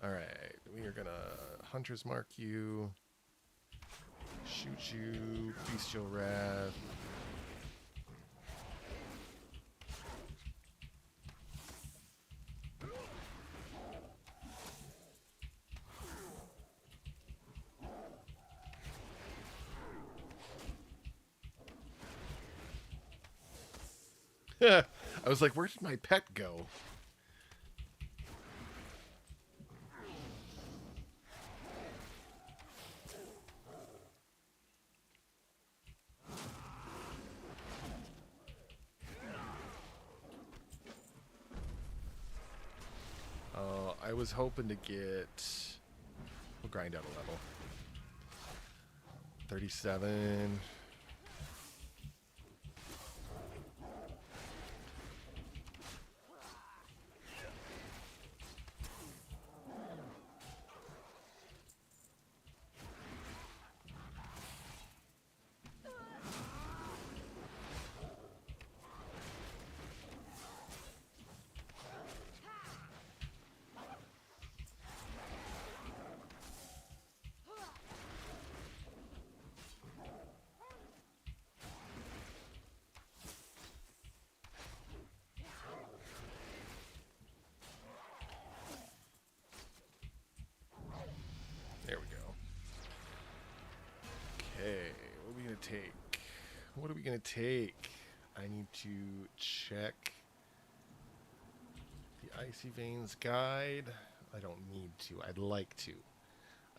Alright, we are gonna Hunter's Mark you. Shoot you. Bestial Wrath. I was like, where did my pet go? I was hoping to get... We'll grind out a level. 37. There we go. Okay, what are we going to take? What are we going to take? I need to check the Icy Veins guide. I don't need to. I'd like to.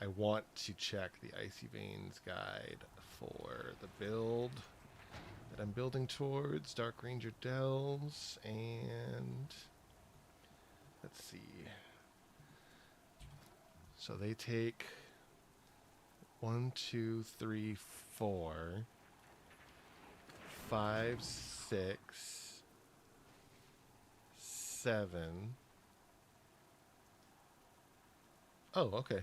I want to check the Icy Veins guide for the build that I'm building towards. Dark Ranger Delves, and let's see. So they take 1, 2, 3, 4, 5, 6, 7. Oh, okay.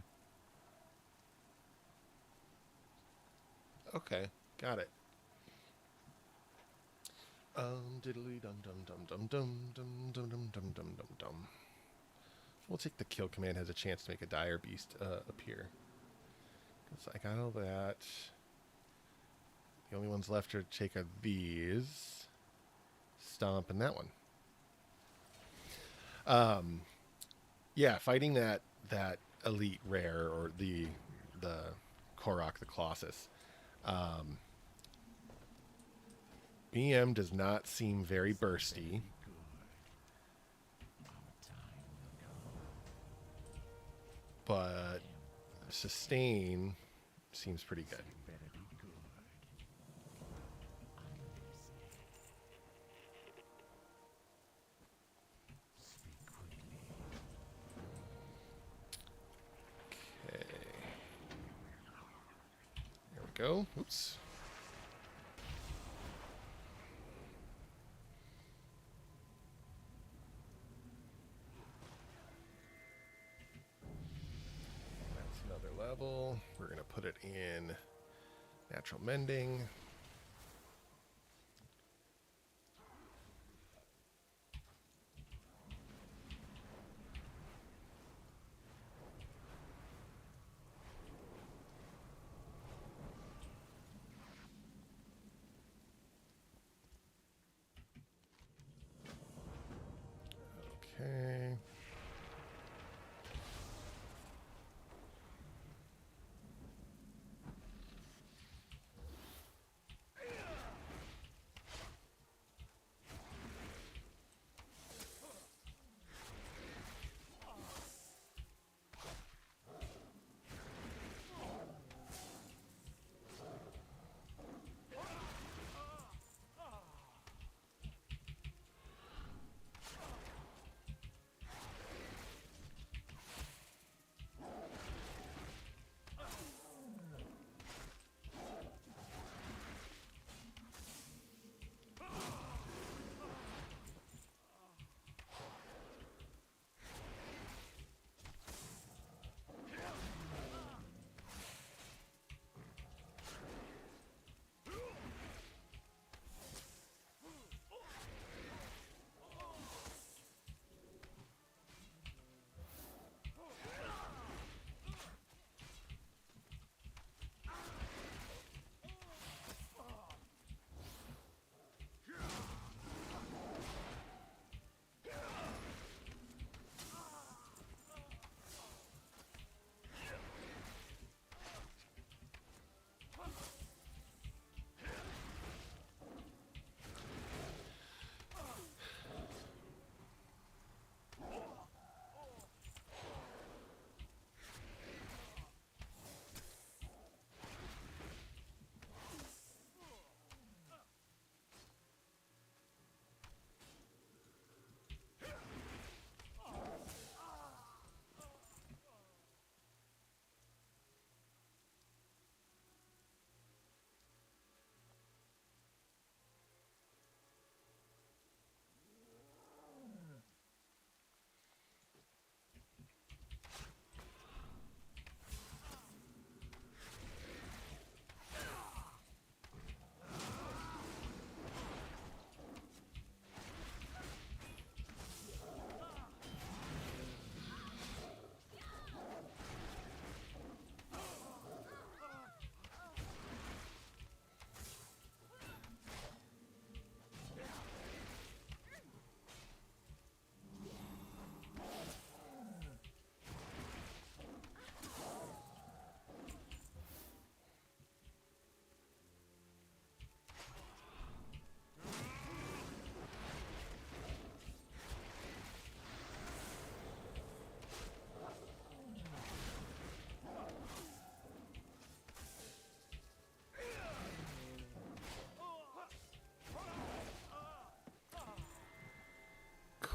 Okay, got it. Diddly dum dum dum dum dum dum dum dum dum dum dum dum. We'll take the kill command, has a chance to make a dire beast appear. So I got all that. The only ones left to take are these. Stomp and that one. Yeah, fighting that elite rare, or the Korok the Colossus. BM does not seem very bursty. But sustain seems pretty good. Okay. There we go. Oops. Level. We're going to put it in natural mending. Okay.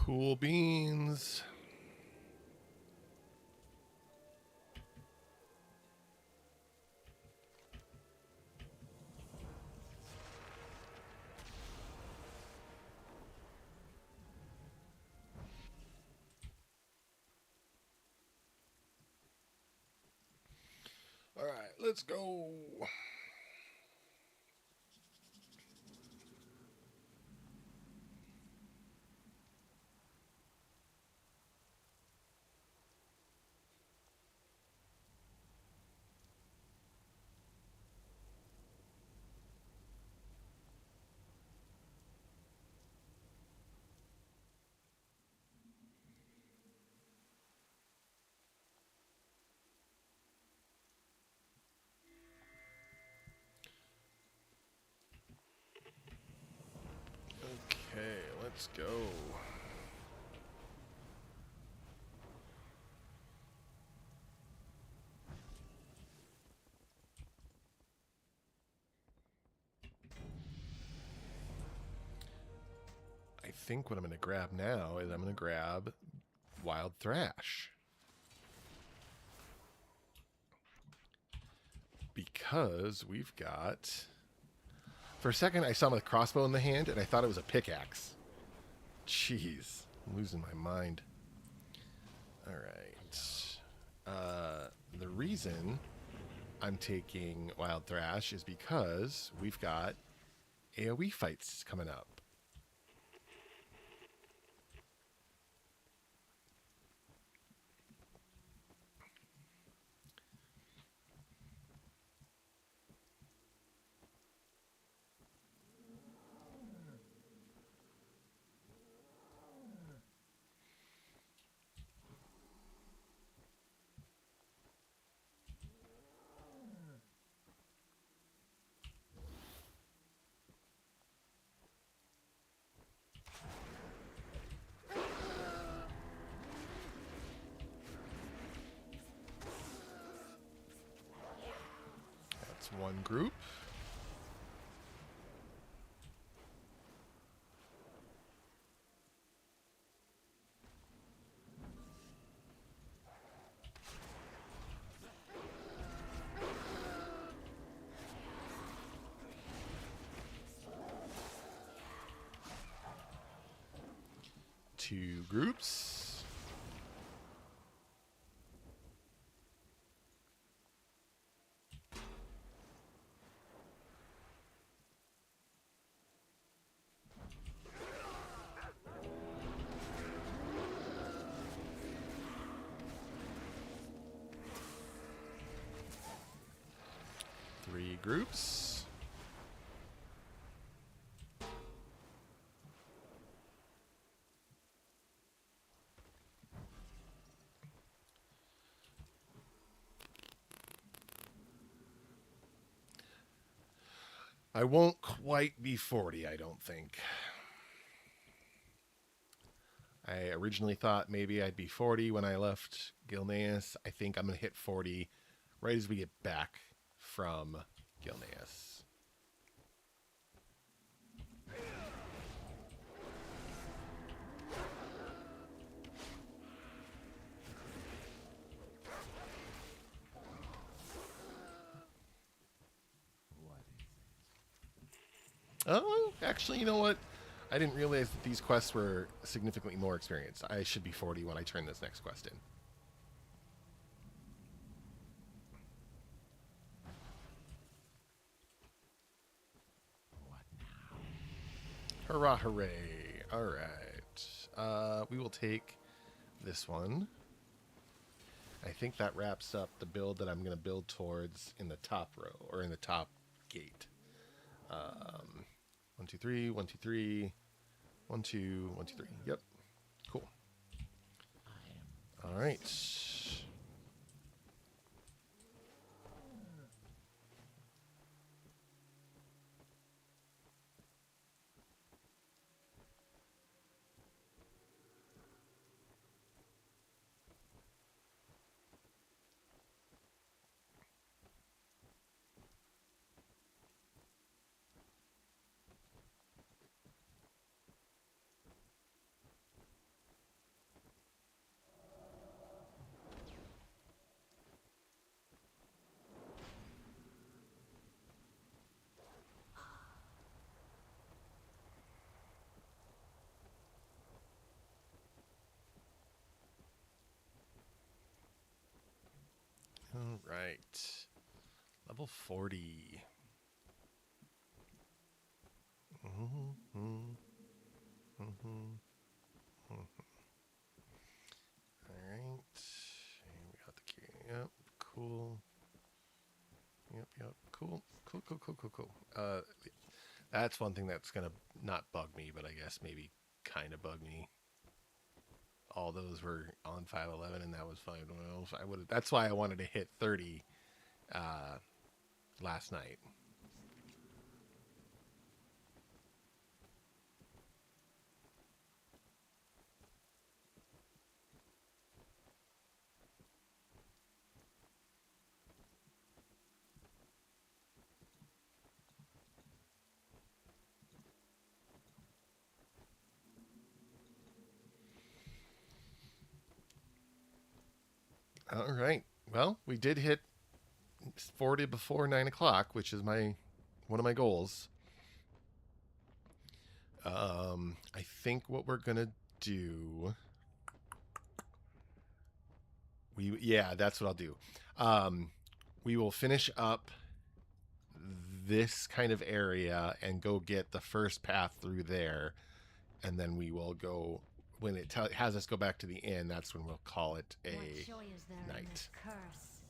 Cool beans. All right, let's go. Okay, let's go. I think what I'm going to grab now is I'm going to grab Wild Thrash. Because we've got... For a second, I saw him with a crossbow in the hand, and I thought it was a pickaxe. Jeez. I'm losing my mind. All right. The reason I'm taking Wild Thrash is because we've got AoE fights coming up. That's one group. Two groups. Three groups. I won't quite be 40, I don't think. I originally thought maybe I'd be 40 when I left Gilneas. I think I'm going to hit 40 right as we get back from Gilneas. Oh, actually, you know what? I didn't realize that these quests were significantly more experienced. I should be 40 when I turn this next quest in. Hurrah, hooray. All right. We will take this one. I think that wraps up the build that I'm going to build towards in the top row, or in the top gate. 1, 2, 3, 1, 2, 3, 1, 2, 1, 2, 3. Yep. Cool. All right. All right. Level 40. All right. And we got the key. Yep. Cool. Yep. Cool. Cool. That's one thing that's gonna not bug me, but I guess maybe kind of bug me. All those were on 511, and that was 512. I would. That's why I wanted to hit 30 last night. All right. Well, we did hit 40 before 9 o'clock, which is one of my goals. I think what we're gonna do. That's what I'll do. We will finish up this kind of area and go get the first path through there, and then we will go when it has us go back to the inn. That's when we'll call it a What joy is there in night. this curse?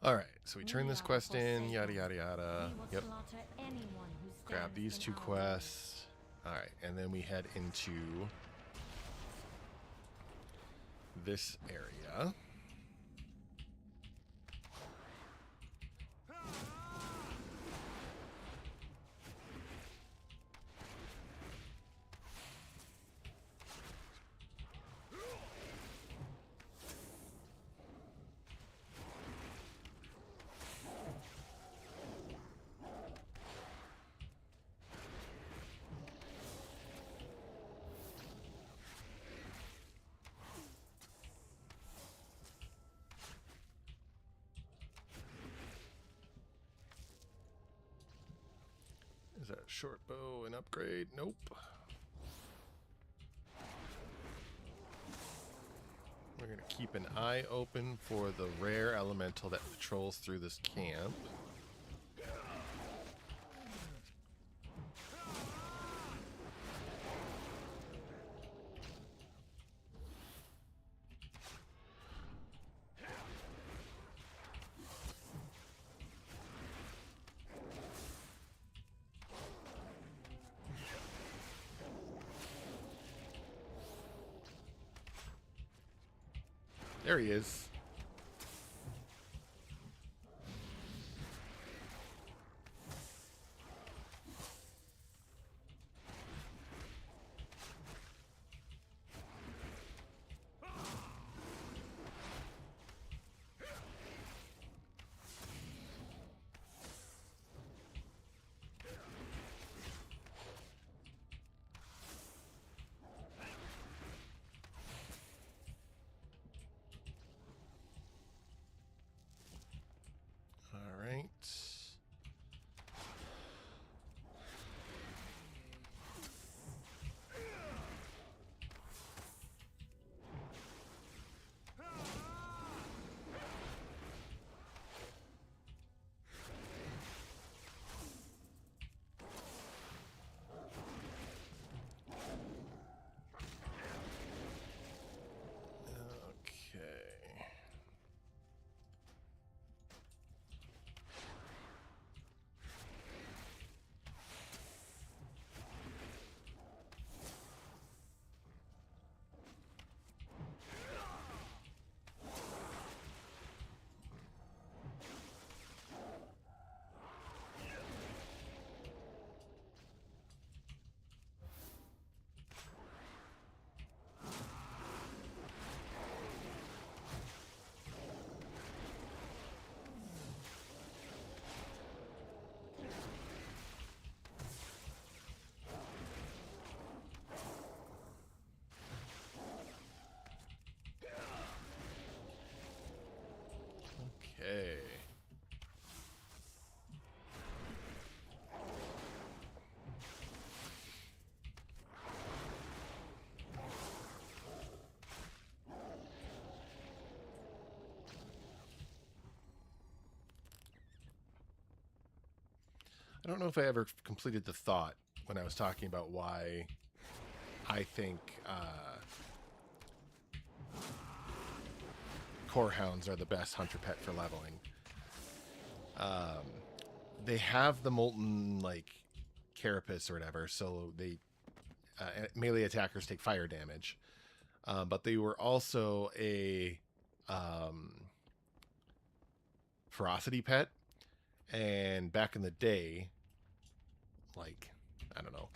All right, so we turn We this are quest in, forsaken. yada yada yada. We will Yep. slaughter anyone who Grab stands these in two our way. quests. All right, and then we head into this area. Is that short bow an upgrade? Nope. We're going to keep an eye open for the rare elemental that patrols through this camp. There he is. I don't know if I ever completed the thought when I was talking about why I think core hounds are the best hunter pet for leveling. They have the molten like carapace or whatever, so they melee attackers take fire damage. But they were also a ferocity pet, and back in the day, like I don't know,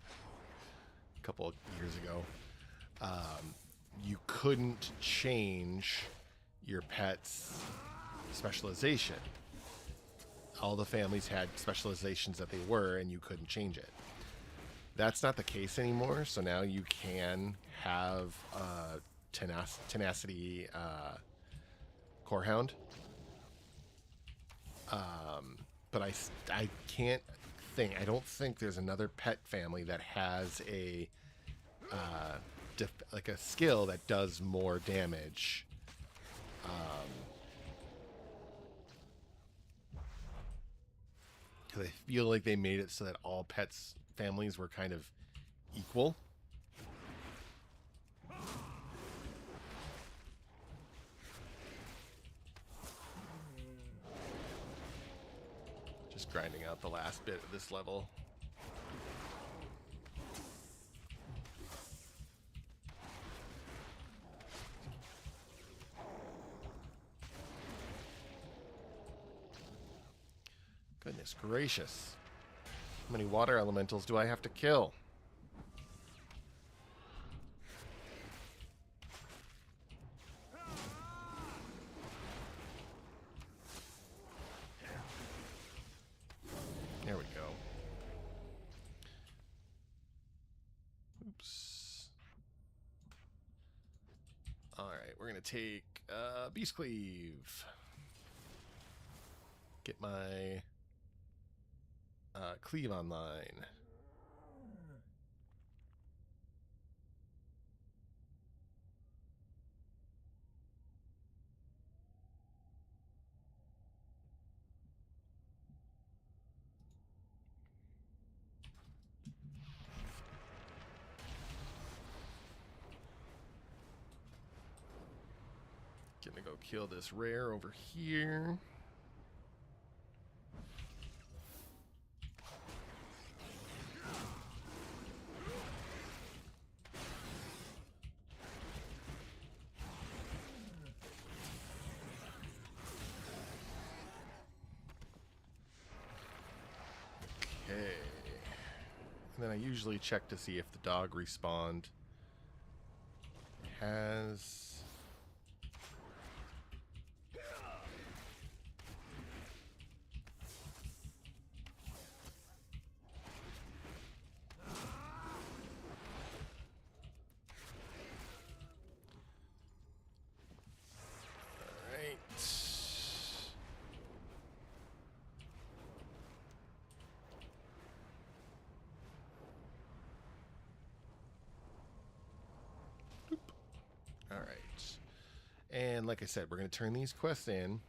a couple of years ago, you couldn't change your pet's specialization. All the families had specializations that they were, and you couldn't change it. That's not the case anymore, so now you can have tenacity corehound. But I can't think, I don't think there's another pet family that has a like a skill that does more damage. Because I feel like they made it so that all pets families were kind of equal. Just grinding out the last bit of this level. Goodness gracious. How many water elementals do I have to kill? There we go. Oops. Alright, we're going to take Beast Cleave. Get my cleave online. Gonna go kill this rare over here. And then I usually check to see if the dog respawned. It has. Alright. Alright. And like I said, we're going to turn these quests in.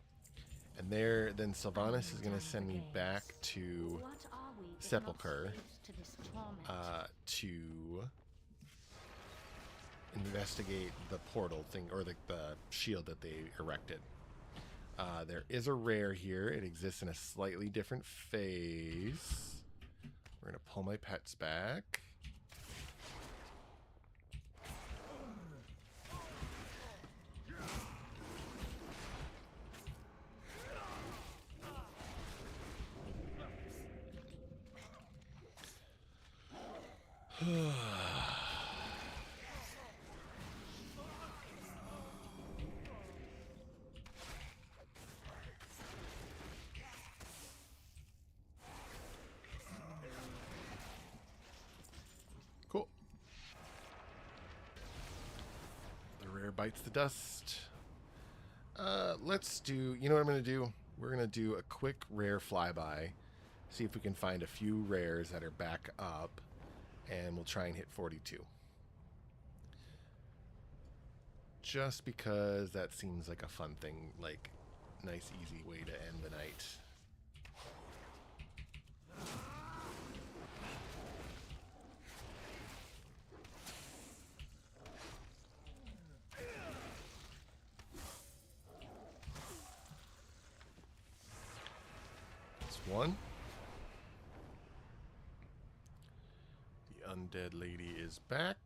And then Sylvanas is going to send me back to What are we if not Sepulchre slaves to this torment? to investigate the portal thing, or the shield that they erected. There is a rare here. It exists in a slightly different phase. We're going to pull my pets back. Cool. The rare bites the dust. Let's do, you know what I'm going to do? We're going to do a quick rare flyby. See if we can find a few rares that are back up. And we'll try and hit 42. Just because that seems like a fun thing, like nice easy way to end the night. one. The undead lady is back.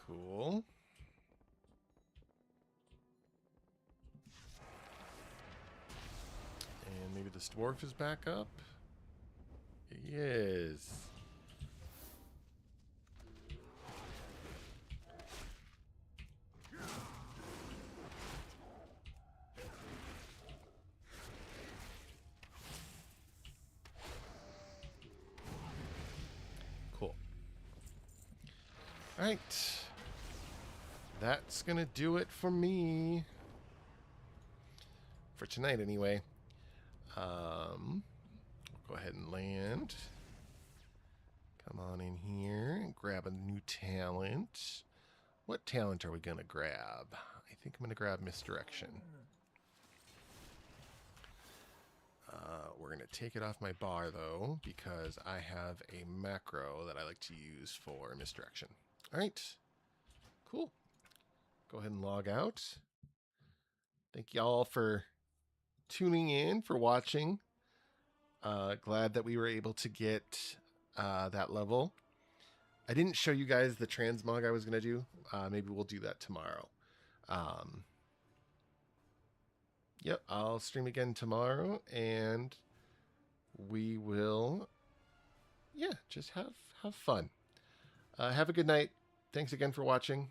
Cool. And maybe this dwarf is back up. He is. Cool. All right. That's going to do it for me. For tonight, anyway. Go ahead and land. Come on in here and grab a new talent. What talent are we going to grab? I think I'm going to grab Misdirection. We're going to take it off my bar, though, because I have a macro that I like to use for Misdirection. All right. Cool. Go ahead and log out. Thank y'all for tuning in, for watching. Glad that we were able to get that level. I didn't show you guys the transmog I was going to do. Maybe we'll do that tomorrow. Yep, I'll stream again tomorrow, and we will, yeah, just have fun. Have a good night. Thanks again for watching.